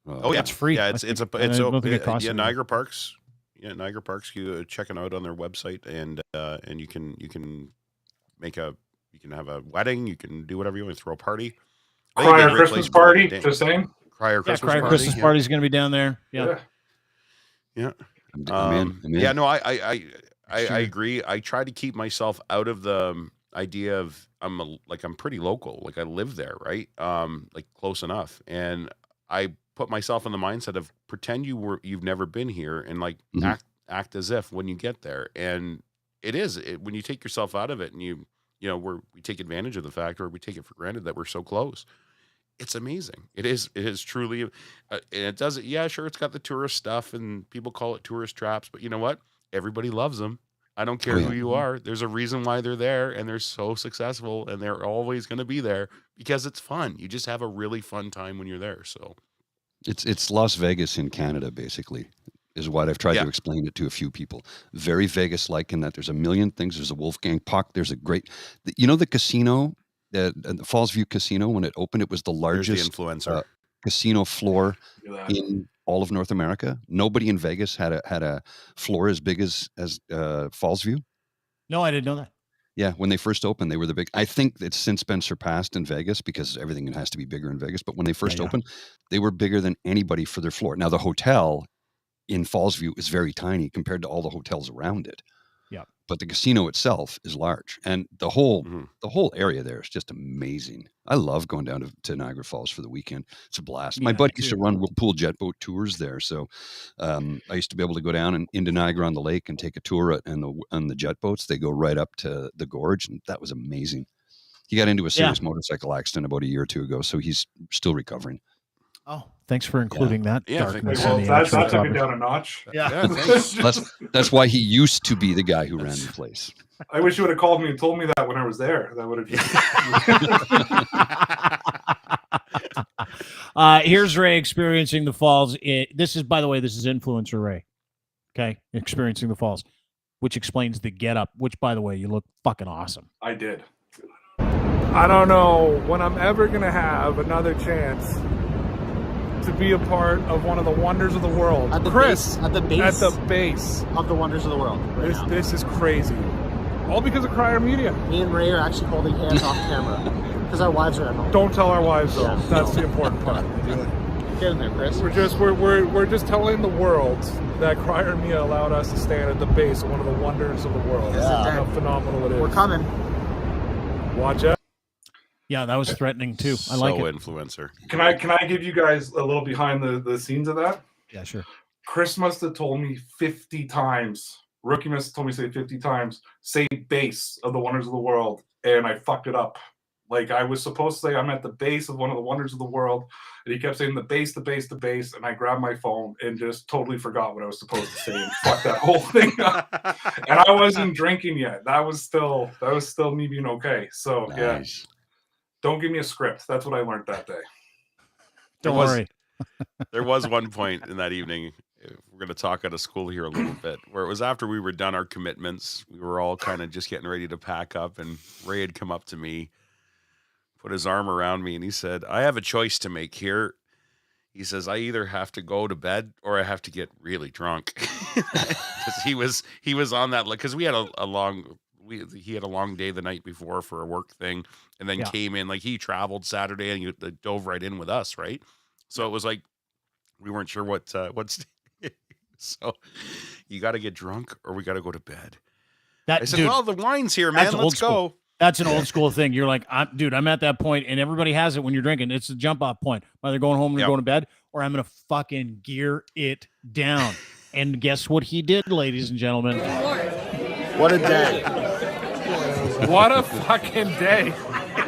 Oh yeah, it's free. Yeah, it's Niagara Parks. Yeah, Niagara Parks. You check it out on their website, and you can have a wedding. You can do whatever you want. Throw a party. Crier Christmas party. The same. Crier Christmas party. Christmas party is going to be down there. Yeah. I'm in. Yeah. No, I agree. I try to keep myself out of the idea of I'm pretty local. Like I live there, right? Like close enough, and I put myself in the mindset of pretend you've never been here and like act as if when you get there. And when you take yourself out of it and we take advantage of the fact, or we take it for granted that we're so close. It's amazing. It is truly, and it does it. Yeah, sure. It's got the tourist stuff and people call it tourist traps, but you know what? Everybody loves them. I don't care who you are. There's a reason why they're there, and they're so successful, and they're always going to be there because it's fun. You just have a really fun time when you're there. So it's Las Vegas in Canada, basically, is what I've tried to explain it to a few people. Very Vegas-like in that there's a million things. There's a Wolfgang Puck. There's a great, the casino, the Falls View Casino, when it opened, it was the largest influencer casino floor in all of North America. Nobody in Vegas had a floor as big as Falls View. No, I didn't know that. Yeah, when they first opened, they were the big. I think it's since been surpassed in Vegas because everything has to be bigger in Vegas. But when they first opened, they were bigger than anybody for their floor. Now the hotel in Fallsview is very tiny compared to all the hotels around it. Yeah. But the casino itself is large, and the whole area there is just amazing. I love going down to Niagara Falls for the weekend. It's a blast. My buddy used to run pool jet boat tours there, so I used to be able to go down and into Niagara on the lake and take a tour on the jet boats. They go right up to the gorge, and that was amazing. He got into a serious motorcycle accident about a year or two ago, so he's still recovering. Oh, thanks for including that. Darkness well, in the that actual took it cover. down a notch. Yeah. That's why he used to be the guy who ran the place. I wish you would have called me and told me that when I was there. That would have. Here's Ray experiencing the falls. This is, by the way, this is influencer Ray. Okay, experiencing the falls, which explains the getup. Which, by the way, you look fucking awesome. I did. I don't know when I'm ever gonna have another chance to be a part of one of the wonders of the world. At the Chris, base, at the base of the wonders of the world. This is crazy. All because of Crier Media. Me and Ray are actually holding hands off camera because our wives are at home. Don't tell our wives though. Yeah, That's the important part. Get in there, Chris. We're just telling the world that Crier Media allowed us to stand at the base of one of the wonders of the world. Yeah. How phenomenal it is. We're coming. Watch out. Yeah, that was threatening too. I like it. Influencer. Can I give you guys a little behind the scenes of that? Yeah, sure. Chris must have told me 50 times. Rookie must have told me say 50 times. Say base of the wonders of the world, and I fucked it up. Like I was supposed to say I'm at the base of one of the wonders of the world, and he kept saying the base, and I grabbed my phone and just totally forgot what I was supposed to say and fucked that whole thing up. And I wasn't drinking yet. That was still me being okay. So yeah. Don't give me a script. That's what I learned that day. Don't worry. There was one point in that evening, we're going to talk out of school here a little bit, where it was after we were done our commitments. We were all kind of just getting ready to pack up, and Ray had come up to me, put his arm around me, and he said, I have a choice to make here. He says, I either have to go to bed or I have to get really drunk. Because he was on that, because we had he had a long day the night before for a work thing, and then came in, like he traveled Saturday and he dove right in with us, right? So it was like we weren't sure what's so you got to get drunk or we got to go to bed. I said, well, the wine's here, man. Let's go. That's an old school thing. You're like, I'm at that point, and everybody has it when you're drinking. It's the jump off point. Either going home and going to bed, or I'm gonna fucking gear it down. And guess what he did, ladies and gentlemen? What a day. What a fucking day.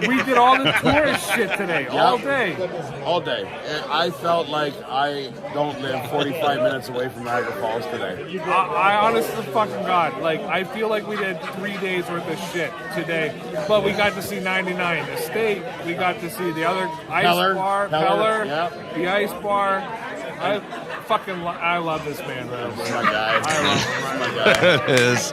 We did all the tourist shit today, all day. All day. And I felt like I don't live 45 minutes away from Niagara Falls today. I honestly fucking God, like I feel like we did 3 days worth of shit today. But we got to see 99 Estate. We got to see the other ice bar, Peller, the ice bar. I love this man, man. This is my guy. I love him. My guy. There it is.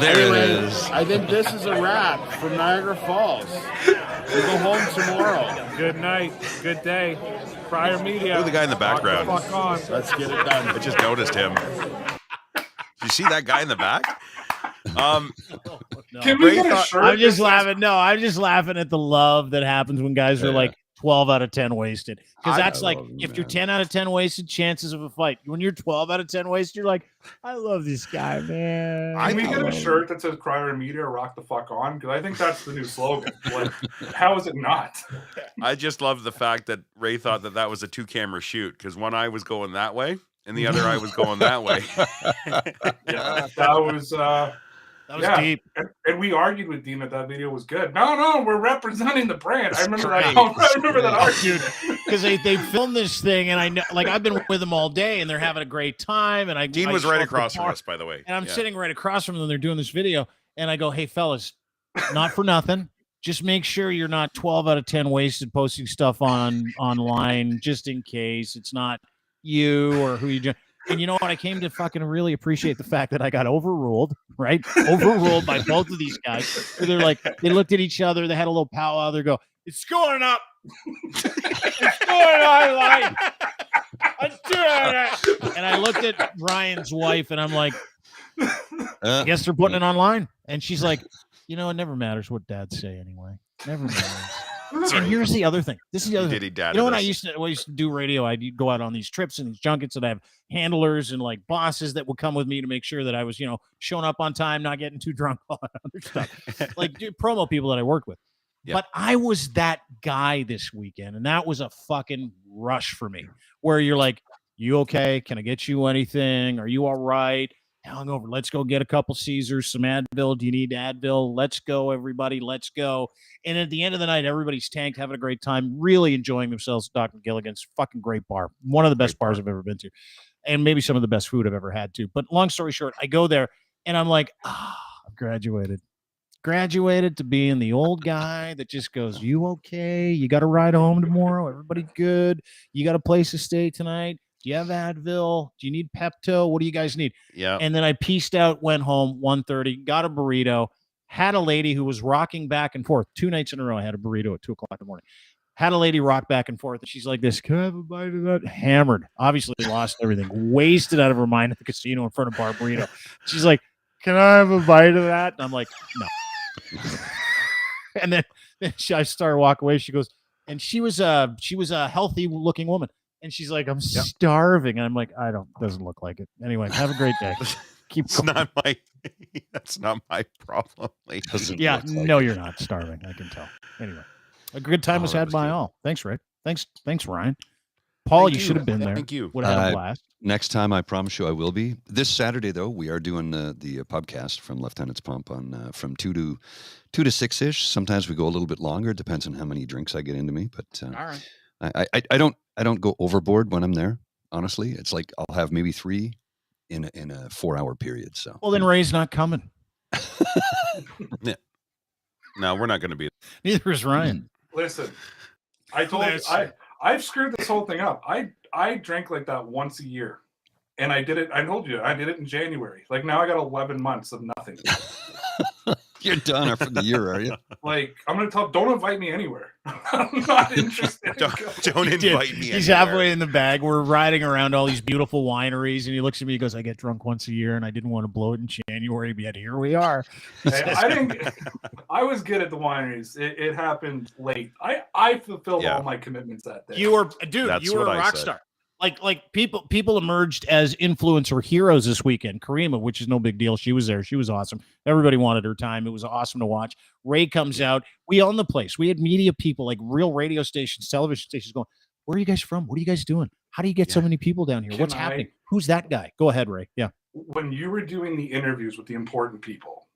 There it is. I think this is a wrap from Niagara Falls. We go home tomorrow. Good night. Good day. Crier Media. Look at the guy in the background. Fuck on. Let's get it done. I just noticed him. Did you see that guy in the back? Can we get a shirt? I'm just laughing. No, I'm just laughing at the love that happens when guys are like 12 out of 10 wasted. Because that's like, if you're 10 out of 10 wasted, chances of a fight. When you're 12 out of 10 wasted, you're like, I love this guy, man. Can we get a shirt that says Crier Media or Rock the Fuck On? Because I think that's the new slogan. Like, how is it not? I just love the fact that Ray thought that was a 2-camera shoot, because one eye was going that way and the other eye was going that way. Yeah, that was deep. And we argued with Dean that video was good. No, we're representing the brand. I remember that. I remember that argument. Because they filmed this thing, and I know, like, I've been with them all day, and they're having a great time. And Dean was right across from us, by the way. And I'm sitting right across from them. They're doing this video, and I go, "Hey, fellas, not for nothing. Just make sure you're not 12 out of 10 wasted posting stuff online, just in case it's not you or who you." And you know what? I came to fucking really appreciate the fact that I got overruled, right? Overruled by both of these guys. They're like, they looked at each other. They had a little powwow. They go, "It's going up. It's going online. I'm doing it." And I looked at Ryan's wife, and I'm like, I guess they're putting it online. And she's like, it never matters what dads say anyway. Never matters. And here's the other thing. This is the other thing. Dad. You know, when I used to do radio, I'd go out on these trips and these junkets, and I have handlers and like bosses that would come with me to make sure that I was, showing up on time, not getting too drunk, all that other stuff. Like promo people that I worked with. Yeah. But I was that guy this weekend, and that was a fucking rush for me. Where you're like, "You okay? Can I get you anything? Are you all right? Hungover, let's go get a couple Caesars, some Advil. Do you need Advil? Let's go, everybody. Let's go." And at the end of the night, everybody's tanked, having a great time, really enjoying themselves. Dr. Gilligan's fucking great bar. One of the best bars I've ever been to. And maybe some of the best food I've ever had too. But long story short, I go there and I'm like, I've graduated to being the old guy that just goes, "You okay? You got to ride home tomorrow? Everybody good? You got a place to stay tonight? Do you have Advil? Do you need Pepto? What do you guys need?" Yeah. And then I pieced out, went home, 1:30, got a burrito, had a lady who was rocking back and forth. 2 nights in a row, I had a burrito at 2:00 in the morning. Had a lady rock back and forth, and she's like this, "Can I have a bite of that?" Hammered. Obviously lost everything. Wasted out of her mind at the casino in front of Bar Burrito. She's like, "Can I have a bite of that?" And I'm like, "No." And then I started walking away. She goes, and she was a healthy looking woman. And she's like, "I'm starving." And I'm like, doesn't look like it. Anyway, have a great day. Keep going. That's not my problem. Yeah, no, you're not starving. I can tell. Anyway, a good time was had by all. Thanks, Ray. Thanks, Ryan. Paul, you should have been there. Thank you. Would have had a blast. Next time, I promise you I will be. This Saturday, though, we are doing the pubcast from Lieutenant's Pump on from 2 to 6-ish. Sometimes we go a little bit longer. It depends on how many drinks I get into me. But all right. I don't go overboard when I'm there. Honestly, it's like I'll have maybe 3 in a 4-hour period. So well, then Ray's not coming. Yeah. No, we're not going to be. Neither is Ryan. Listen, I told you I've screwed this whole thing up. I drank like that once a year, and I did it. I told you I did it in January. Like now I got 11 months of nothing. You're done for the year, are you? Like I'm gonna don't invite me anywhere. I'm not interested. Don't invite me. He's halfway in the bag. We're riding around all these beautiful wineries, and he looks at me. He goes, "I get drunk once a year, and I didn't want to blow it in January, but yet here we are." I was good at the wineries. It happened late. I fulfilled all my commitments that day. You were, dude. You were a rock star. Like people emerged as influencer heroes this weekend. Karima, which is no big deal. She was there. She was awesome. Everybody wanted her time. It was awesome to watch. Ray comes out. We own the place. We had media people, like real radio stations, television stations going, "Where are you guys from? What are you guys doing? How do you get so many people down here? What's happening? Who's that guy?" Go ahead, Ray. Yeah. When you were doing the interviews with the important people,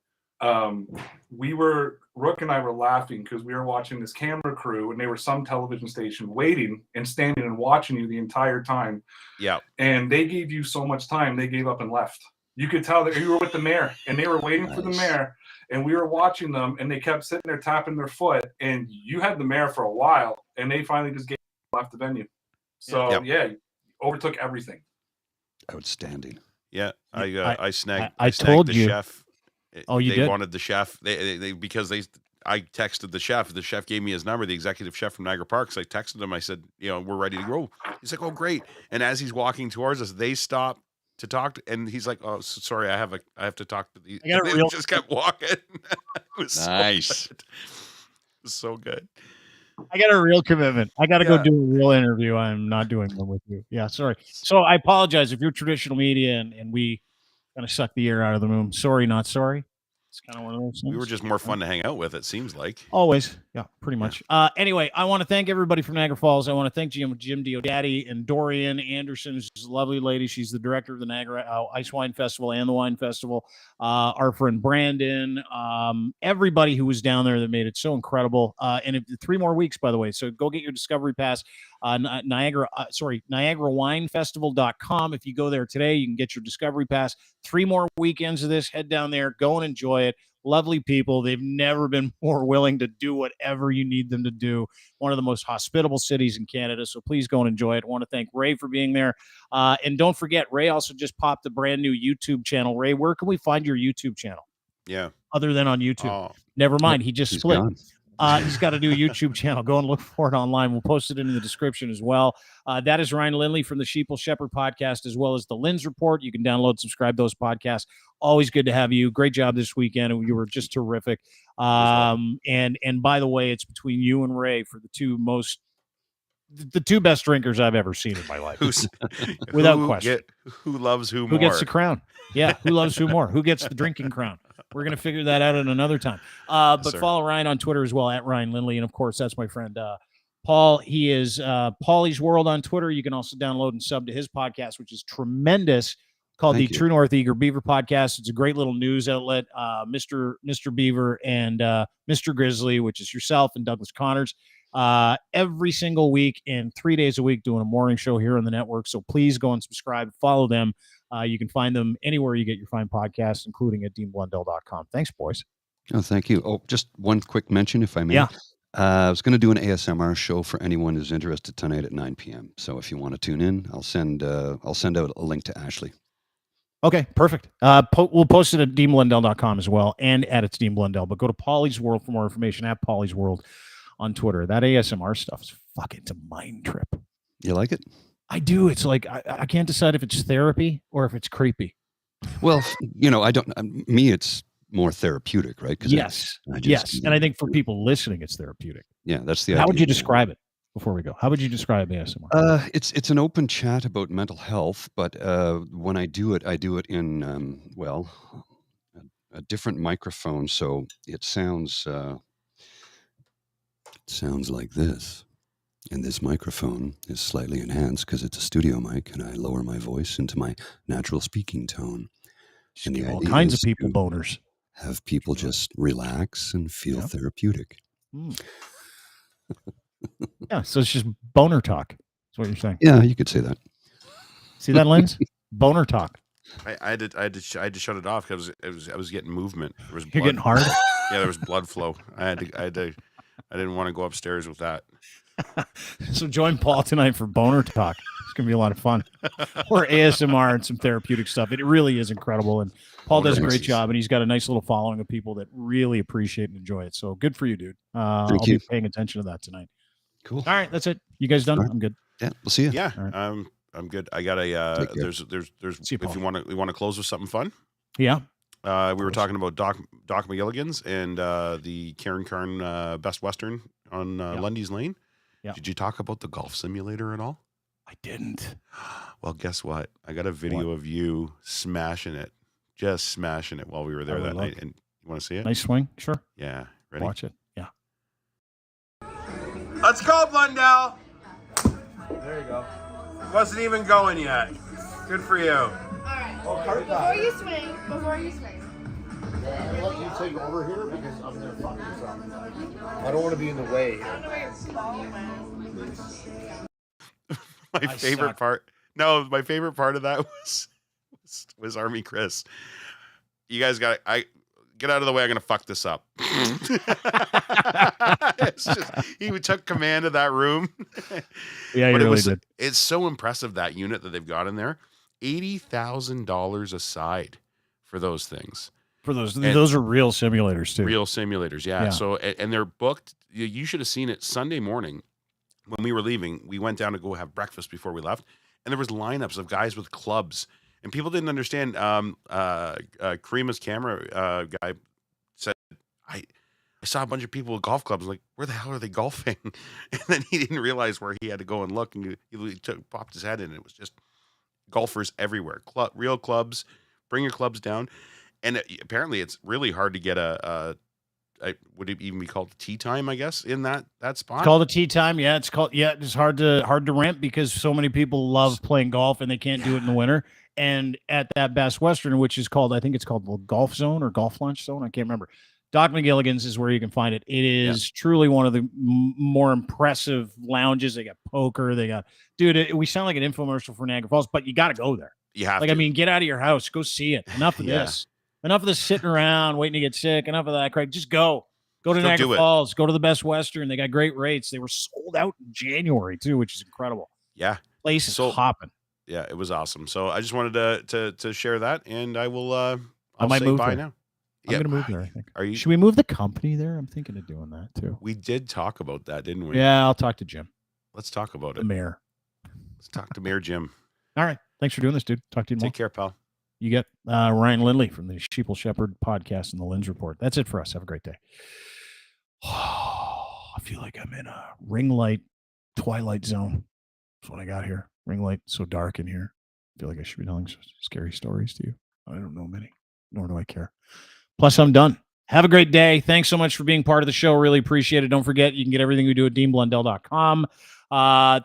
Rook and I were laughing because we were watching this camera crew and they were some television station waiting and standing and watching you the entire time. Yeah. And they gave you so much time, they gave up and left. You could tell that you were with the mayor and they were waiting for the mayor and we were watching them and they kept sitting there tapping their foot and you had the mayor for a while and they finally just left the venue. So overtook everything. Outstanding. Yeah. I snagged told the you. chef. They did? Wanted the chef. I texted the chef. The chef gave me his number, the executive chef from Niagara Parks. I texted him. I said, we're ready to go. He's like, "Oh, great." And as he's walking towards us, they stop to talk. And he's like, "Oh, sorry, I have to talk to the." They just kept walking. It was nice. So good. It was so good. I got a real commitment. I got to go do a real interview. I'm not doing one with you. Yeah, sorry. So I apologize if you're traditional media and we kind of suck the air out of the room. Sorry, not sorry. It's kind of one of those things. We were just more fun to hang out with, it seems like. Always. Yeah, pretty much. Anyway, I want to thank everybody from Niagara Falls. I want to thank Jim Diodati and Dorian Anderson. She's a lovely lady. She's the director of the Niagara Ice Wine Festival and the Wine Festival. Our friend Brandon, everybody who was down there that made it so incredible. And 3 more weeks, by the way. So go get your Discovery Pass. NiagaraWineFestival.com. If you go there today, you can get your Discovery Pass. 3 more weekends of this. Head down there. Go and enjoy it. Lovely people. They've never been more willing to do whatever you need them to do. One of the most hospitable cities in Canada. So please go and enjoy it. I want to thank Ray for being there. And don't forget, Ray also just popped a brand new YouTube channel. Ray, where can we find your YouTube channel? Yeah. Other than on YouTube. Never mind. He just split. Gone. He's got a new YouTube channel. Go and look for it online. We'll post it in the description as well. That is Ryan Lindley from the Sheeple Shepherd podcast, as well as the Lynn's Report. You can download, subscribe those podcasts. Always good to have you. Great job this weekend. You were just terrific. And by the way, it's between you and Ray for the two best drinkers I've ever seen in my life. Without question. Who loves who more? Who gets the crown? Yeah, who loves who more? Who gets the drinking crown? We're going to figure that out at another time. But follow Ryan on Twitter as well, at Ryan Lindley. And, of course, that's my friend Paul. He is Paulie's World on Twitter. You can also download and sub to his podcast, which is tremendous, called the True North Eager Beaver Podcast. It's a great little news outlet. Mr. Beaver and Mr. Grizzly, which is yourself and Douglas Connors, every single week and 3 days a week doing a morning show here on the network. So please go and subscribe, follow them. You can find them anywhere you get your fine podcasts, including at deanblundell.com. Thanks, boys. Oh, thank you. Oh, just one quick mention, if I may. Yeah. I was going to do an ASMR show for anyone who's interested tonight at 9 p.m. So if you want to tune in, I'll send out a link to Ashley. Okay, perfect. We'll post it at deanblundell.com as well and at It's Dean Blundell. But go to Paulie's World for more information at Paulie's World on Twitter. That ASMR stuff is fucking, it's a mind trip. You like it? I do. It's like I can't decide if it's therapy or if it's creepy. Well, it's more therapeutic, right? Yes. And I think for people listening, it's therapeutic. Yeah, that's the idea. How would you describe it before we go? How would you describe ASMR? It's an open chat about mental health, but when I do it in, a different microphone. So it sounds like this. And this microphone is slightly enhanced because it's a studio mic, and I lower my voice into my natural speaking tone. And the all kinds of people boners. Have people just relax and feel therapeutic. Yeah, so it's just boner talk. That's what you're saying. Yeah, you could say that. See that, Lens? Boner talk. I had to shut it off because I was getting movement. There was blood. You're getting hard. Yeah, there was blood flow. I didn't want to go upstairs with that. So join Paul tonight for Boner Talk. It's going to be a lot of fun. Or ASMR and some therapeutic stuff. It really is incredible. And Paul does a great job, and he's got a nice little following of people that really appreciate and enjoy it. So good for you, dude. I'll be paying attention to that tonight. Cool. All right, that's it. You guys done? Right. I'm good. Yeah, we'll see you. Yeah, right. I'm good. I got a there's if we want to close with something fun. Yeah. We were talking about Doc McGilligan's and the Karen Carn Best Western on Lundy's Lane. Yeah. Did you talk about the golf simulator at all? I didn't. Well, guess what? I got a video of you smashing it while we were there that night. And you want to see it? Nice swing. Sure. Yeah. Ready? Watch it. Yeah. Let's go, Blundell. There you go. Wasn't even going yet. Good for you. All right. Before you swing. I'll let you take over here because I'm going to fuck this up. I don't want to be in the way. I don't know where your ball went. My favorite part. No, my favorite part of that was Army Chris. You guys got I get out of the way. I'm gonna fuck this up. It's just, he took command of that room. Yeah, he really did. It's so impressive, that unit that they've got in there. $80,000 aside for those things. Those are real simulators too. Real simulators, yeah. So and they're booked. You should have seen it Sunday morning. When we were leaving, we went down to go have breakfast before we left, and there was lineups of guys with clubs, and people didn't understand. Karima's camera guy said, I saw a bunch of people with golf clubs. Like, where the hell are they golfing? And then he didn't realize where he had to go and look, and he popped his head in, and it was just golfers everywhere. Real clubs. Bring your clubs down. And apparently it's really hard to get would it even be called tee time, I guess, in that spot? It's called a tee time. Yeah, it's hard to rent because so many people love playing golf and they can't do it in the winter. And at that Best Western, which is called, I think it's called the Golf Zone or Golf Lunch Zone, I can't remember. Doc McGilligan's is where you can find it. It is truly one of the more impressive lounges. They got poker. They got, we sound like an infomercial for Niagara Falls, but you got to go there. You have to. I mean, get out of your house, go see it. Enough of this. Enough of this sitting around waiting to get sick. Enough of that, Craig. Just go. Go to Niagara Falls. Go to the Best Western. They got great rates. They were sold out in January too, which is incredible. Yeah, place is hopping. Yeah, it was awesome. So I just wanted to share that, and I will. I'll say bye now. I'm going to move there, I think. Are you? Should we move the company there? I'm thinking of doing that too. We did talk about that, didn't we? Yeah, I'll talk to Jim. Let's talk about The it. mayor. Let's talk to Mayor Jim. All right. Thanks for doing this, dude. Talk to you tomorrow. Take care, pal. You get Ryan Lindley from the Sheeple Shepherd podcast and the Lens Report. That's it for us. Have a great day. I feel like I'm in a ring light twilight zone. That's what I got here. Ring light, so dark in here. I feel like I should be telling scary stories to you. I don't know many, nor do I care. Plus, I'm done. Have a great day. Thanks so much for being part of the show. Really appreciate it. Don't forget, you can get everything we do at deanblundell.com.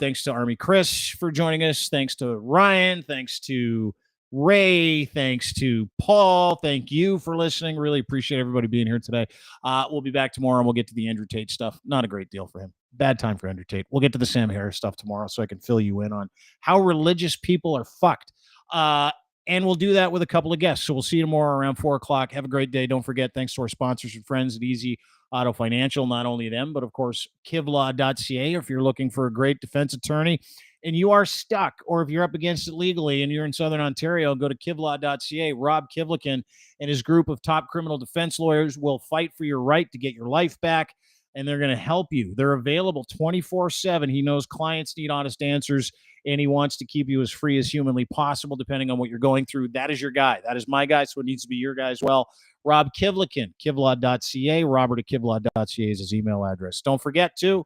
Thanks to Army Chris for joining us. Thanks to Ryan. Thanks to Ray. Thanks to Paul. Thank you for listening. Really appreciate everybody being here today. We'll be back tomorrow and we'll get to the Andrew Tate stuff. Not a great deal for him. Bad time for Andrew Tate. We'll get to the Sam Harris stuff tomorrow so I can fill you in on how religious people are fucked. And we'll do that with a couple of guests. So we'll see you tomorrow around 4 o'clock. Have a great day. Don't forget, thanks to our sponsors and friends at Easy Auto Financial, not only them, but of course, kivlaw.ca. If you're looking for a great defense attorney and you are stuck, or if you're up against it legally and you're in Southern Ontario, go to kivlaw.ca. Rob Kivlikin and his group of top criminal defense lawyers will fight for your right to get your life back, and they're going to help you. They're available 24/7. He knows clients need honest answers, and he wants to keep you as free as humanly possible, depending on what you're going through. That is your guy. That is my guy, so it needs to be your guy as well. Rob Kivlikin, kivlaw.ca. Robert at kivlaw.ca is his email address. Don't forget, too,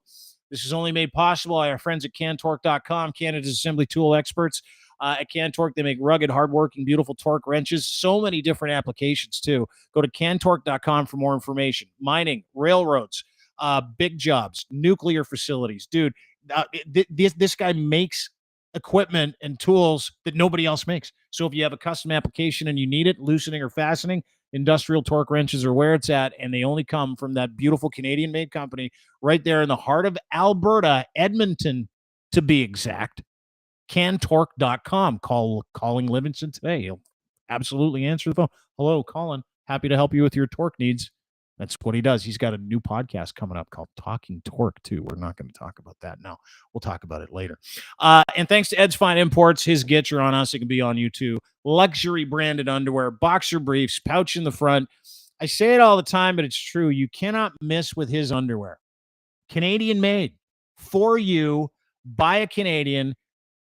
this is only made possible by our friends at cantorque.com, Canada's assembly tool experts. At Cantorque, they make rugged, hardworking, beautiful torque wrenches. So many different applications, too. Go to cantorque.com for more information. Mining, railroads, big jobs, nuclear facilities. Dude, this guy makes equipment and tools that nobody else makes. So if you have a custom application and you need it, loosening or fastening, industrial torque wrenches are where it's at, and they only come from that beautiful Canadian-made company right there in the heart of Alberta, Edmonton, to be exact. Cantorque.com. Calling Livingston today. He'll absolutely answer the phone. Hello, Colin. Happy to help you with your torque needs. That's what he does. He's got a new podcast coming up called Talking Torque, too. We're not going to talk about that now. We'll talk about it later. And thanks to Ed's Fine Imports. His gets are on us. It can be on you, too. Luxury branded underwear, boxer briefs, pouch in the front. I say it all the time, but it's true. You cannot miss with his underwear. Canadian made for you by a Canadian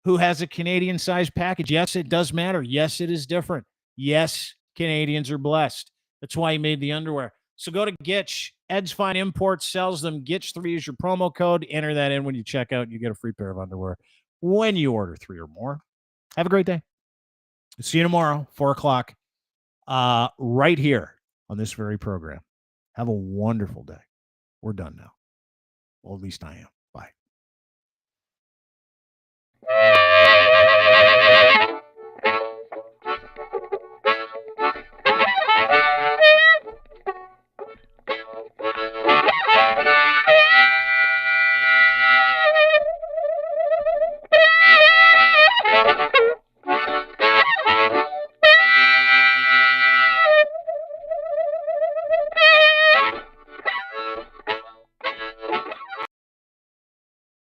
who has a Canadian size package. Yes, it does matter. Yes, it is different. Yes, Canadians are blessed. That's why he made the underwear. So go to Gitch. Ed's Fine Imports sells them. Gitch3 is your promo code. Enter that in when you check out. You get a free pair of underwear when you order 3 or more. Have a great day. See you tomorrow, 4 o'clock, right here on this very program. Have a wonderful day. We're done now. Well, at least I am.